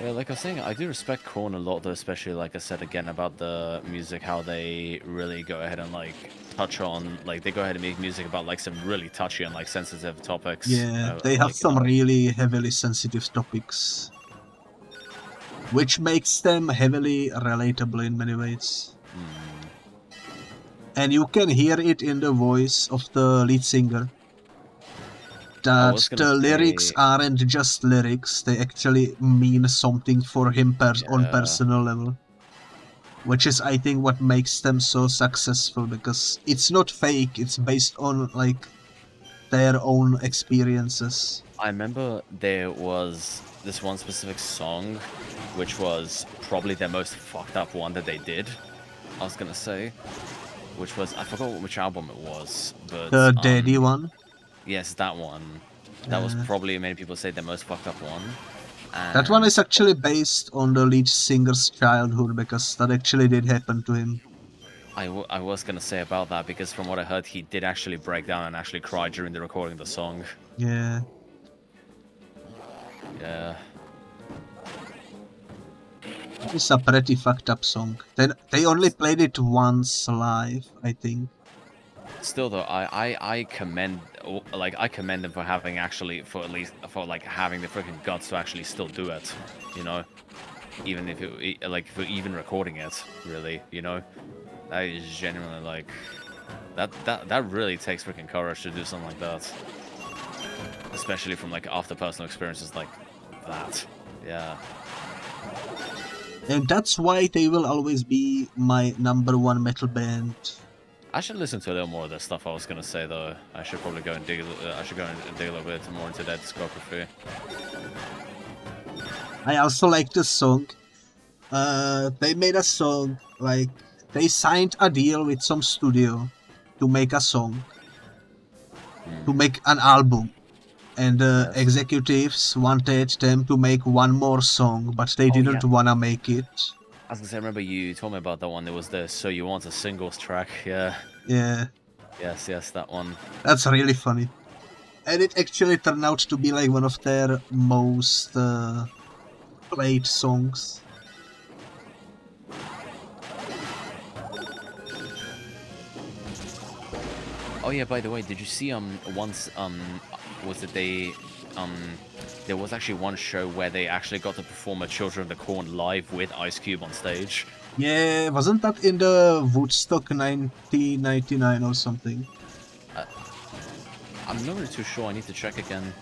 Yeah, like I was saying, I do respect Korn a lot, though, especially, like I said again, about the music, how they really go ahead and, like, touch on, like, they go ahead and make music about, like, some really touchy and, like, sensitive topics. Yeah, they have some really heavily sensitive topics. Which makes them heavily relatable in many ways. And you can hear it in the voice of the lead singer. That the lyrics aren't just lyrics, they actually mean something for him on personal level. Which is, I think, what makes them so successful, because it's not fake, it's based on, like, their own experiences. I remember there was this one specific song, which was probably their most fucked up one that they did, I was gonna say. Which was, I forgot which album it was, but... The Daddy one? Yes, that one. That was probably, many people say, the most fucked up one. And that one is actually based on the lead singer's childhood, because that actually did happen to him. I was gonna say about that, because from what I heard, he did actually break down and actually cry during the recording of the song. Yeah. Yeah. It's a pretty fucked up song. They only played it once live, I think. Still though, I commend them for having having the freaking guts to actually still do it, you know, even if it like for even recording it, really, you know, that is genuinely like that really takes freaking courage to do something like that, especially from like after personal experiences like that, yeah. And that's why they will always be my #1 metal band. I should listen to a little more of their stuff. I was gonna say though, I should probably go and dig. I should go and dig a little bit more into their discography. I also like this song. They made a song, like, they signed a deal with some studio to make a song, to make an album. And the executives wanted them to make one more song, but they didn't wanna make it. I was gonna say, I remember you told me about that one. There was the So You Want a Singles track, yeah. Yeah. Yes, that one. That's really funny. And it actually turned out to be like one of their most played songs. Oh yeah, by the way, did you see once was it there was actually one show where they actually got to perform a Children of the Corn live with Ice Cube on stage. Yeah, wasn't that in the Woodstock 1999 or something? I'm not really too sure. I need to check again.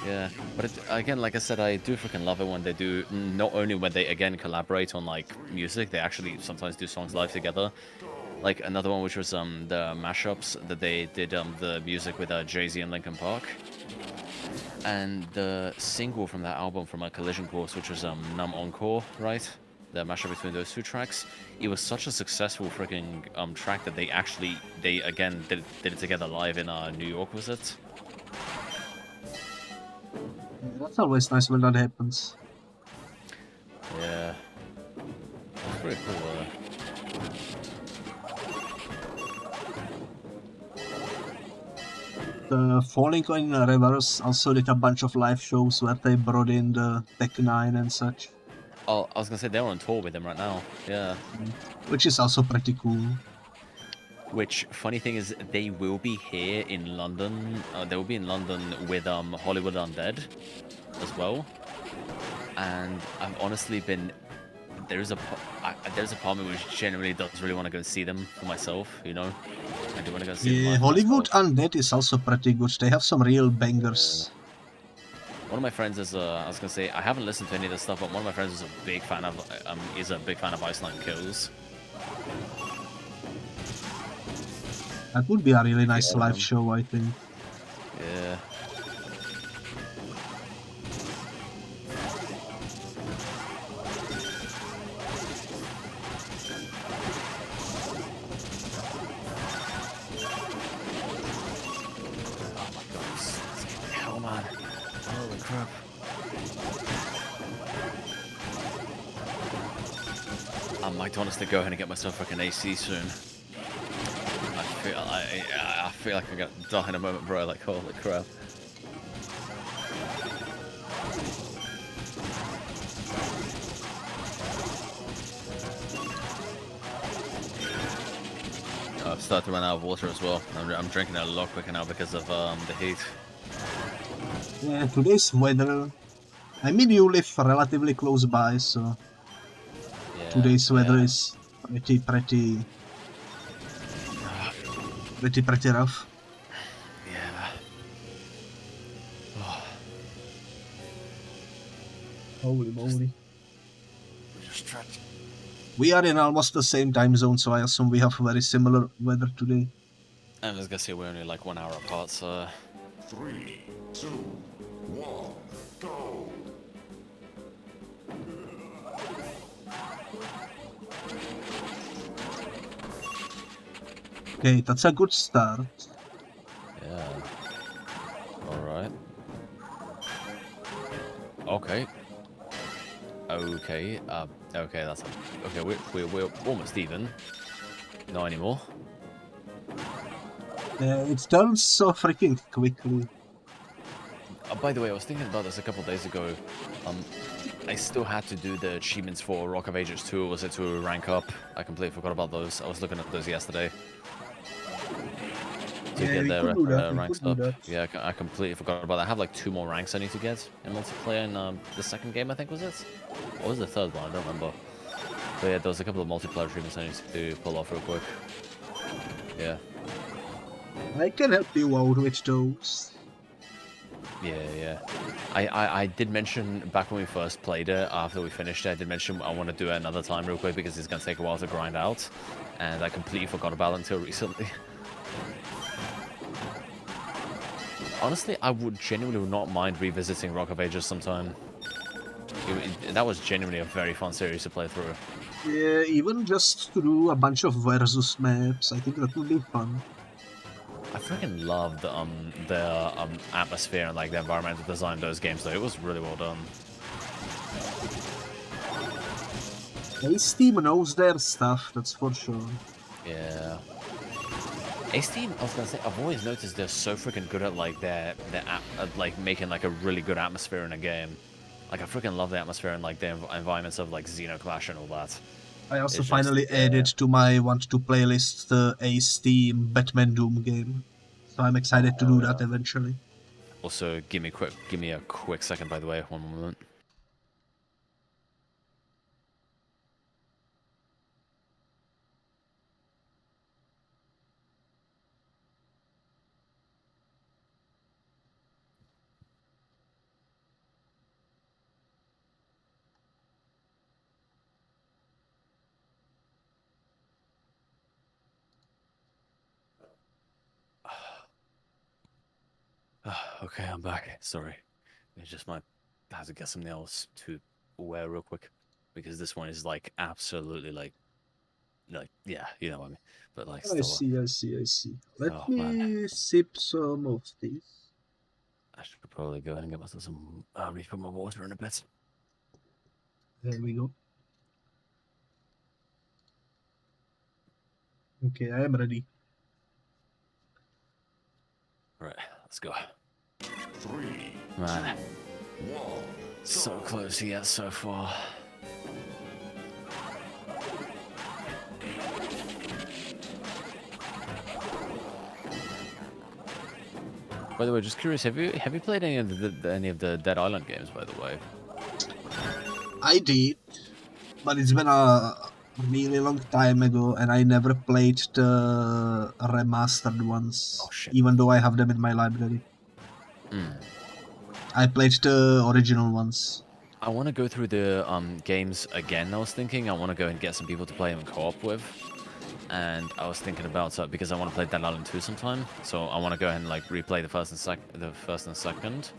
Yeah, but again, like I said, I do freaking love it when they do. Not only when they again collaborate on like music, they actually sometimes do songs live together. Like another one, which was the mashups that they did the music with Jay-Z and Linkin Park, and the single from that album from Collision Course, which was Numb Encore, right? The mashup between those two tracks. It was such a successful freaking track that they again did it together live in New York, was it? That's always nice when that happens. Yeah, it's pretty cool. The Falling Coin Reverse also did a bunch of live shows where they brought in the Tech 9 and such. Oh, I was gonna say they're on tour with him right now. Yeah. Which is also pretty cool. Which, funny thing is, they will be here in London. They will be in London with Hollywood Undead as well. And I've honestly been there's a part of me which generally does really want to go see them for myself. You know, I do want to go see them. Yeah, live Hollywood myself. Undead is also pretty good. They have some real bangers. One of my friends is I was gonna say I haven't listened to any of this stuff, but one of my friends is a big fan of Iceland Kills. That would be a really nice live show, I think. Yeah. Oh my god, hell man. Holy crap. I might honestly go ahead and get myself like an AC soon. I feel like I'm gonna die in a moment, bro. Like, holy crap. I've started to run out of water as well. I'm drinking it a lot quicker now because of the heat. Yeah, today's weather. I mean, you live relatively close by, so Yeah, today's weather is pretty rough. Yeah. Oh. Holy moly. Just stretch. We are in almost the same time zone, so I assume we have very similar weather today. I was gonna say we're only like 1 hour apart, so. 3, 2, 1, go! Okay, that's a good start. Yeah. Alright. Okay. Okay. Okay, that's okay. We're almost even. Not anymore. It turns so freaking quickly. By the way, I was thinking about this a couple days ago. I still had to do the achievements for Rock of Ages 2. Was it to rank up? I completely forgot about those. I was looking at those yesterday. To get their ranks up. Yeah, I completely forgot about that. I have like 2 more ranks I need to get in multiplayer in the second game, I think, was it? Or was the third one? I don't remember. But yeah, there was a couple of multiplayer achievements I need to pull off real quick. Yeah. I can help you out with those. Yeah. I did mention back when we first played it, after we finished it, I did mention I want to do it another time real quick because it's going to take a while to grind out. And I completely forgot about it until recently. Honestly, I would genuinely not mind revisiting Rock of Ages sometime. That was genuinely a very fun series to play through. Yeah, even just to do a bunch of versus maps, I think that would be fun. I freaking love the atmosphere and like the environmental design of those games though. It was really well done. Ace Team knows their stuff, that's for sure. Yeah. Ace Team, I was gonna say, I've always noticed they're so freaking good at like like making like a really good atmosphere in a game. Like I freaking love the atmosphere and like the environments of like Xenoclash and all that. I also finally added to my want-to playlist the Ace Team Batman Doom game. So I'm excited to do that eventually. Also, give me a quick second, by the way, one moment. Okay, I'm back. Sorry. I just might have to get something else to wear real quick. Because this one is like absolutely like yeah, you know what I mean. But like I still see, I see, I see. Let oh man. me sip some of this. I should probably go ahead and get myself some refill my water in a bit. There we go. Okay, I am ready. Right, let's go. 3, Man, 1. so close yet so far. By the way, just curious, have you played any of the Dead Island games? By the way, I did, but it's been a really long time ago, and I never played the remastered ones, oh shit. even though I have them in my library. I played the original ones. I want to go through the games again. I was thinking I want to go and get some people to play them in co-op with, and I was thinking about because I want to play Dead Island 2 sometime. So I want to go ahead and like replay the first and second,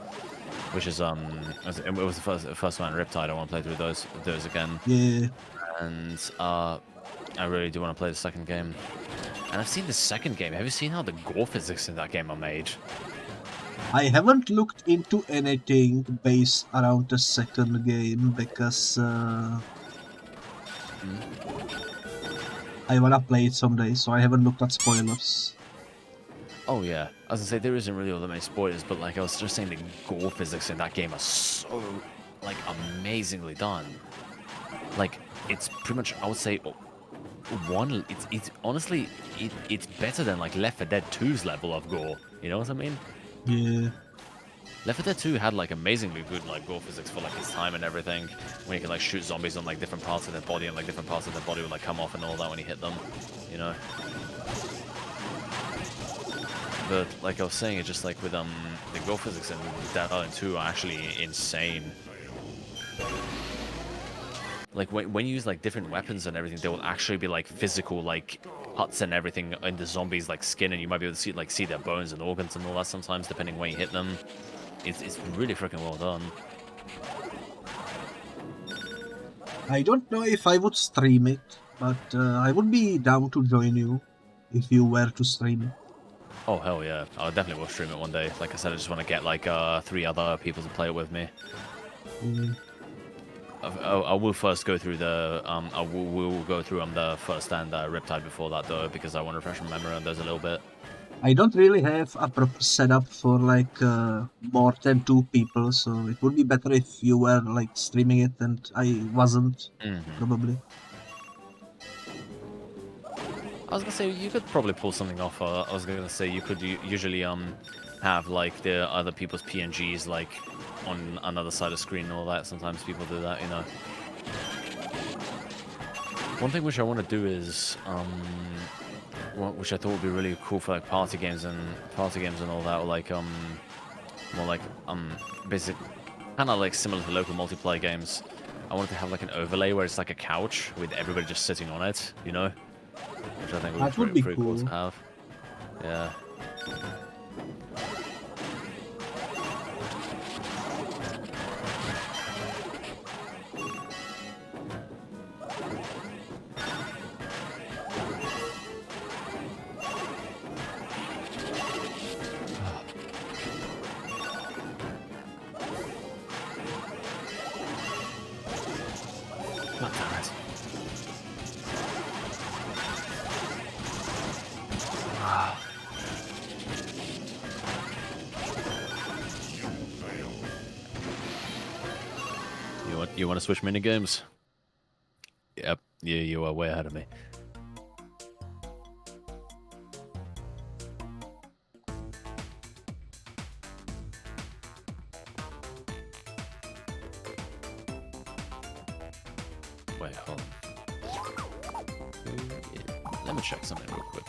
which is it was the first one, Riptide. I want to play through those again, Yeah, and I really do want to play the second game. And I've seen the second game. Have you seen how the gore physics in that game are made? I haven't looked into anything based around the second game because I wanna play it someday, so I haven't looked at spoilers. Oh yeah, as I say, there isn't really all that many spoilers, but like I was just saying, the gore physics in that game are so like amazingly done. Like it's pretty much, I would say, it's honestly it's better than like Left 4 Dead 2's level of gore. You know what I mean? Yeah, Left 4 Dead 2 had like amazingly good like gore physics for like its time and everything. When you can like shoot zombies on like different parts of their body, and like different parts of their body would like come off and all that when you hit them. You know. But like I was saying, it's just like with the gore physics in Dead Island 2 are actually insane. Like when you use like different weapons and everything, there will actually be like physical like cuts and everything in the zombies' like skin, and you might be able to see their bones and organs and all that sometimes, depending when you hit them. It's really freaking well done. I don't know if I would stream it, but I would be down to join you if you were to stream it. Oh hell yeah, I definitely will stream it one day. Like I said, I just want to get like 3 other people to play it with me. Mm. I will first go through the we'll go through the first and Riptide before that though, because I want to refresh my memory on those a little bit. I don't really have a proper setup for like more than 2 people, so it would be better if you were like streaming it and I wasn't, probably. I was gonna say you could probably pull something off. I was gonna say you could usually have like the other people's PNGs like on another side of the screen and all that. Sometimes people do that, you know. One thing which I want to do is which I thought would be really cool for like party games and all that, or like more like basic, kind of like similar to local multiplayer games. I wanted to have like an overlay where it's like a couch with everybody just sitting on it, you know, which I think would be pretty cool to have. Yeah. You want to switch minigames? Yep, you are way ahead of me. Wait, hold on. Let me check something real quick.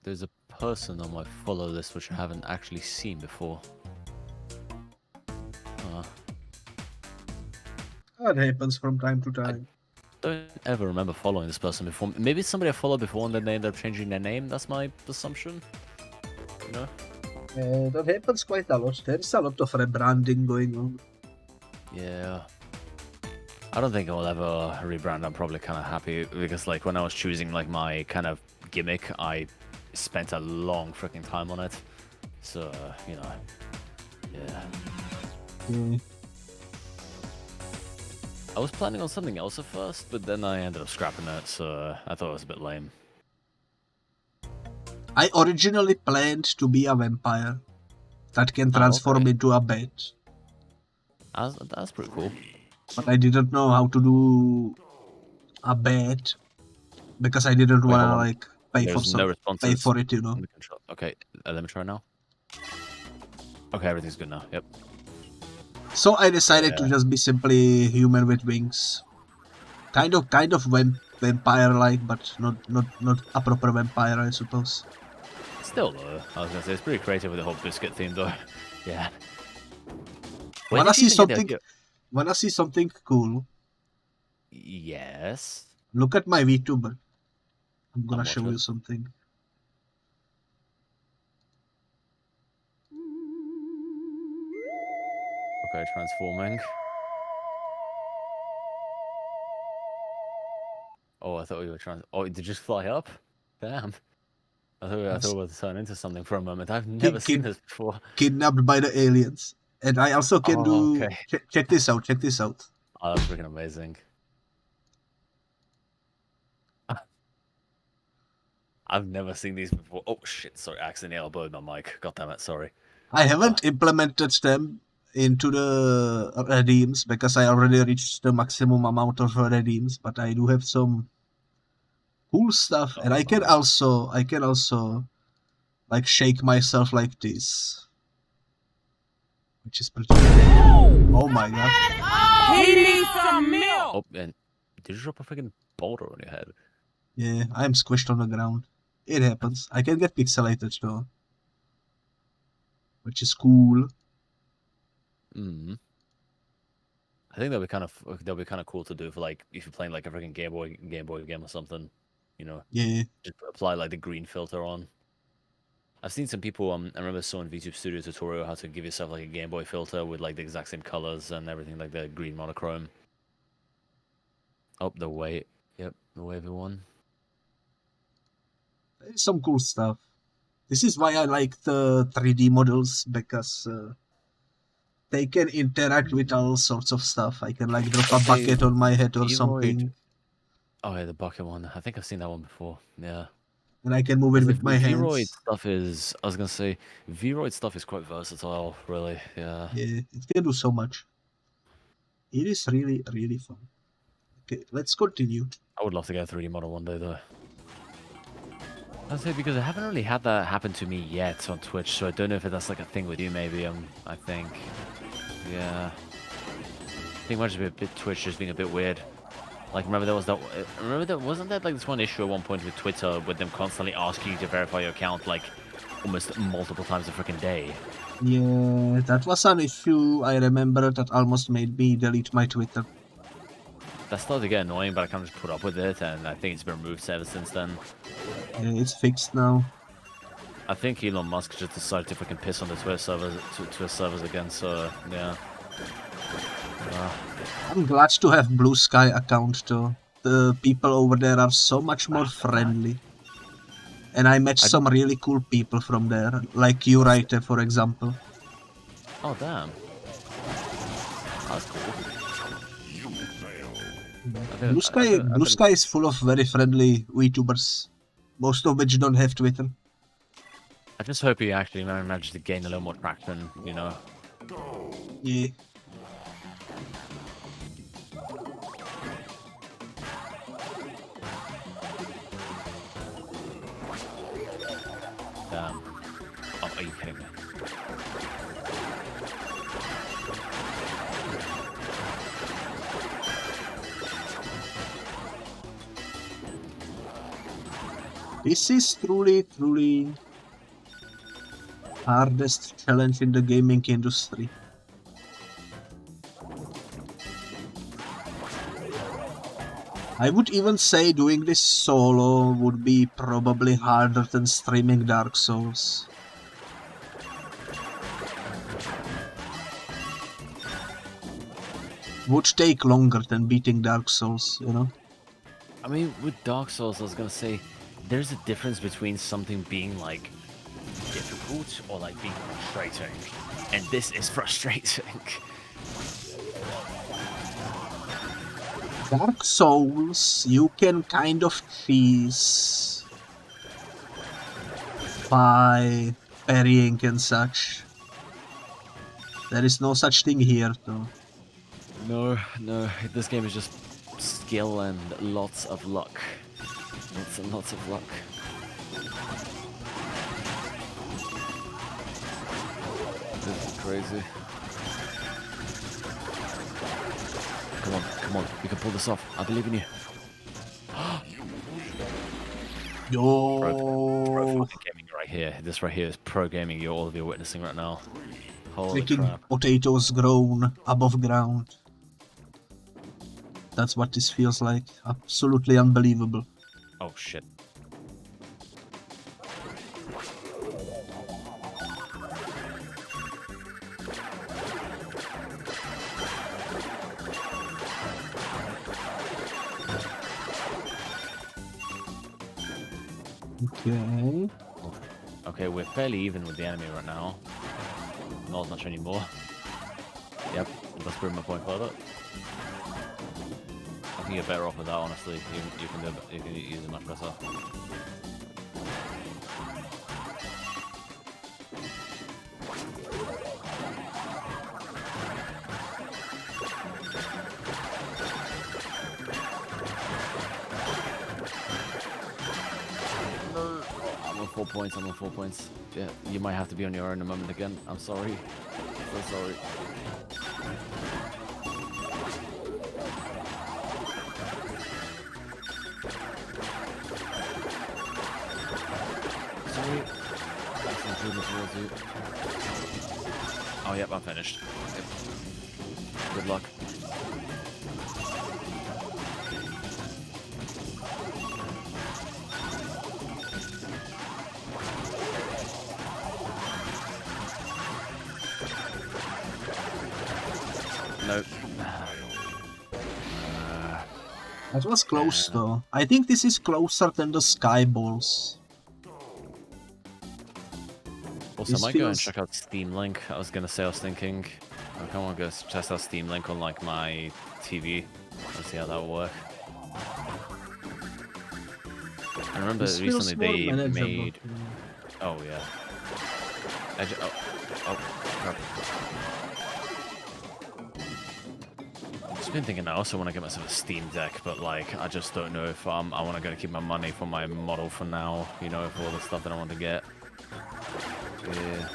There's a person on my follow list which I haven't actually seen before. That happens from time to time. I don't ever remember following this person before. Maybe it's somebody I followed before and then they ended up changing their name. That's my assumption. you know? That happens quite a lot. There's a lot of rebranding going on. Yeah. I don't think I'll ever rebrand. I'm probably kind of happy because, like, when I was choosing like my kind of gimmick, I spent a long freaking time on it. So, you know, yeah. I was planning on something else at first, but then I ended up scrapping it, so I thought it was a bit lame. I originally planned to be a vampire that can transform into a bat. That's pretty cool. But I didn't know how to do a bat because I didn't want to like pay for it, you know. Okay, let me try now. Okay, everything's good now. Yep. So I decided to just be simply human with wings. Kind of vampire-like, but not a proper vampire, I suppose. Still, though, I was gonna say it's pretty creative with the whole biscuit theme, though. Yeah. Wanna see something cool? Yes. Look at my VTuber. I'm gonna show you something. Okay, transforming. Oh, I thought we were trying. Oh, did you just fly up? Damn. I thought we were turn into something for a moment. I've never seen this before. Kidnapped by the aliens. And I also can do... Okay. Check this out, check this out. Oh, that's freaking amazing. I've never seen these before. Oh, shit. Sorry, I accidentally elbowed my mic. God damn it, sorry. I haven't implemented them into the redeems because I already reached the maximum amount of redeems, but I do have some cool stuff, and I can also like shake myself like this, which is pretty cool. Oh my god. He needs some milk! Oh, and did you drop a freaking boulder on your head? Yeah, I'm squished on the ground. It happens. I can get pixelated though, which is cool. I think that'll be kind of cool to do for like if you're playing like a freaking Game Boy game or something, you know. Yeah. Just apply like the green filter on. I've seen some people. I remember saw in VTube Studio tutorial how to give yourself like a Game Boy filter with like the exact same colors and everything, like the green monochrome. Oh, the wave. Yep, the wavy one. There's some cool stuff. This is why I like the 3D models, because they can interact with all sorts of stuff. I can like drop a bucket on my head or something. Oh yeah, the bucket one. I think I've seen that one before. Yeah. And I can move it with my hands. Vroid stuff is, I was gonna say, Vroid stuff is quite versatile, really. Yeah. Yeah, it can do so much. It is really, really fun. Okay, let's continue. I would love to get a 3D model one day, though. I'd say because I haven't really had that happen to me yet on Twitch, so I don't know if that's like a thing with you, maybe. I think. Yeah. I think it might just be a bit Twitch just being a bit weird. Like, remember there wasn't that like this one issue at one point with Twitter with them constantly asking you to verify your account like almost multiple times a freaking day? Yeah, that was an issue I remember that almost made me delete my Twitter. That started to get annoying, but I kind of just put up with it, and I think it's been removed ever since then. Yeah, it's fixed now. I think Elon Musk just decided to freaking piss on the Twitter servers again, so yeah. I'm glad to have Blue Sky account though. The people over there are so much more friendly. And I met some really cool people from there, like you, Raite, for example. Oh damn. That's cool. Blue Sky is full of very friendly VTubers, most of which don't have Twitter. I just hope you actually manage to gain a little more traction, you know. Yeah. Damn. Oh, are you kidding me? This is truly hardest challenge in the gaming industry. I would even say doing this solo would be probably harder than streaming Dark Souls. would take longer than beating Dark Souls, you know? I mean, with Dark Souls, I was gonna say, there's a difference between something being like difficult or like being frustrating, and this is frustrating. Dark Souls, you can kind of cheese by parrying and such. There is no such thing here, though. No, this game is just skill and lots of luck. Lots and lots of luck. This is crazy. Come on, we can pull this off. I believe in you. Pro fucking gaming right here. This right here is pro gaming. All of you are witnessing right now. Holy Making crap. potatoes grown above ground. That's what this feels like. Absolutely unbelievable. Oh shit. Okay. Okay, we're fairly even with the enemy right now. Not as much anymore. Yep, that's proving my point further. I think you're better off with that, honestly. You can use it much better. I'm on 4 points, I'm on 4 points. Yeah, you might have to be on your own a moment again. I'm sorry. So sorry. Sorry. That's an improvement towards you. Oh, yep, I'm finished. Yep. Good luck. Nope. That was close, though. I think this is closer than the Sky Balls. Also, This I might go and feels- check out Steam Link. I was thinking. I kind of want to go test out Steam Link on like my TV and see how that will work. I remember This feels recently more they manageable. made. Oh yeah. Oh crap. I've just been thinking I also want to get myself a Steam Deck, but like I just don't know if I want to go keep my money for my model for now. You know, for all the stuff that I want to get. Yeah.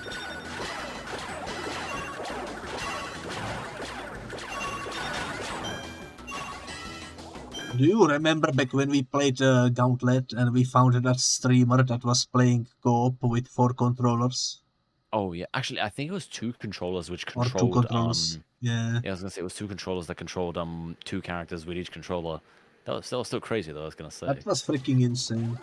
Do you remember back when we played Gauntlet and we found that streamer that was playing co-op with 4 controllers? Oh yeah, actually, I think it was 2 controllers which Or 2 controlled. controllers. Yeah. Yeah, I was gonna say it was 2 controllers that controlled 2 characters with each controller. That was still crazy though. I was gonna say. That was freaking insane.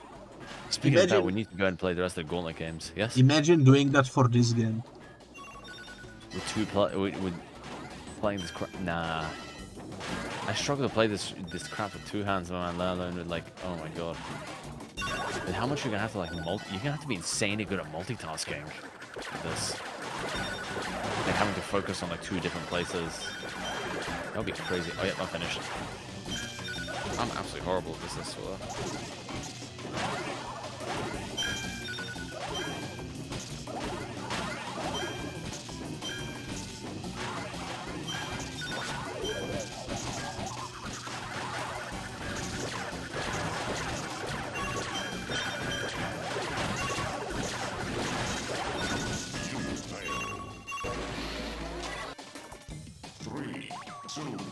Speaking of that, imagine- we need to go and play the rest of the Gauntlet games. Yes. Imagine doing that for this game. With playing this crap. Nah. I struggle to play this crap with 2 hands, man. Let alone with like, oh my god. And how much you're gonna have to like you're gonna have to be insanely good at multitasking with this. Like having to focus on like 2 different places. That would be crazy. Oh yeah, I'm finished. I'm absolutely horrible at this as well.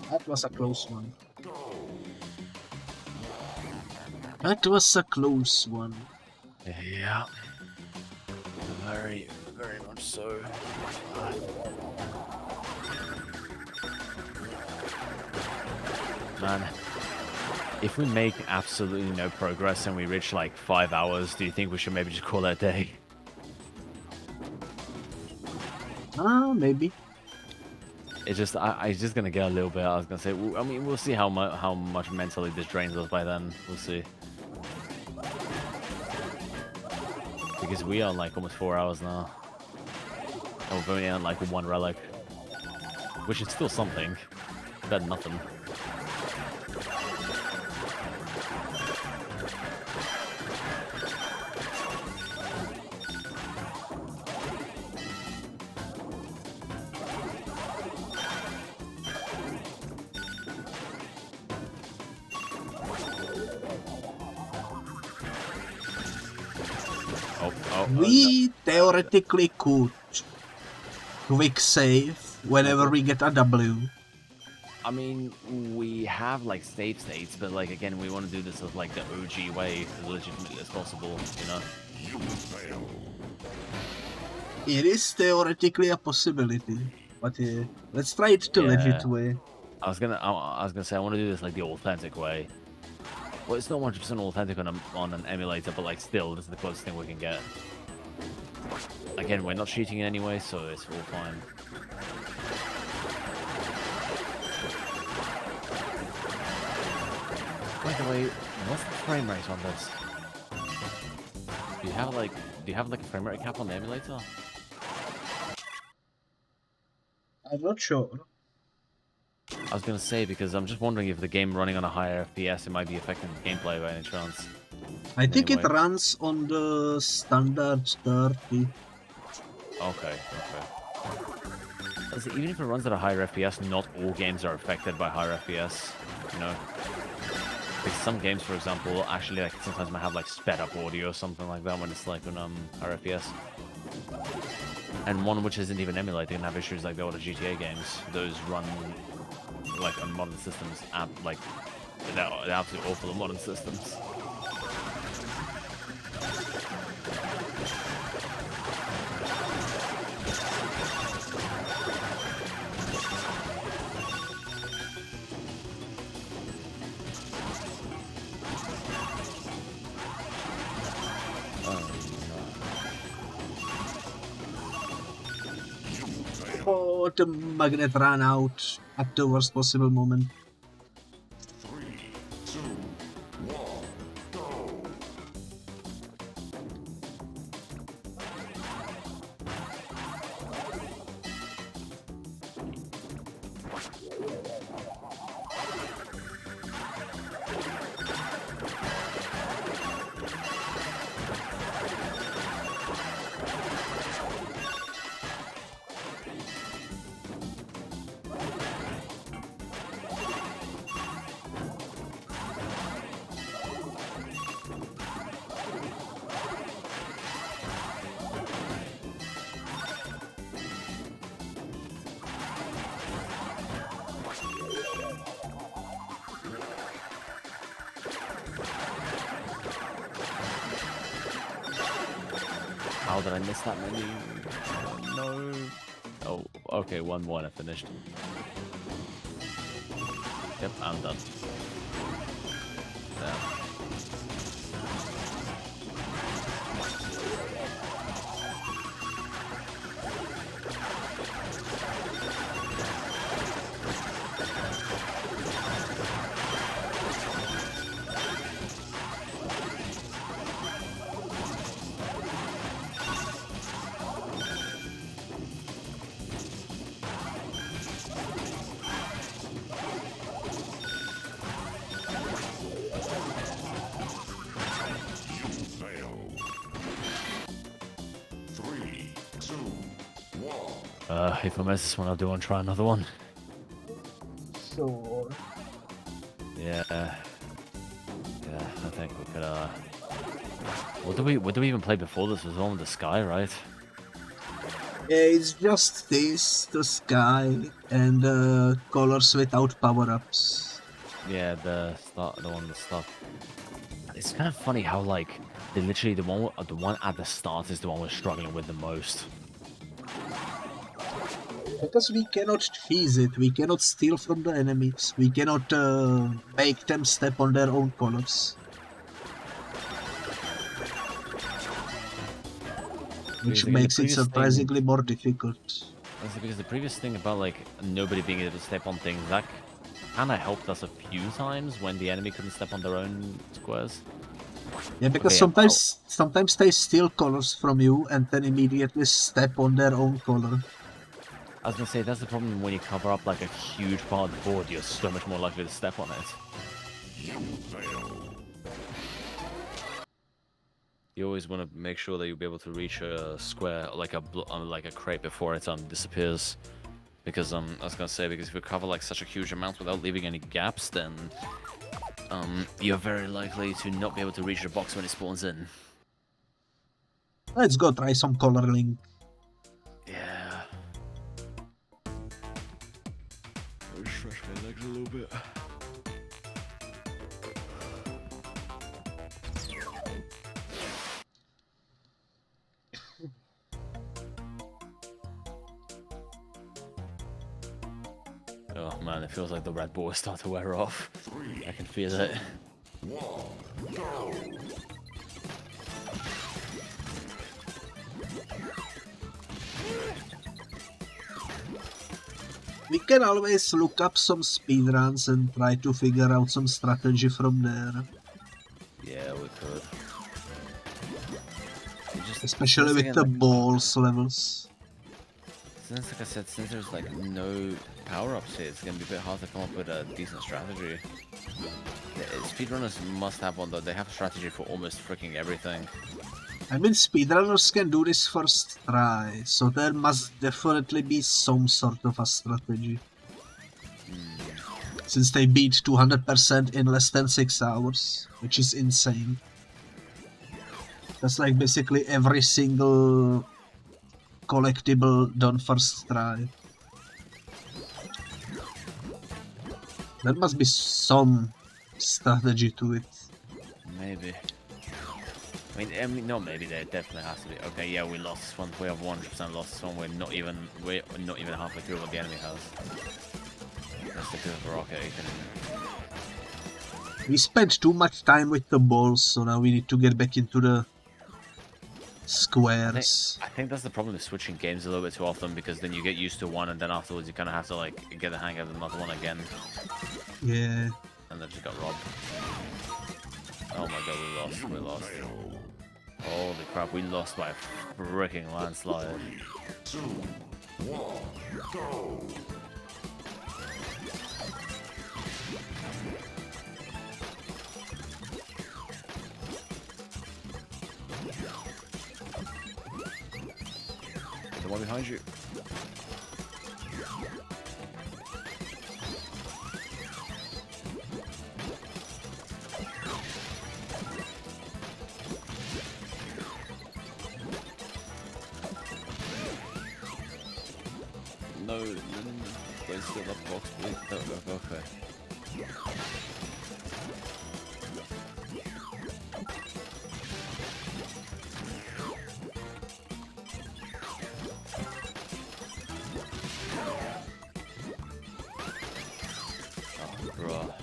That was a close one. That was a close one. Yeah. Very much so. Man, if we make absolutely no progress and we reach like 5 hours, do you think we should maybe just call that a day? It's just I just gonna get a little bit. I was gonna say. I mean, we'll see how much mentally this drains us by then. We'll see. Because we are like almost 4 hours now. And we've only on like one relic, which is still something. Better than nothing. We theoretically could quick save whenever we get a W. I mean, we have like save states, but like again, we want to do this as like the OG way, as legitimately as possible, you know. You fail. It is theoretically a possibility, but let's try it the legit way. I was gonna say I want to do this like the authentic way. Well, it's not 100% authentic on an emulator, but like still, this is the closest thing we can get. Again, we're not cheating in any way, so it's all fine. By the way, what's the frame rate on this? Do you have like a frame rate cap on the emulator? I'm not sure. I was gonna say, because I'm just wondering if the game running on a higher FPS, it might be affecting the gameplay by any chance. I think it Anyway. runs on the standard 30. Okay. Listen, even if it runs at a higher FPS, not all games are affected by higher FPS, you know? Because some games, for example, actually like sometimes might have like sped up audio or something like that when it's like on higher FPS. And one which isn't even emulated can have issues like the older GTA games. Those run like on modern systems, like they're absolutely awful on modern systems. Oh, the magnet ran out at the worst possible moment. 3, 2, 1, go. How did I miss that menu? No. Oh, okay, 1-1, I finished. Yep, I'm done. Yeah. Fail. 3, 2, 1. If I miss this one, I'll do one, try another one. Sure. Yeah. Yeah, I think we could, what do we even play before this? Was the one with the sky, right? Yeah, it's just this, the sky, and colors without power-ups. Yeah, the one with the stuff. It's kind of funny how, like, they literally, the one at the start is the one we're struggling with the most. Because we cannot cheese it, we cannot steal from the enemies, we cannot make them step on their own colors. Which In the makes it previous surprisingly more difficult. That's because the previous thing about like nobody being able to step on things, that kind of helped us a few times when the enemy couldn't step on their own squares. Yeah, because Okay, sometimes they steal colors from you and then immediately step on their own color. I was gonna say that's the problem when you cover up like a huge part of the board. You're so much more likely to step on it. You fail. You always want to make sure that you'll be able to reach a square, like a crate before it disappears. Because I was gonna say, because if you cover like such a huge amount without leaving any gaps, then you're very likely to not be able to reach the box when it spawns in. Let's go try some coloring. Yeah. I'll stretch my legs a little bit. Oh man, it feels like the Red Bull is starting to wear off. I can feel it. 1, go. We can always look up some speedruns and try to figure out some strategy from there. Yeah, we could. Especially with the balls levels. Since, like I said, since there's like no power-ups here, it's gonna be a bit hard to come up with a decent strategy. Speedrunners must have one though. They have a strategy for almost freaking everything. I mean, speedrunners can do this first try, so there must definitely be some sort of a strategy. Since they beat 200% in less than 6 hours, which is insane. That's like basically every single collectible done first try. There must be some strategy to it. Maybe. I mean, no, maybe there definitely has to be. Okay, yeah, we lost this one. We have 100% lost this one. We're not even halfway through what the enemy has. That's the good of a rocket. We spent too much time with the balls, so now we need to get back into the squares. I think that's the problem with switching games a little bit too often, because then you get used to one and then afterwards you kind of have to like get the hang of another one again. Yeah. And then just got robbed. Oh my god, we lost. Holy crap, we lost by a freaking landslide. 2, 1, go. The one behind you. No. Don't steal that box, please. No, okay. Oh, bro.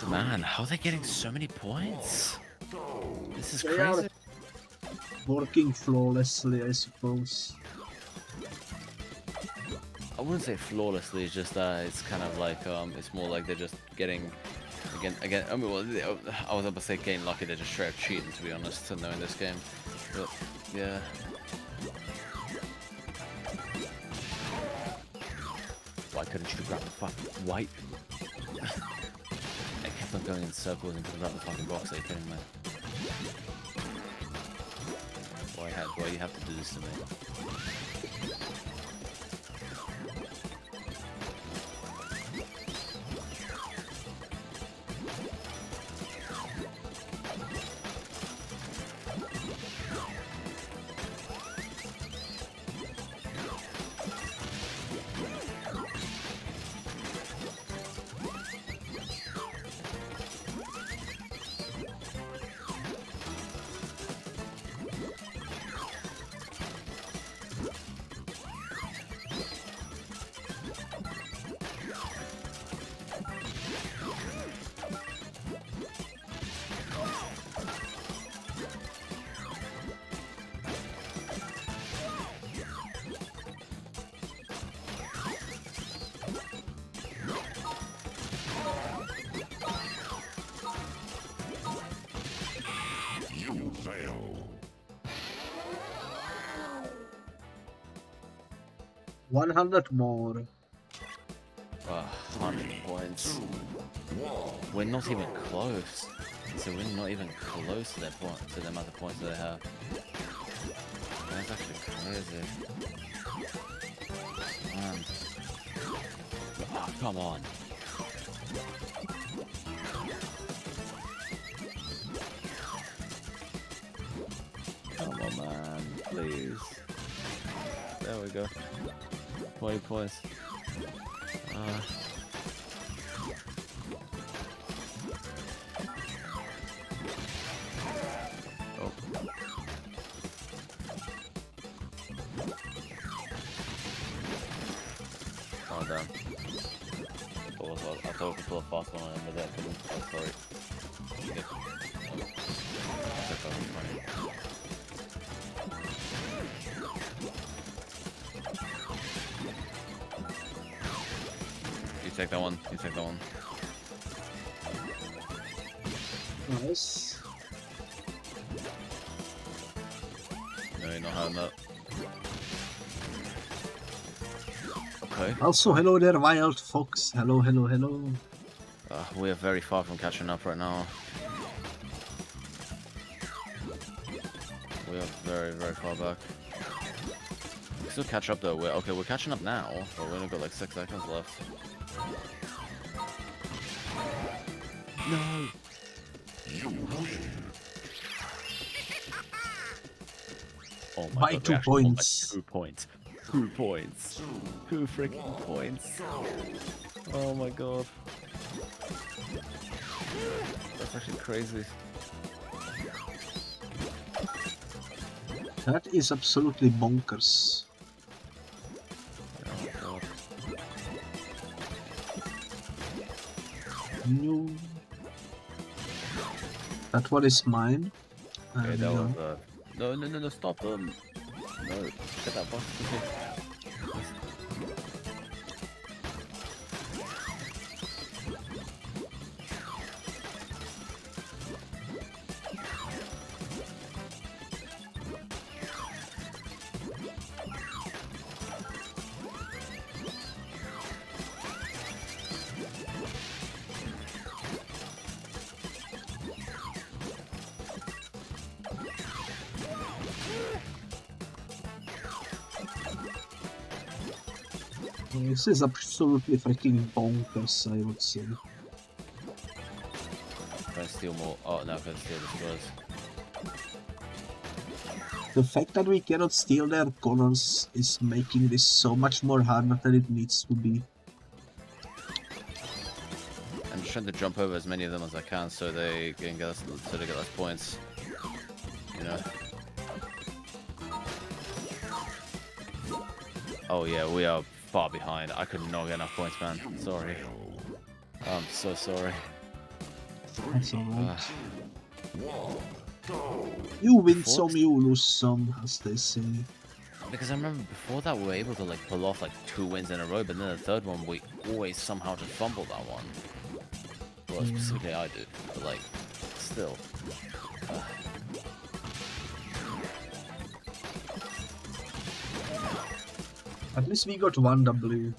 Man, how are they getting so many points? This is They are crazy. working flawlessly, I suppose. I wouldn't say flawlessly, it's just that it's kind of like, it's more like they're just getting, again, I mean, well, I was about to say getting lucky, they're just straight up cheating, to be honest, to know in this game. But, yeah. Why couldn't you grab the fucking white? I kept on going in circles and couldn't grab the fucking box, are you kidding me? Why you have to do this to me? fail. 100 more. 100 points. 2, 1, We're not even close. So we're not even close to their point, to the amount of points that they have. That's actually crazy. Man. Oh, come on. Come on, man. Please. There we go. 20 points. Oh damn. I thought we could pull a fast one on him, but that couldn't. Oh, sorry. Yep. Oh. That's funny. You take that one. You take that one. Nice. No, you're not having that. Okay. Also, hello there, Wild Fox. Hello, hello, hello. We are very far from catching up right now. We are very, very far back. We still catch up though. We're catching up now, but we only got like 6 seconds left. No. Oh my By god, 2 we actually won by points. 2 points. 2 points. 2 freaking points. Oh my god. That's actually crazy. That is absolutely bonkers. Oh my god. No. That one is mine. Okay, that No. was no, stop them. No, get that box. This is absolutely freaking bonkers, I would say. Try to steal more. Oh, no, I can steal the scores. The fact that we cannot steal their colors is making this so much more harder than it needs to be. I'm just trying to jump over as many of them as I can so they can get us, so they get less points. You know. Oh yeah, we are far behind. I could not get enough points, man. Sorry. I'm so sorry. That's alright. 1, go. You win Before some, this- you lose some, as they say. Because I remember before that we were able to like pull off like 2 wins in a row, but then the third one we always somehow just fumbled that one. Well, specifically I did, but like, still. At least we got 1 W.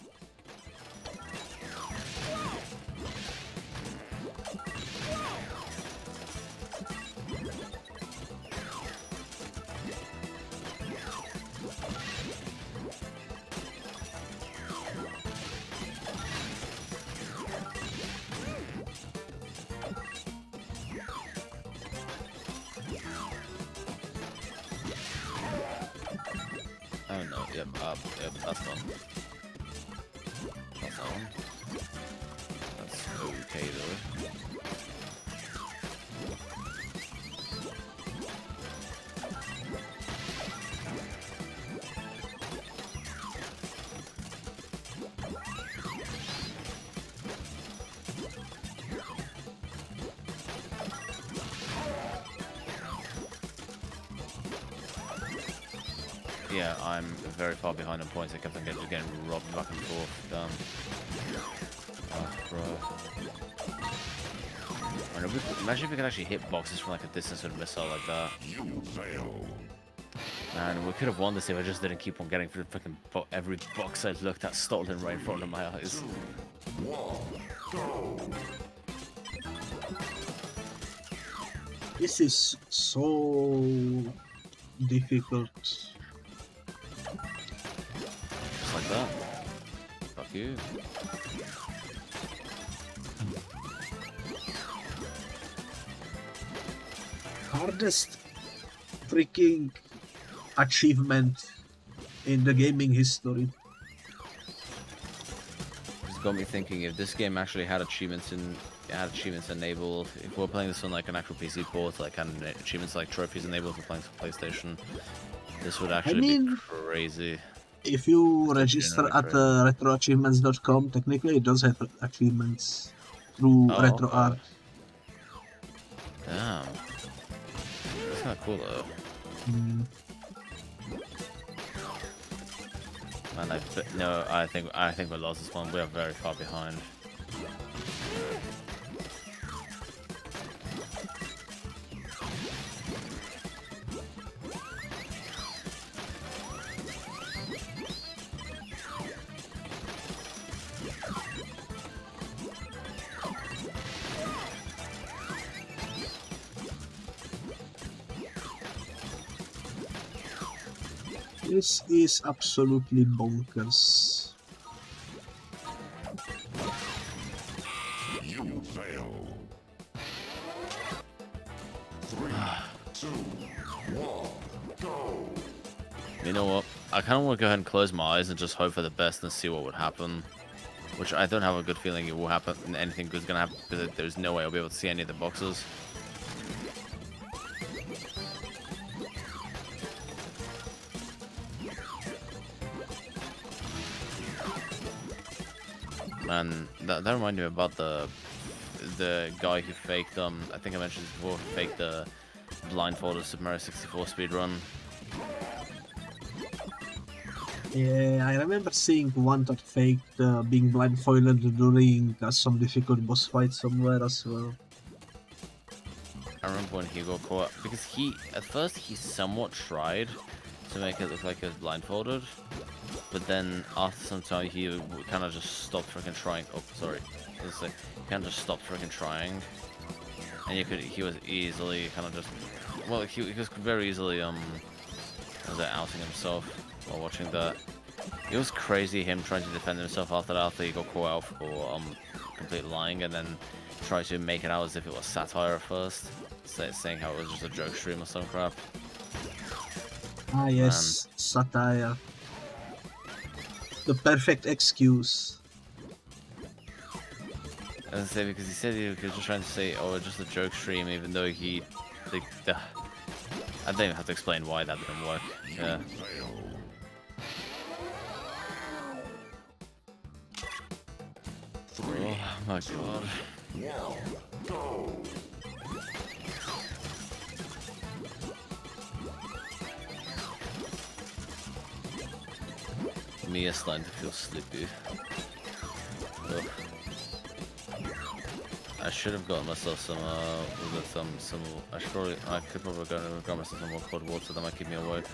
Oh no, yep, that's done. That's that one. That's okay though. Yeah, I'm very far behind on points. I kept on getting robbed back and forth. Oh, bro. I mean, imagine if we could actually hit boxes from like a distance with a missile like that. You fail. Man, we could have won this if I just didn't keep on getting for the fucking every box I looked at stolen right in front of my eyes. 1, go. This is so difficult. Just like that. Fuck you. Hardest freaking achievement in the gaming history. It's got me thinking if this game actually had achievements enabled. If we're playing this on like an actual PC port, like achievements like trophies enabled for playing PlayStation, this would actually be crazy. If you register at retroachievements.com, technically it does have achievements through RetroArch. Damn. That's kind of cool though. Man, no, I think we lost this one. We are very far behind. This is absolutely bonkers. You fail. 3, 2, 1, go. You know what? I kind of want to go ahead and close my eyes and just hope for the best and see what would happen. Which I don't have a good feeling it will happen. Anything good's gonna happen because there's no way I'll be able to see any of the boxes. Man, that reminded me about the guy who faked I think I mentioned this before, who faked the blindfolded Super Mario 64 speedrun. Yeah, I remember seeing one that faked being blindfolded during some difficult boss fight somewhere as well. I remember when he got caught because at first he somewhat tried to make it look like he was blindfolded, but then after some time he kind of just stopped freaking trying. Oh, sorry, he kind of just stopped freaking trying, and he was easily kind of just, well, he was very easily outing himself while watching that. It was crazy him trying to defend himself after he got caught out for complete lying, and then try to make it out as if it was satire at first, saying how it was just a joke stream or some crap. Ah yes, satire. The perfect excuse. As I say, because he said he was just trying to say, oh, it's just a joke stream, even though I don't even have to explain why that didn't work. Yeah. Oh my god. Go. Me is starting to feel sleepy. Ugh. I should have gotten myself some I could probably go and grab myself some more cold water that might keep me awake.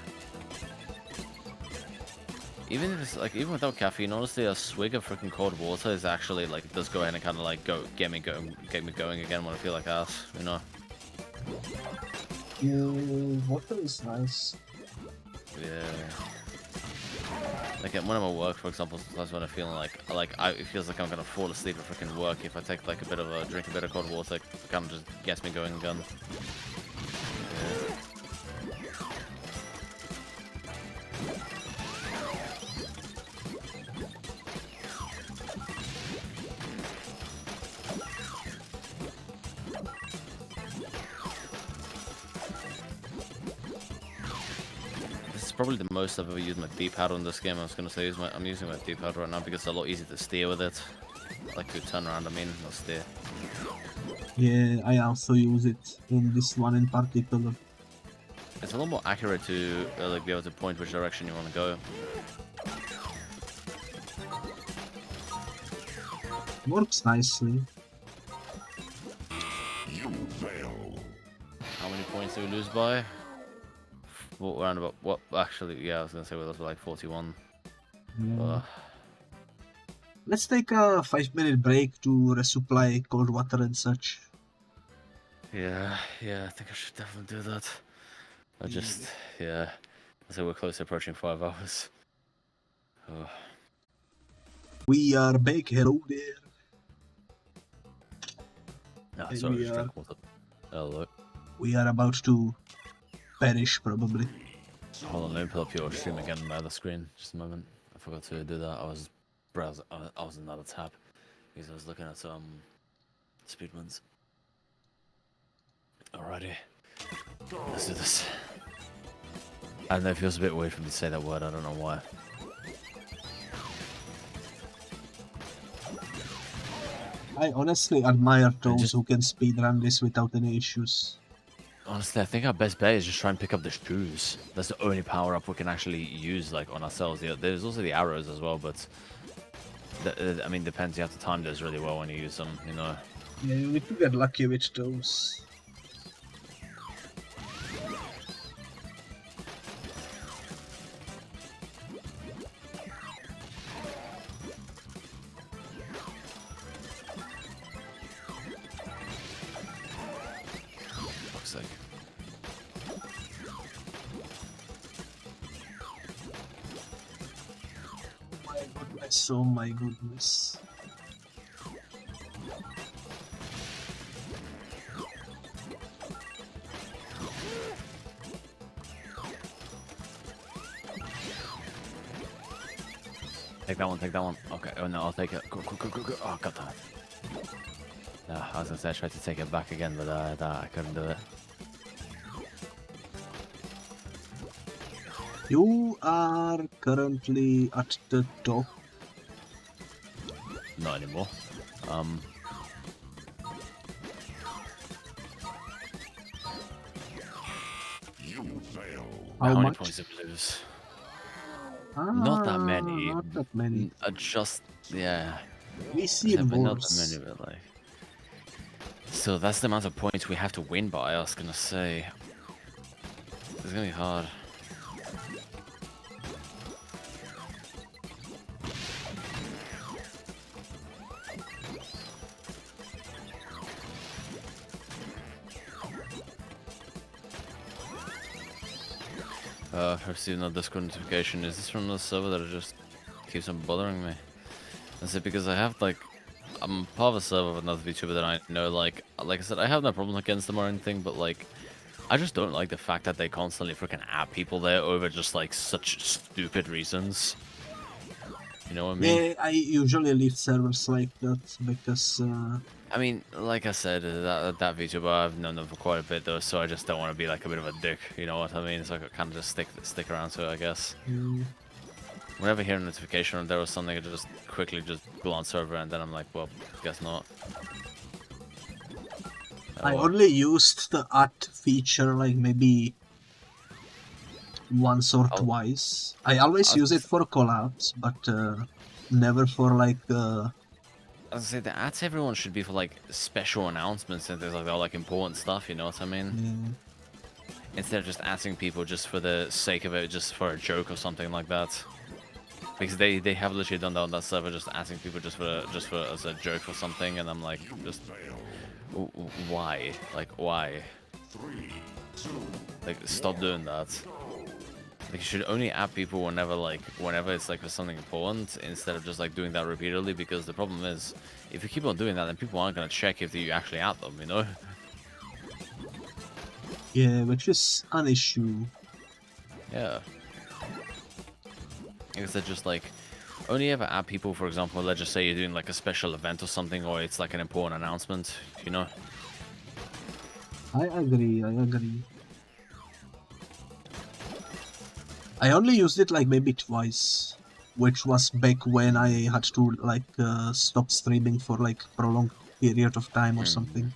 Even if it's like, even without caffeine, honestly, a swig of freaking cold water is actually like, it does go ahead and kind of like get me going again when I feel like ass, you know? Yeah, water is nice. Yeah. Like when I'm at work, for example, sometimes when I'm feeling it feels like I'm gonna fall asleep at freaking work. If I take like drink a bit of cold water, it kind of just gets me going again. Yeah. Probably the most I've ever used my D-pad on this game. I was gonna say I'm using my D-pad right now because it's a lot easier to steer with it. Like to turn around, not steer. Yeah, I also use it in this one in particular. It's a lot more accurate to like be able to point which direction you want to go. Works nicely. points did we lose by? What around about? What actually? Yeah, I was gonna say we lost by like 41. Yeah. Let's take a 5-minute break to resupply cold water and such. Yeah, I think I should definitely do that. I just, yeah. So we're close to approaching 5 hours. Oh. We are back. Hello there. Ah, And sorry, we just are- drink water. Hello. We are about to perish, probably. Hold on, let me pull up your stream again on the other screen. Just a moment. I forgot to do that. I was browsing. I was in another tab because I was looking at some speedruns. Alrighty, let's do this. I don't know. It feels a bit weird for me to say that word. I don't know why. I honestly admire those just- who can speedrun this without any issues. Honestly, I think our best bet is just try and pick up the shoes. That's the only power up we can actually use, like on ourselves. There's also the arrows as well, but I mean, depends. You have to time those really well when you use them. You know. Yeah, you need to get lucky with those. Fuck's sake. My goodness, oh my goodness. Take that one, take that one. Okay, oh no, I'll take it. Go. Oh, got that. No, I was gonna say I tried to take it back again, but I couldn't do it. You are currently at the top. Not anymore. You fail. How many much? points did we lose? Not that many. Not that many. Just, yeah. We see it But not worse. that many, but like. So that's the amount of points we have to win by, I was gonna say. It's gonna be hard. I've received another Discord notification. Is this from the server that it just keeps on bothering me? Is it because I have like I'm part of a server with another VTuber that I know, like I said, I have no problem against them or anything, but like I just don't like the fact that they constantly freaking add people there over just like such stupid reasons. You know what I mean? Yeah, I usually leave servers like that because I mean, like I said, that VTuber, I've known them for quite a bit though, so I just don't want to be like a bit of a dick, you know what I mean? So I kind of just stick around to it, I guess. Whenever I hear a notification or there was something, I just quickly just go on server and then I'm like, well, guess not. I only used the art feature like maybe once or twice. I always use it for collabs, but never for like I was gonna say the ads everyone should be for like special announcements and things like that, like important stuff, you know what I mean? Instead of just asking people just for the sake of it, just for a joke or something like that. Because they have literally done that on that server, just asking people just for as a joke or something, and I'm like, just why? Like why? 3, 2, Like stop doing that. Like you should only add people whenever it's like for something important, instead of just like doing that repeatedly. Because the problem is, if you keep on doing that, then people aren't gonna check if you actually add them, you know? yeah, which is an issue. Yeah. I guess they're just like only ever add people, for example, let's just say you're doing like a special event or something, or it's like an important announcement, you know? I agree. I only used it like maybe twice, which was back when I had to like stop streaming for like prolonged period of time or something.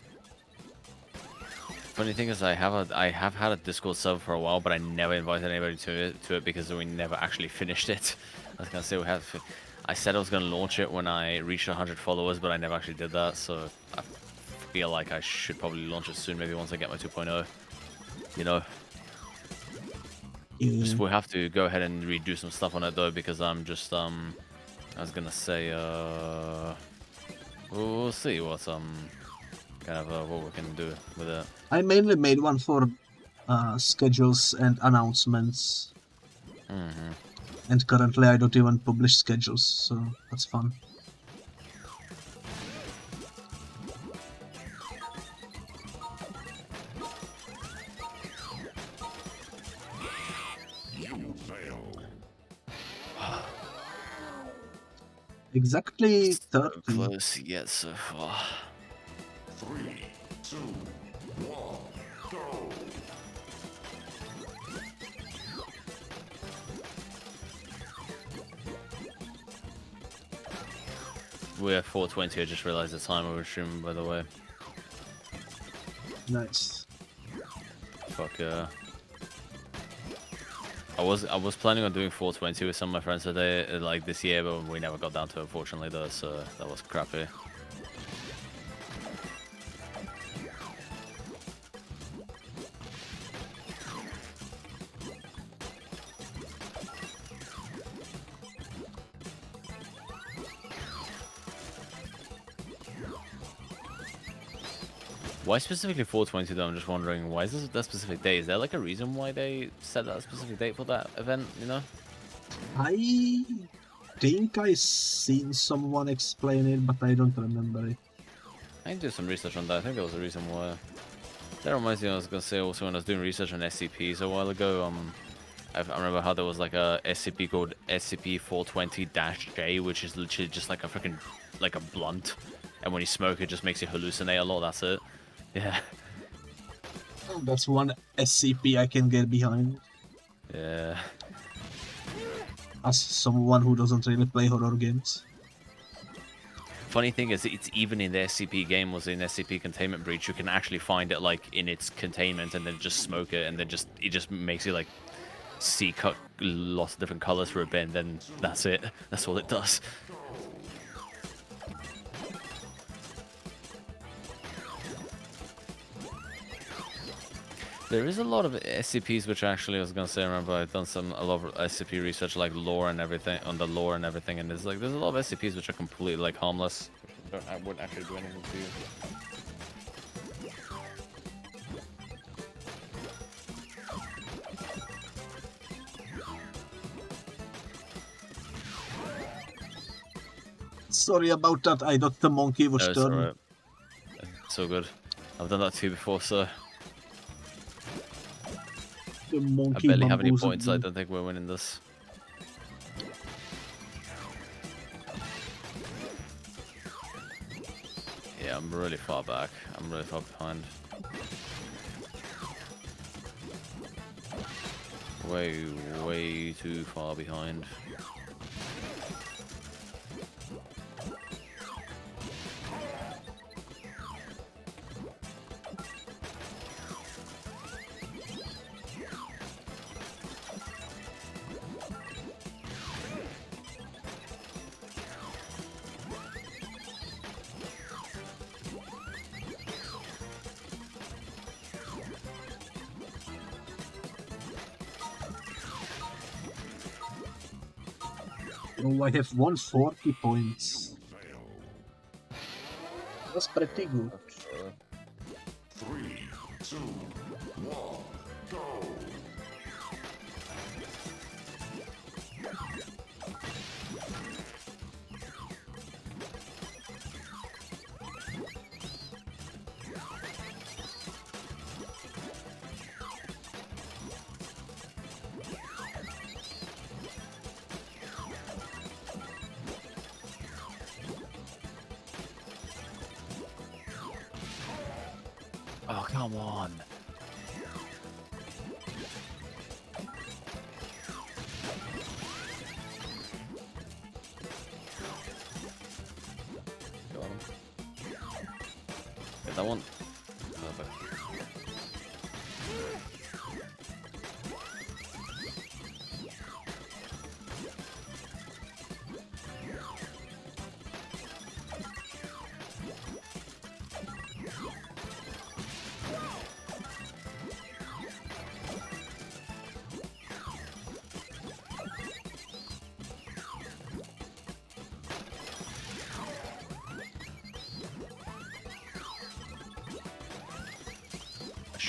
Funny thing is, I have had a Discord server for a while, but I never invited anybody to it because we never actually finished it. I was gonna say I said I was gonna launch it when I reached 100 followers, but I never actually did that. So I feel like I should probably launch it soon, maybe once I get my 2.0. you know, Yeah. we have to go ahead and redo some stuff on it though, because I'm just I was gonna say we'll see what kind of what we can do with it. I mainly made one for schedules and announcements. And currently I don't even publish schedules, so that's fun. You fail. Exactly So 30. close yet so far. 3, 2, 1, go. We're at 4:20. I just realized the time we were streaming, by the way. Nice. Fuck yeah. I was planning on doing 4:20 with some of my friends today, like this year, but we never got down to it, unfortunately, though, so that was crappy. Why specifically 4:20 though? I'm just wondering, why is this that specific date? Is there like a reason why they set that specific date for that event, you know? I think I seen someone explain it, but I don't remember it. I can do some research on that. I think there was a reason why. That reminds me, I was gonna say also when I was doing research on SCPs a while ago, I remember how there was like a SCP called SCP-420-J, which is literally just like a freaking, like a blunt. And when you smoke, it just makes you hallucinate a lot, that's it. Yeah. That's one SCP I can get behind. Yeah. As someone who doesn't really play horror games. Funny thing is, it's even in the SCP game, was in SCP Containment Breach, you can actually find it like in its containment and then just smoke it, and then it just makes you like see lots of different colors for a bit, and then that's it. That's all it does. There is a lot of SCPs which actually, I was gonna say, I remember I've done a lot of SCP research, like lore and everything, on the lore and everything, and there's a lot of SCPs which are completely like harmless. I wouldn't actually do anything to you. Sorry about that, I thought the monkey was No, it's turn. alright. So good. I've done that too before, so The I monkey barely have any bamboozled points. I me. don't think we're winning this. Yeah, I'm really far back. I'm really far behind. Way too far behind. Oh, I have 140 points. Fail. That's pretty good. 3, 2, 1, go. Oh, come on. Got him. Get that one. Perfect.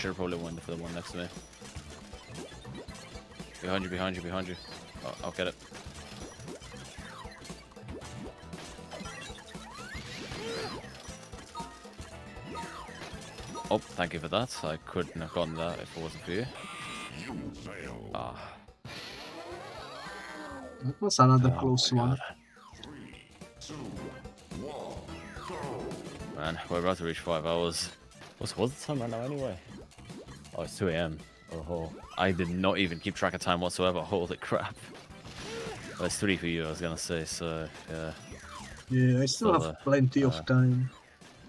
should have probably went for the one next to me. Behind you, behind you, behind you. Oh, I'll get it. Oh, thank you for that. I couldn't have gotten that if it wasn't for you. You fail. Ah. That was another Oh close my one. God. 3, 2, 1, go. Man, we're about to reach 5 hours. What's the time right now anyway? Oh, it's 2 a.m. Oh, I did not even keep track of time whatsoever. Holy crap. Well, it's 3 for you, I was gonna say, so yeah. Yeah, I still have plenty of time.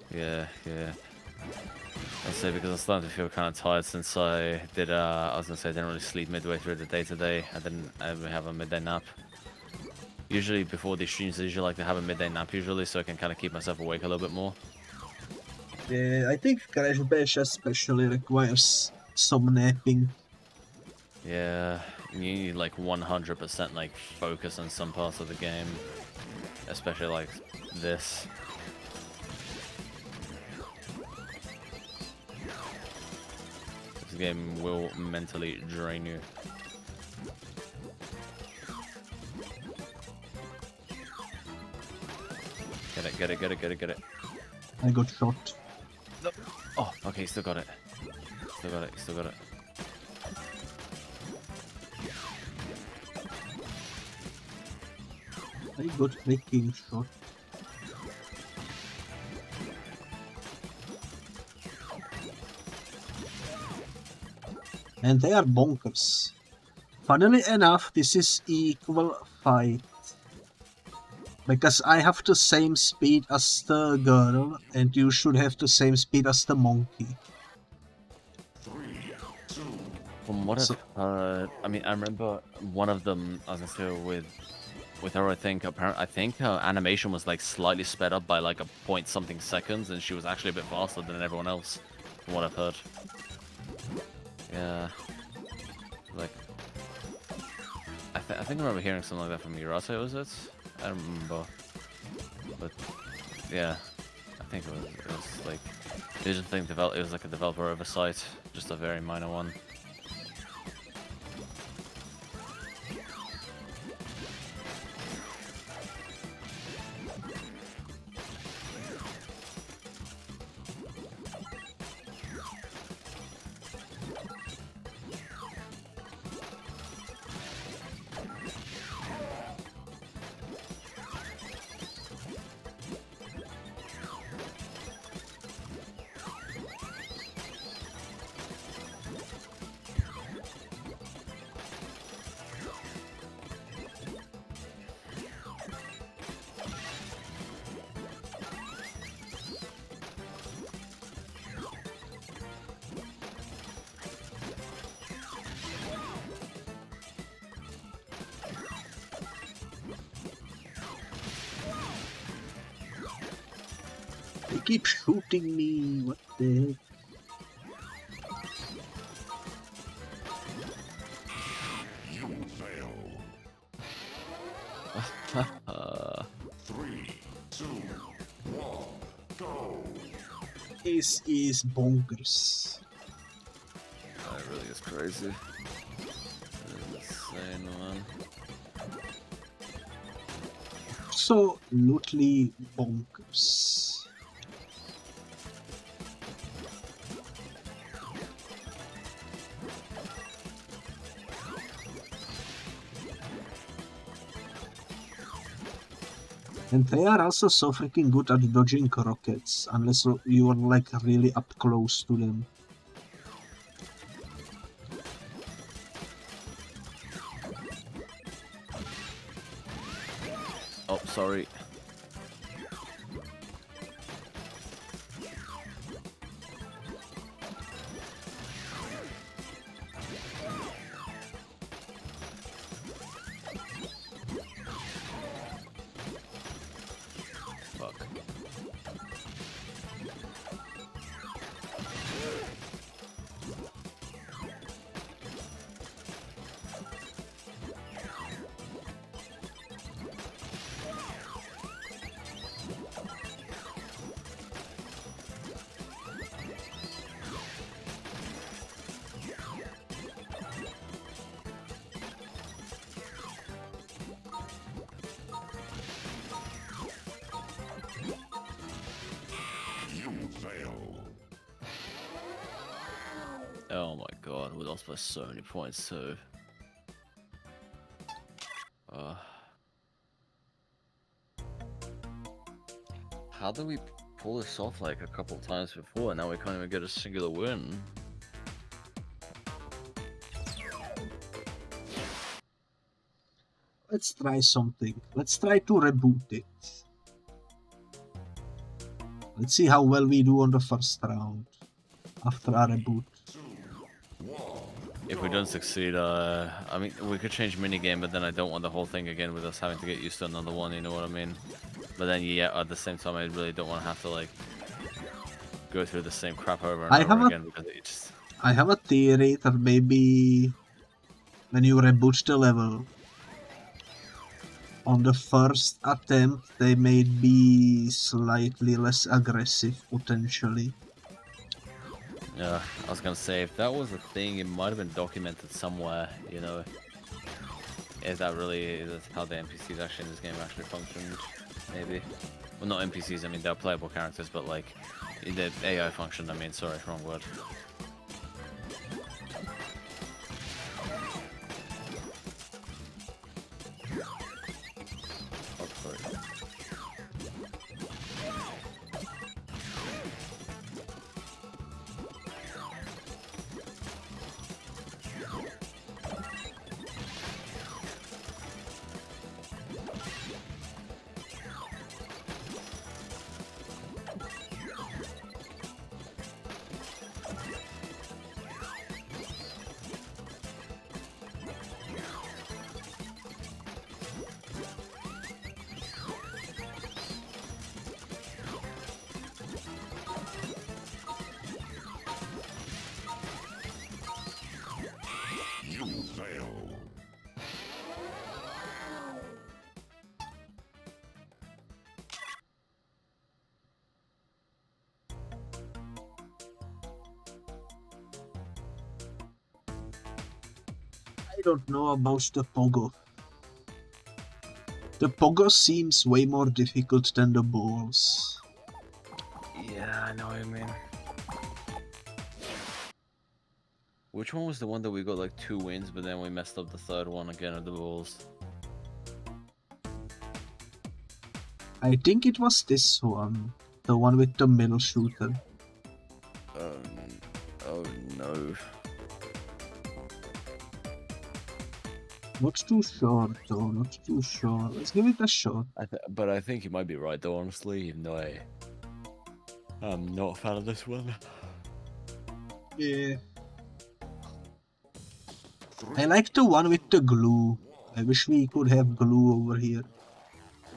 Yeah. I'll say because I'm starting to feel kind of tired since I did, I was gonna say I didn't really sleep midway through the day today. I didn't ever have a midday nap. Usually before these streams, I usually like to have a midday nap usually, so I can kind of keep myself awake a little bit more. Yeah, I think Crash Bash especially requires some napping. Yeah, you need like 100% like focus on some parts of the game, especially like this. This game will mentally drain you. Get it. I got shot. No. Oh, okay, still got it. Still got it. I got freaking shot. And they are bonkers. Funnily enough, this is equal fight. Because I have the same speed as the girl, and you should have the same speed as the monkey. 3, 2, From what I've heard, I mean, I remember one of them, I was gonna say with her, I think her animation was like slightly sped up by like a point something seconds, and she was actually a bit faster than everyone else, from what I've heard. Yeah, like I think I remember hearing something like that from Urate, was it? I don't remember, but yeah, I think it was like it was like a developer oversight, just a very minor one. They keep shooting me, what the heck? you fail. 3, 2, 1, go. This is bonkers. That really is crazy. Insane, man. Absolutely bonkers. And they are also so freaking good at dodging rockets, unless you are like really up close to them. Oh, sorry. Fuck. god, we lost by so many points too. How did we pull this off like a couple times before and now we can't even get a singular win? Let's try something. Let's try to reboot it. Let's see how well we do on the first round after our reboot. If we don't succeed, I mean, we could change minigame, but then I don't want the whole thing again with us having to get used to another one, you know what I mean? But then, yeah, at the same time, I really don't want to have to, like, go through the same crap over and over again, because it just... I have a theory that maybe when you reboot the level, on the first attempt, they may be slightly less aggressive, potentially. Yeah, I was gonna say, if that was a thing, it might have been documented somewhere, you know. If that really is how the NPCs actually in this game actually functioned, maybe. Well, not NPCs, I mean, they're playable characters, but like, the AI function, I mean, sorry, wrong word. I don't know about the Pogo. The Pogo seems way more difficult than the balls. Yeah, I know what you mean. Which one was the one that we got like 2 wins, but then we messed up the third one again at the balls? I think it was this one. The one with the middle shooter. Oh no. Not too sure though, not too sure. Let's give it a shot. But I think you might be right though, honestly, even though I'm not a fan of this one. Yeah. I like the one with the glue. I wish we could have glue over here.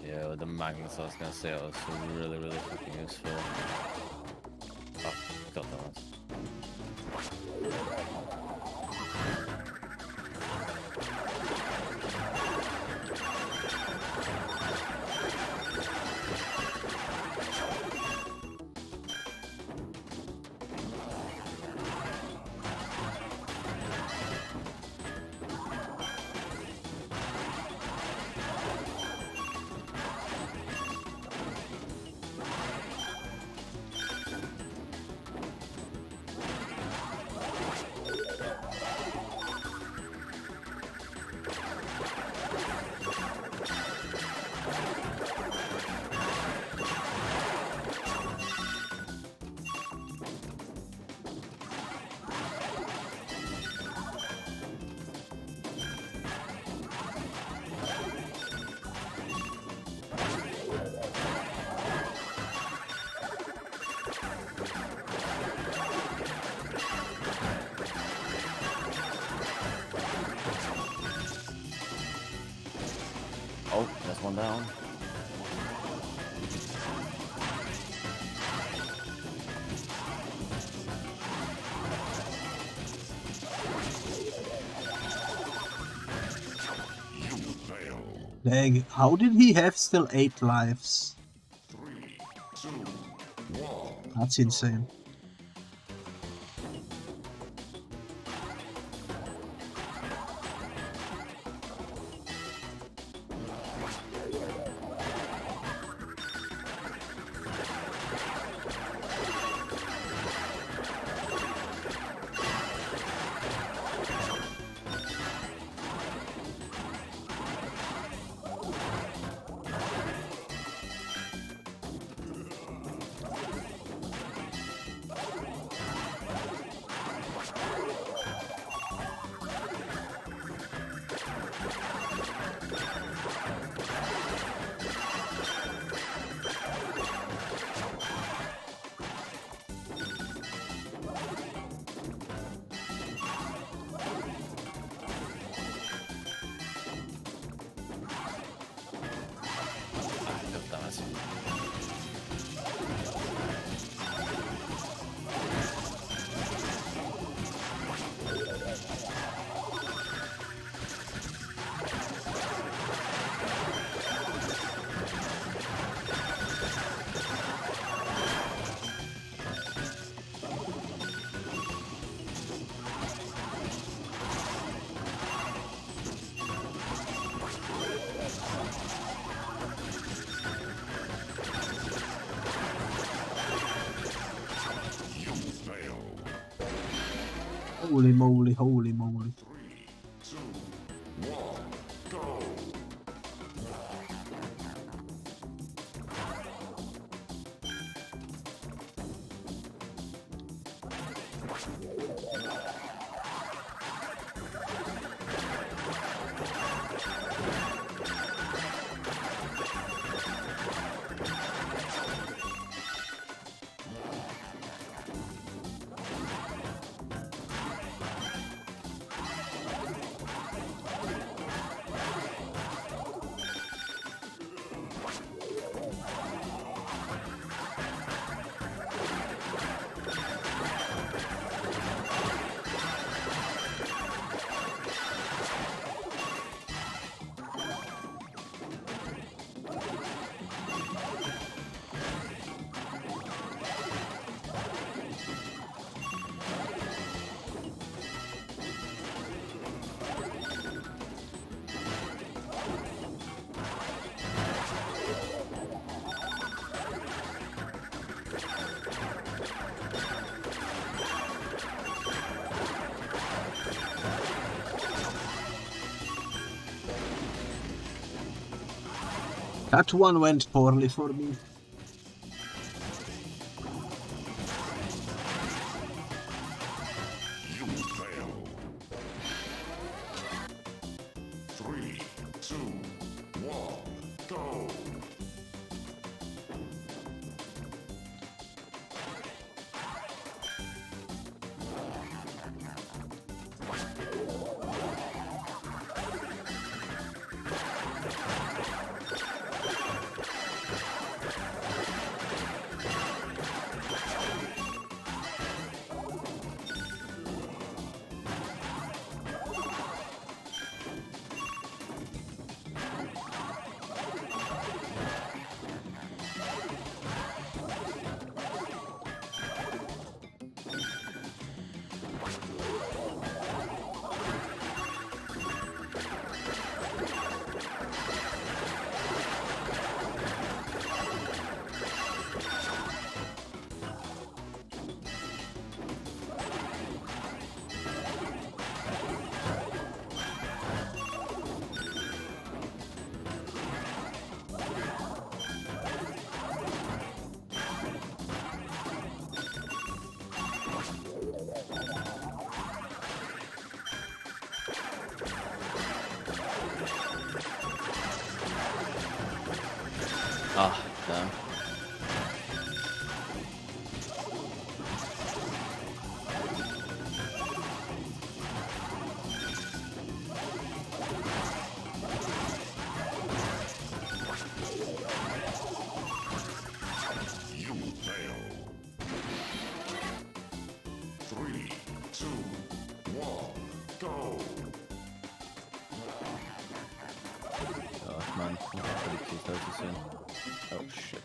Yeah, with the magnets, I was gonna say, it was really, really fucking useful. Oh, got that one. Oh, that's one down. Dang, how did he have still 8 lives? 3, 2, 1. That's insane. Holy moly, holy moly. 3, 2, 1, go! That one went poorly for me. You fail. 3, 2, 1, go! Ah, damn. You fail. 3, 2, 1, go! Oh man, I'm pretty too soon. Oh shit.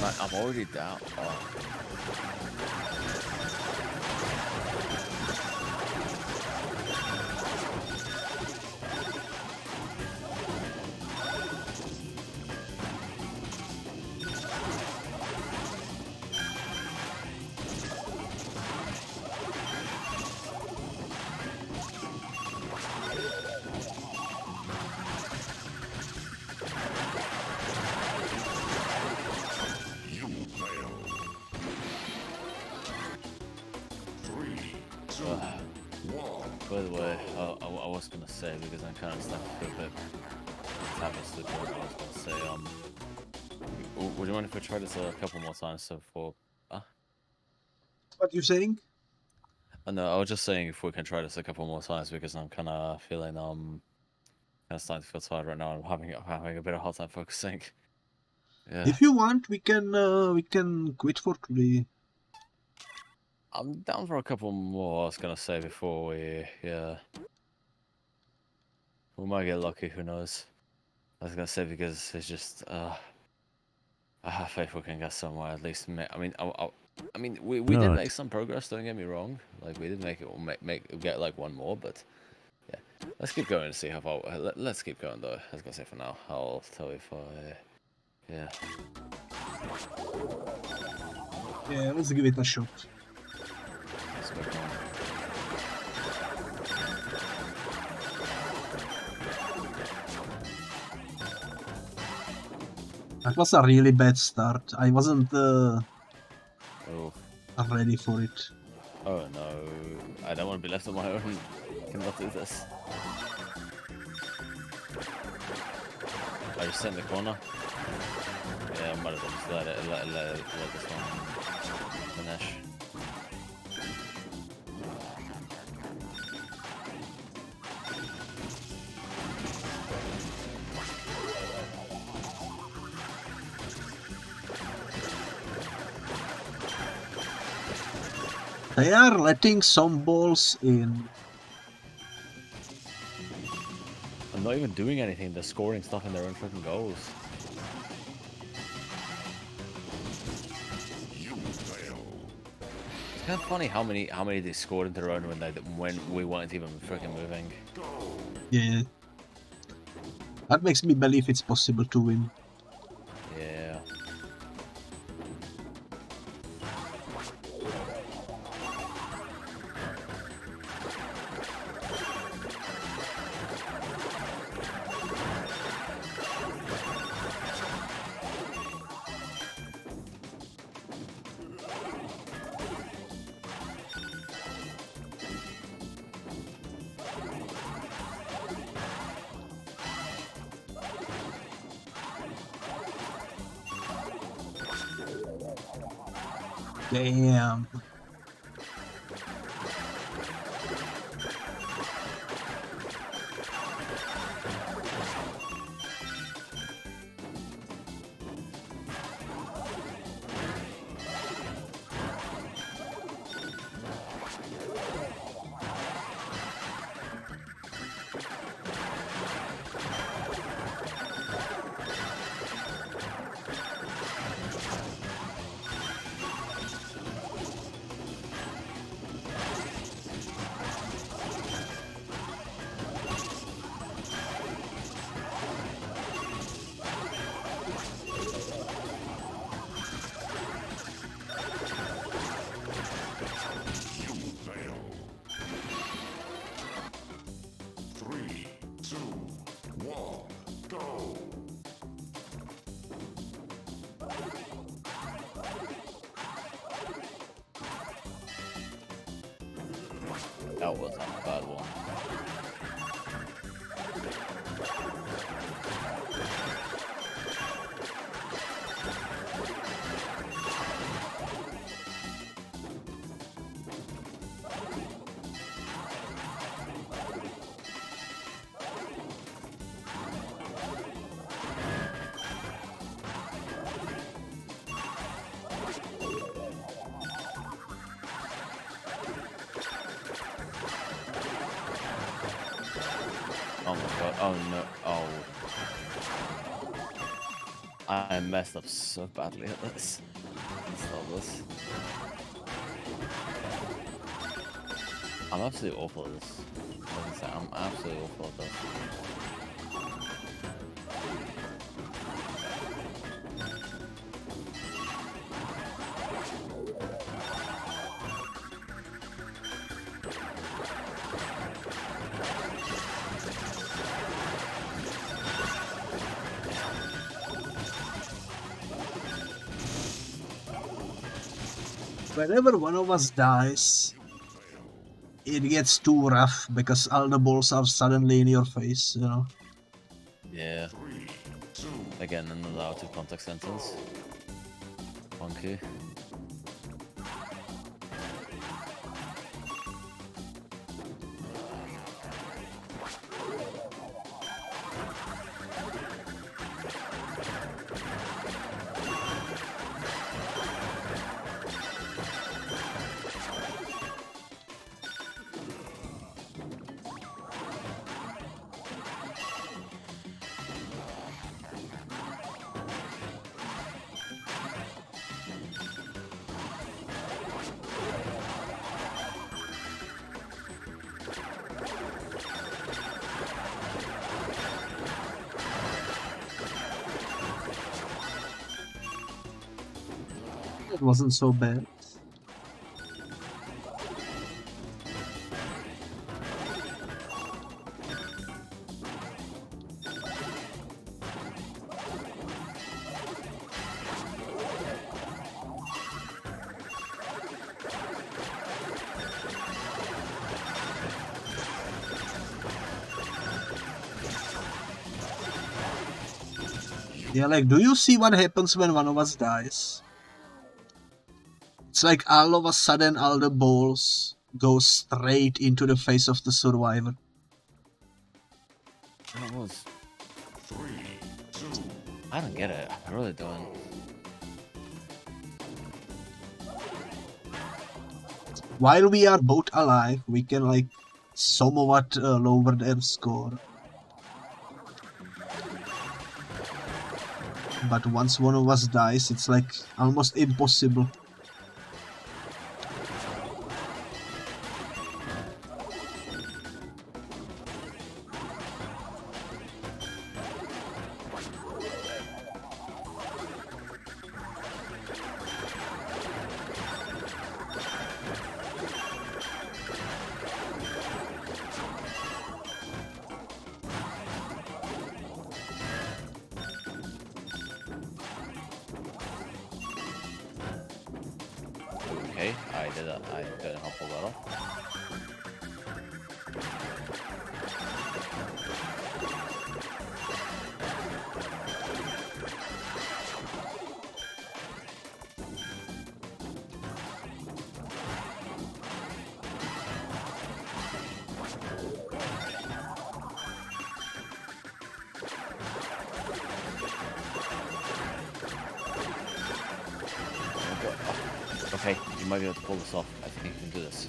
Man, I'm already down. Oh. You fail. 3, 2, 1. By the way, I was gonna say, because I'm kind of starting to feel a bit Mavis with what I was gonna say, would you mind if I try this a couple more times? So for What you saying? no, I was just saying if we can try this a couple more times because I'm kind of feeling kind of starting to feel tired right now. I'm having a bit of hard time focusing. Yeah. If you want, we can quit for today. I'm down for a couple more. I was gonna say before we we might get lucky. Who knows? I was gonna say because it's just I have faith we can get somewhere at least. I mean, we did make some progress. Don't get me wrong. Like we did make it get like one more, but yeah. Let's keep going and see how far. Let's keep going though. I was gonna say for now. I'll tell you if yeah. Yeah, let's give it a shot. Let's go on. That was a really bad start. I wasn't Oh. ready for it. Oh no, I don't want to be left on my own. I cannot do this. I just sit in the corner. Yeah, I might as well just let this one finish. They are letting some balls in. I'm not even doing anything. They're scoring stuff in their own freaking goals. It's kind of funny how many they scored into their own when we weren't even freaking moving. Yeah. That makes me believe it's possible to win. Yeah. Damn. That wasn't a bad one. Oh my god, oh no, oh. I messed up so badly at this. Let's stop this. I'm absolutely awful at this. I'm absolutely awful at this. Whenever one of us dies, it gets too rough because all the balls are suddenly in your face, you know? Yeah. 3, 2, Again, another out of context sentence. Funky. It wasn't so bad. Yeah, like, do you see what happens when one of us dies? It's like all of a sudden all the balls go straight into the face of the survivor. That was... 3, 2, I don't get it. I really don't. While we are both alive, we can like somewhat lower their score. But once one of us dies, it's like almost impossible. Okay, I didn't help pull that off. Okay, you might be able to pull this off. I think you can do this.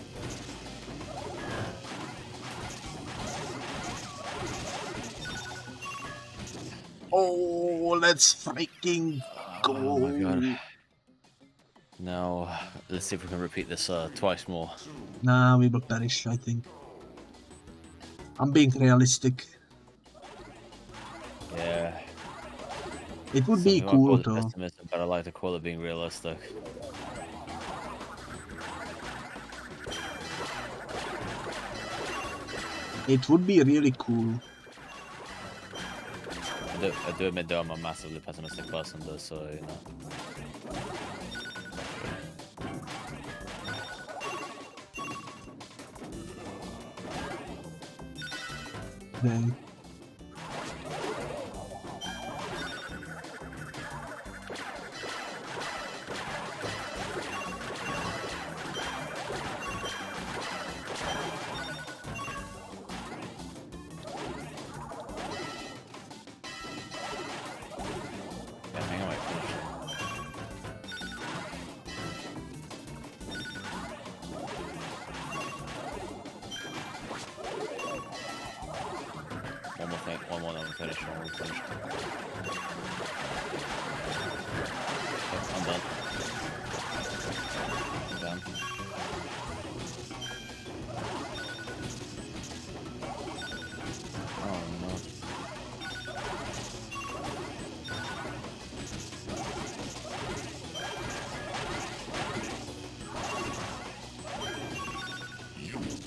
Oh, let's freaking go! Oh my god. Now, let's see if we can repeat this twice more. Nah, we will perish, I think. I'm being realistic. Yeah. It would be Some people cool might call it though. pessimistic, but I like to call it being realistic. It would be really cool. I do admit though I'm a massively pessimistic person though, so you know. Dang. Yeah, I think I might finish it. One more thing, one more, then we're finished. One more, we're finished. Okay, I'm done. I'm done. Oh no.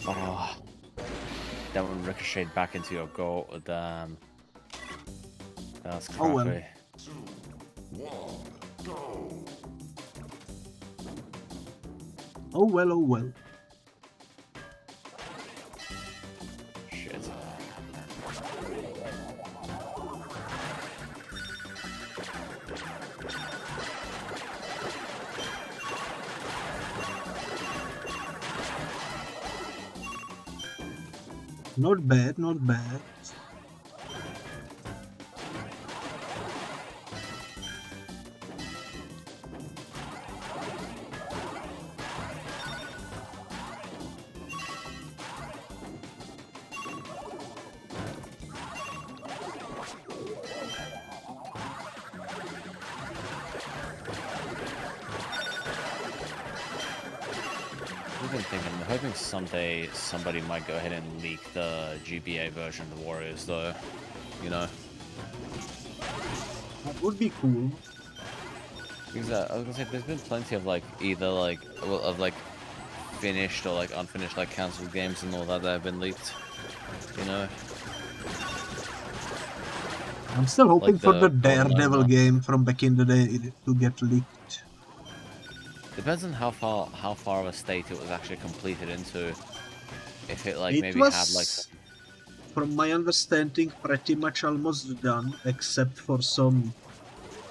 Oh, that one ricocheted back into your goal. Damn. That's crappy. Oh well. 2, 1, go! Oh well, oh well. Shit. Not bad, not bad. I'm hoping someday somebody might go ahead and leak the GBA version of Warriors, though. You know? That would be cool. Because I was gonna say, there's been plenty of like either like finished or like unfinished like cancelled games and all that have been leaked. You know? I'm still hoping Like for the the Daredevil one. game from back in the day to get leaked. Depends on how far of a state it was actually completed into. If it like It maybe was, had like. from my understanding, pretty much almost done, except for some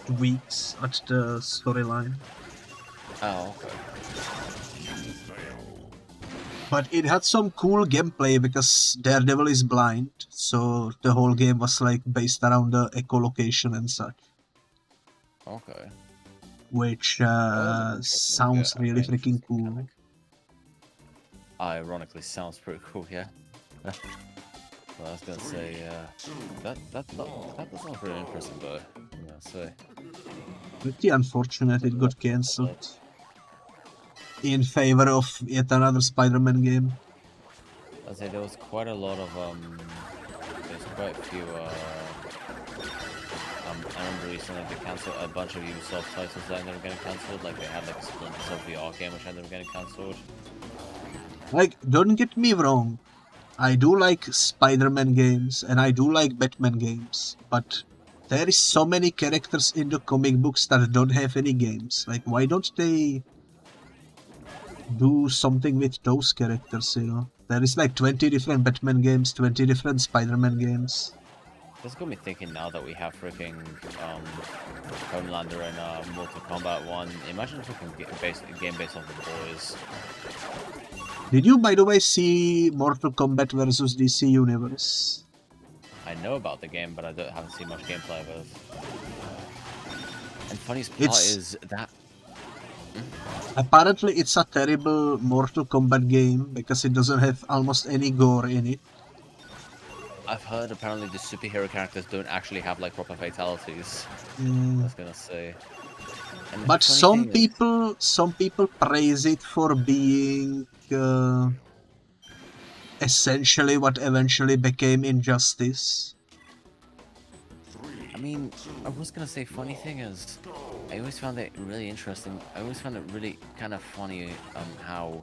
tweaks at the storyline. Oh, okay. But it had some cool gameplay because Daredevil is blind, so the whole game was like based around the echolocation and such. Okay. Which Well, sounds yeah, really very freaking interesting cool. mechanic. Ironically, sounds pretty cool, yeah. Well, I was gonna say, that sounds pretty interesting, though. Yeah, so. Pretty unfortunate it got cancelled in favor of yet another Spider-Man game. I'd say there was quite a lot of there's quite a few I remember recently they cancelled a bunch of Ubisoft titles that ended up getting cancelled. Like they had like a Splinter Cell VR game which ended up getting cancelled. Like, don't get me wrong, I do like Spider-Man games and I do like Batman games, but there is so many characters in the comic books that don't have any games. Like, why don't they do something with those characters, you know? There is like 20 different Batman games, 20 different Spider-Man games. This got me thinking now that we have freaking Homelander and Mortal Kombat 1. Imagine if we can get a game based off the boys. Did you, by the way, see Mortal Kombat versus DC Universe? I know about the game, but I haven't seen much gameplay of it. And funniest part is that... Apparently it's a terrible Mortal Kombat game because it doesn't have almost any gore in it. I've heard apparently the superhero characters don't actually have like proper fatalities. I was gonna say. And but some people praise it for being essentially what eventually became Injustice. I mean, I was gonna say, funny thing is, I always found it really interesting. I always found it really kind of funny how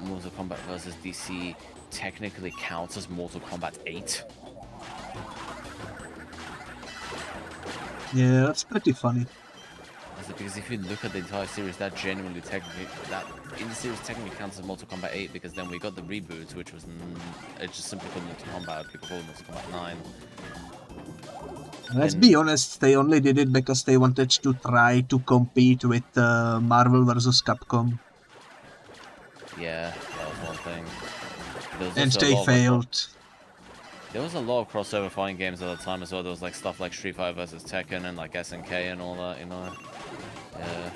Mortal Kombat vs. DC technically counts as Mortal Kombat 8. Yeah, that's pretty funny. Because if you look at the entire series, that genuinely technically, that in the series technically counts as Mortal Kombat 8, because then we got the reboot, which was it's just simply called Mortal Kombat. People call it Mortal Kombat 9. Let's be honest, they only did it because they wanted to try to compete with Marvel vs. Capcom. Yeah, that was one thing. And they failed. There was a lot of crossover fighting games at the time as well. There was like stuff like Street Fighter vs. Tekken and like SNK and all that, you know. Yeah.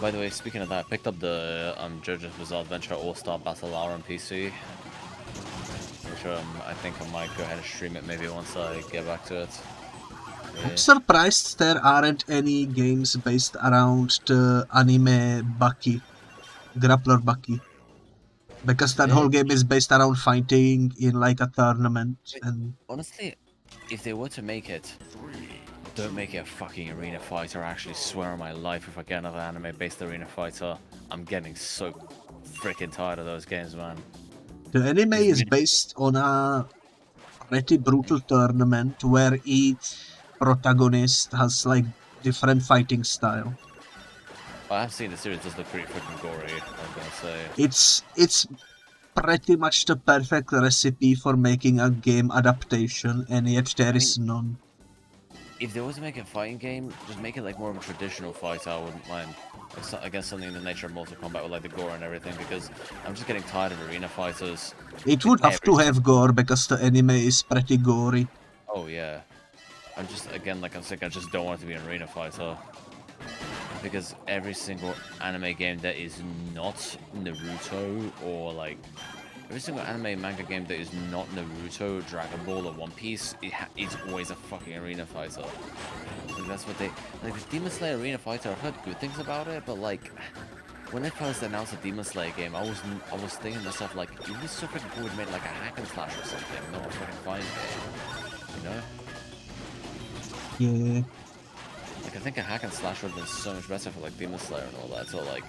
By the way, speaking of that, I picked up the JoJo's Bizarre Adventure All-Star Battle R on PC. Which I think I might go ahead and stream it maybe once I get back to it. Yeah. I'm surprised there aren't any games based around the anime Baki, Grappler Baki. Because that whole game is based around fighting in like a tournament. And honestly, if they were to make it, don't make it a fucking arena fighter. I actually swear on my life, if I get another anime-based arena fighter, I'm getting so freaking tired of those games, man. The anime is based on a pretty brutal tournament where each protagonist has like different fighting style. I have seen the series, does look pretty freaking gory, I was gonna say. It's pretty much the perfect recipe for making a game adaptation, and yet there is none. If they was to make a fighting game, just make it like more of a traditional fight. I wouldn't mind. Like, I guess something in the nature of Mortal Kombat with like the gore and everything, because I'm just getting tired of arena fighters. It would have to have gore because the anime is pretty gory. Oh yeah. I'm just, again, like I'm sick, I just don't want it to be an arena fighter. Because every single anime game that is not Naruto, or like, every single anime manga game that is not Naruto, Dragon Ball, or One Piece, it's always a fucking arena fighter. Like, that's what they, like, the Demon Slayer arena fighter, I've heard good things about it, but like, when they first announced a Demon Slayer game, I was thinking to myself, like, it would be so freaking cool to make like a hack and slash or something, not a freaking fighting game, you know? Yeah. Like, I think a hack and slash would have been so much better for like Demon Slayer and all that. So like,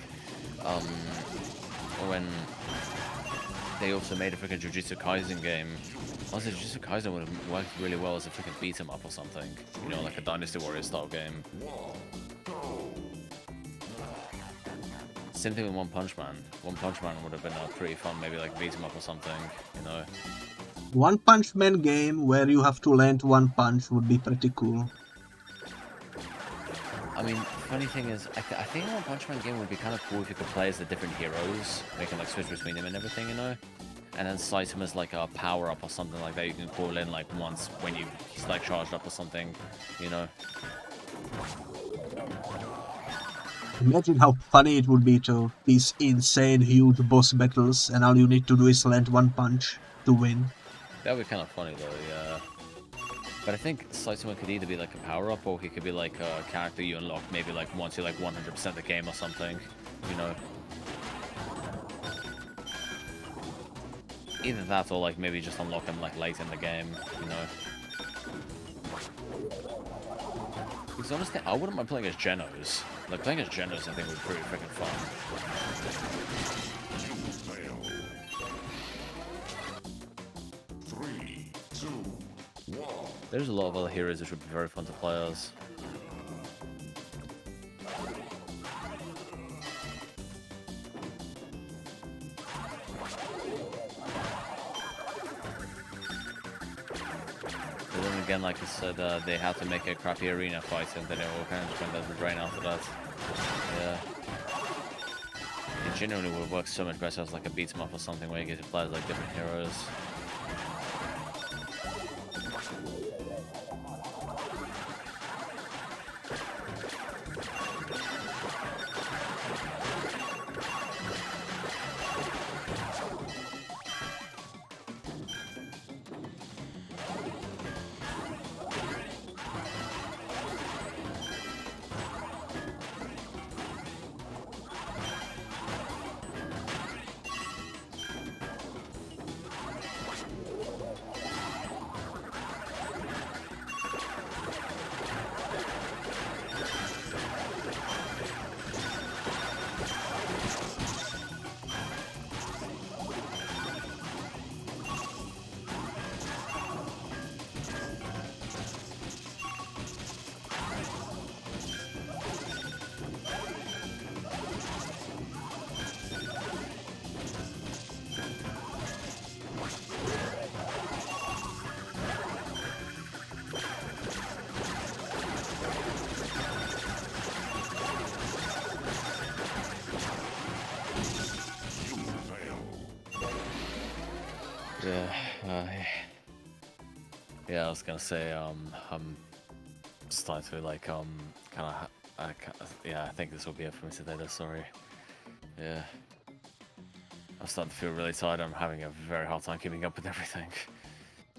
when they also made a freaking Jujutsu Kaisen game, honestly, Jujutsu Kaisen would have worked really well as a freaking beat 'em up or something. You know, like a Dynasty Warrior style game. Same thing with One Punch Man. One Punch Man would have been pretty fun, maybe like beat 'em up or something. You know. One Punch Man game where you have to land one punch would be pretty cool. I mean, funny thing is, I think One Punch Man game would be kind of cool if you could play as the different heroes. They can like switch between them and everything, you know? And then cite him as like a power-up or something like that. You can call in like once when he's like charged up or something, you know? Imagine how funny it would be to these insane huge boss battles and all you need to do is land one punch to win. That would be kind of funny though, yeah. But I think Saitama could either be like a power-up or he could be like a character you unlock maybe like once you like 100% the game or something, you know? Either that or like maybe just unlock him like late in the game, you know? Because honestly, I wouldn't mind playing as Genos. Like playing as Genos I think would be pretty freaking fun. There's a lot of other heroes which would be very fun to play as. But then again, like I said, they had to make a crappy arena fight and then it all kind of just went down the drain after that. Yeah. It genuinely would work so much better as like a beat 'em up or something where you get to play as like different heroes. Yeah, I was gonna say, I'm starting to like, yeah, I think this will be it for me today, though, sorry. Yeah. I'm starting to feel really tired, I'm having a very hard time keeping up with everything.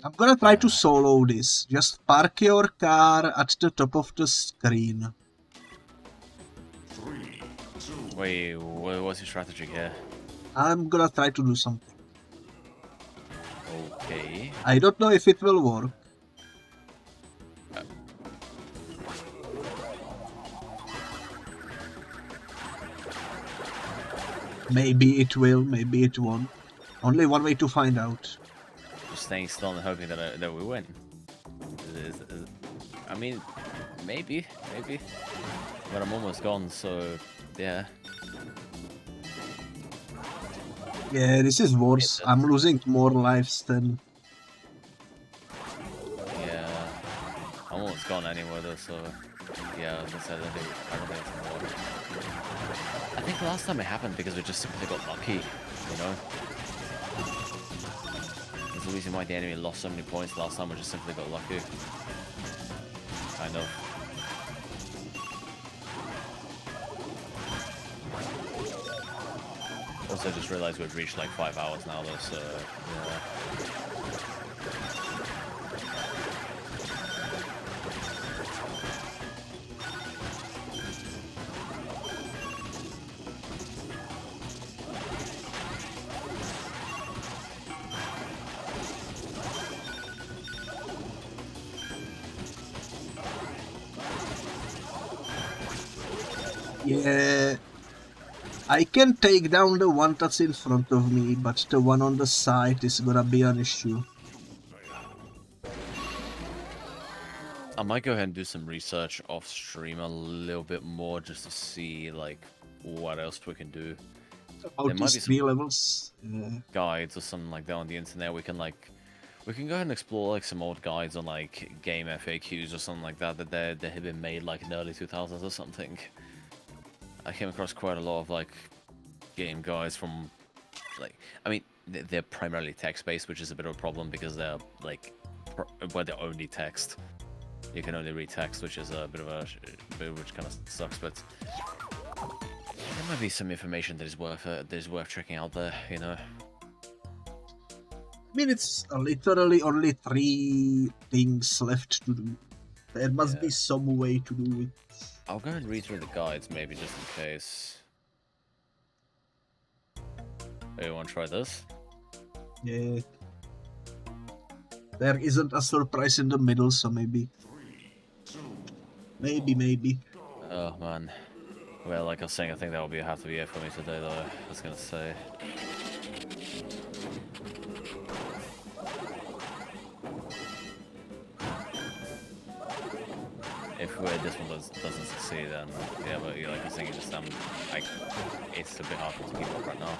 I'm gonna try to solo this. Just park your car at the top of the screen. Wait, what's your strategy here? I'm gonna try to do something. Okay. I don't know if it will work. Maybe it will, maybe it won't. Only one way to find out. Just staying still and hoping that we win. I mean, maybe. But I'm almost gone, so yeah. Yeah, this is worse. I'm losing more lives than... Yeah. I'm almost gone anyway though, so yeah, as I said, I don't think it's more. I think last time it happened because we just simply got lucky, you know? There's the reason why the enemy lost so many points last time, we just simply got lucky. Kind of. Also just realized we've reached like 5 hours now though, so yeah. Yeah, I can take down the one that's in front of me, but the one on the side is gonna be an issue. I might go ahead and do some research off stream a little bit more just to see like what else we can do. About these 3 levels. Guides or something like that on the internet. We can go ahead and explore like some old guides on like game FAQs or something like that that have been made like in the early 2000s or something. I came across quite a lot of like game guides from like, I mean they're primarily text based, which is a bit of a problem because they're like where they're only text. You can only read text, which is a bit of which kind of sucks, but there might be some information that is worth checking out there, you know. I mean, it's literally only 3 things left to do. There must be some way to do it. I'll go and read through the guides, maybe, just in case. Oh, you want to try this? Yeah. There isn't a surprise in the middle, so maybe. Maybe. Oh, man. Well, like I was saying, I think that will have to be it for me today, though. I was going to say. If this one doesn't succeed, then yeah, but like I was saying, just it's a bit hard to keep up right now.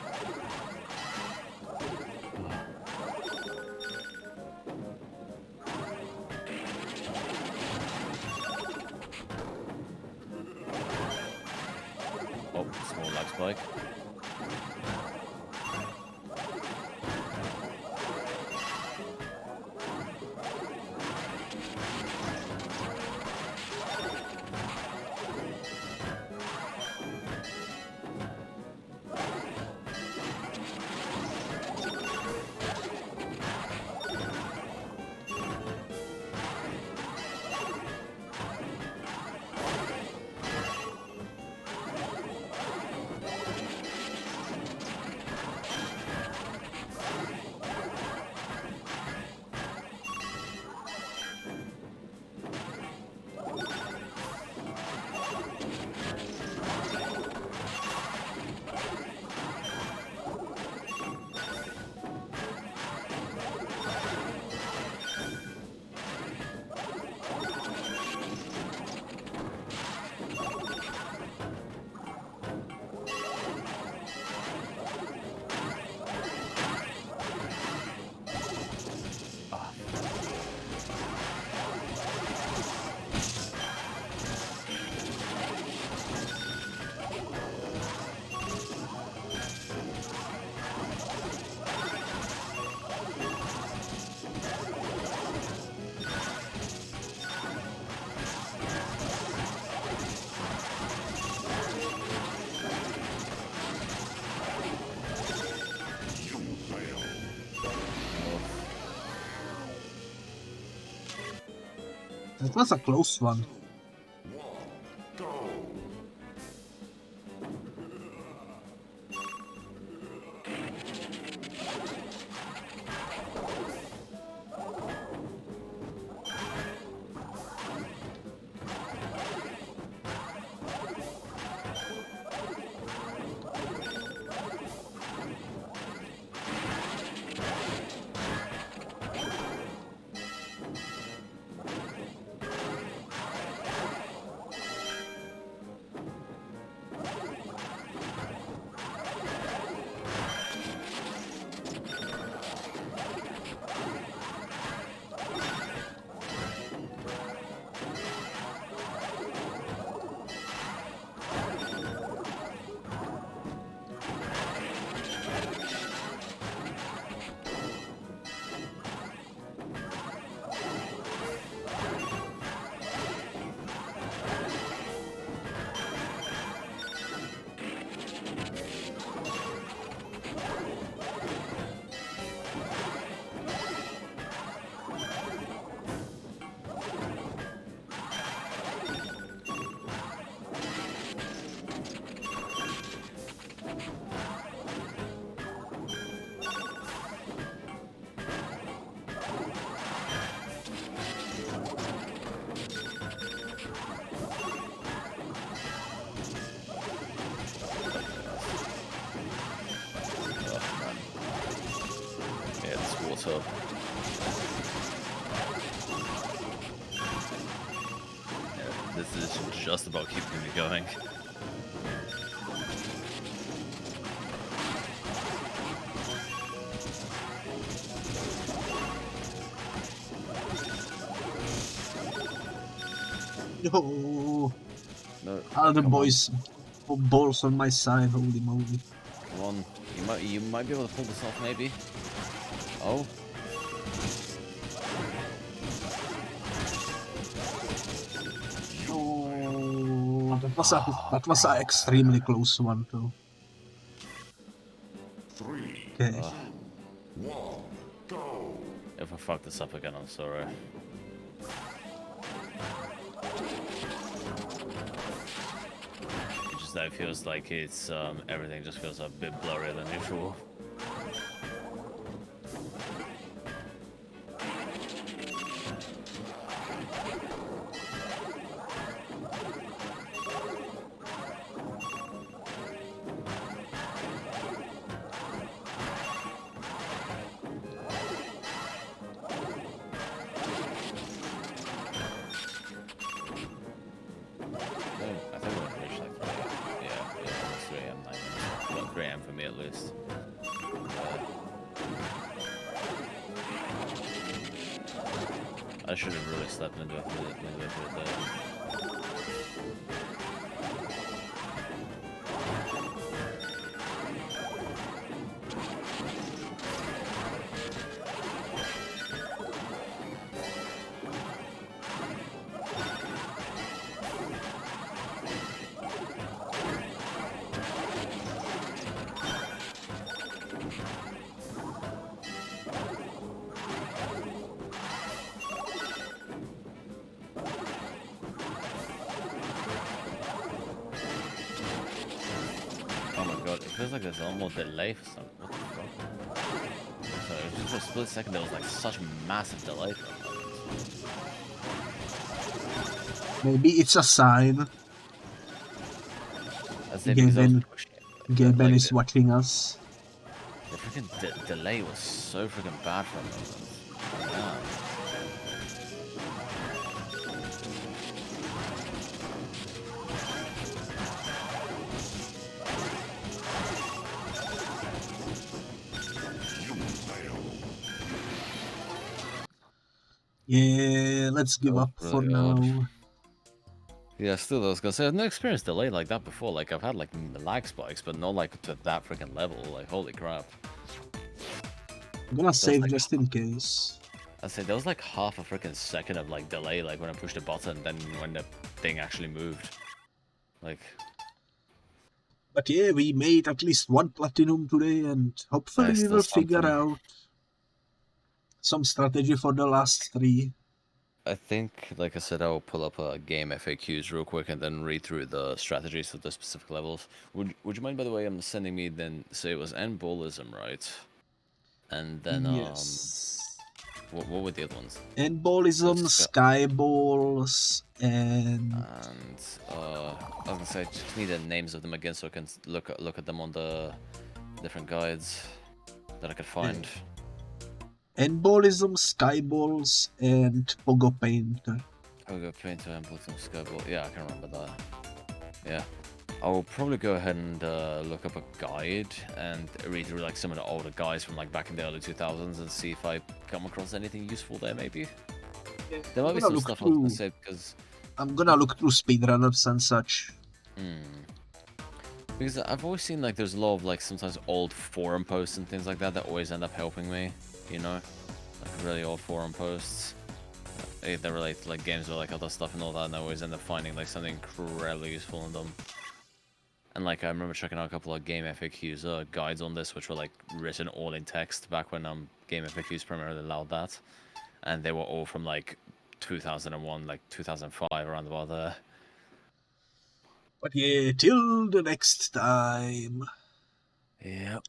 Oh, small lag spike. That was a close one. what's up? Yeah, this is just about keeping me going. No. No, Other come boys, balls on my side. Holy moly! Come on, you might be able to pull this off, maybe. Oh. Oh, that was an extremely close one too. 3, Okay. 1, go! If I fuck this up again, I'm sorry. It's just that it feels like it's everything just feels a bit blurrier than usual. I think we're gonna reach like 3 AM. Yeah, it's 3 AM, 9 minutes. Well, 3 AM for me at least. I should have really slept into it there. Oh my god, it feels like there's almost a delay for something. What the fuck? So just for a split second there was like such a massive delay for a Maybe it's a sign. I'd say because I was pushing it. Gaben Like, is watching us. the freaking delay was so freaking bad for a moment. Yeah. Yeah, let's give up for really now. Yeah, still, I was gonna say, I've never experienced delay like that before. Like, I've had, like, lag spikes, but not, like, to that freaking level. Like, holy crap. I'm gonna save like- just in case. I'd say there was, like, half a freaking second of, like, delay, like, when I pushed the button, then when the thing actually moved. Like... But yeah, we made at least one platinum today, and hopefully we still will figure something. out some strategy for the last 3. I think, like I said, I'll pull up game FAQs real quick and then read through the strategies of the specific levels. Would you mind, by the way, sending me then, say it was Endballism, right? And then, Yes. what were the other ones? Endballism, Skyballs, and... And, I was gonna say, just need the names of them again so I can look at them on the different guides that I could find. Endballism, Skyballs, and Pogo Painter. Pogo Painter and Skyball. Yeah, I can remember that. Yeah. I'll probably go ahead and look up a guide and read through like some of the older guides from like back in the early 2000s and see if I come across anything useful there, maybe. There might be some stuff I was gonna say because I'm gonna look through speedrunners and such. Because I've always seen like there's a lot of like sometimes old forum posts and things like that that always end up helping me, you know, like really old forum posts. They relate to like games or like other stuff and all that, and I always end up finding like something incredibly useful in them. And like I remember checking out a couple of game FAQs guides on this, which were like written all in text back when game FAQs primarily allowed that, and they were all from like 2001, like 2005, around about there. But yeah, till the next time. Yep.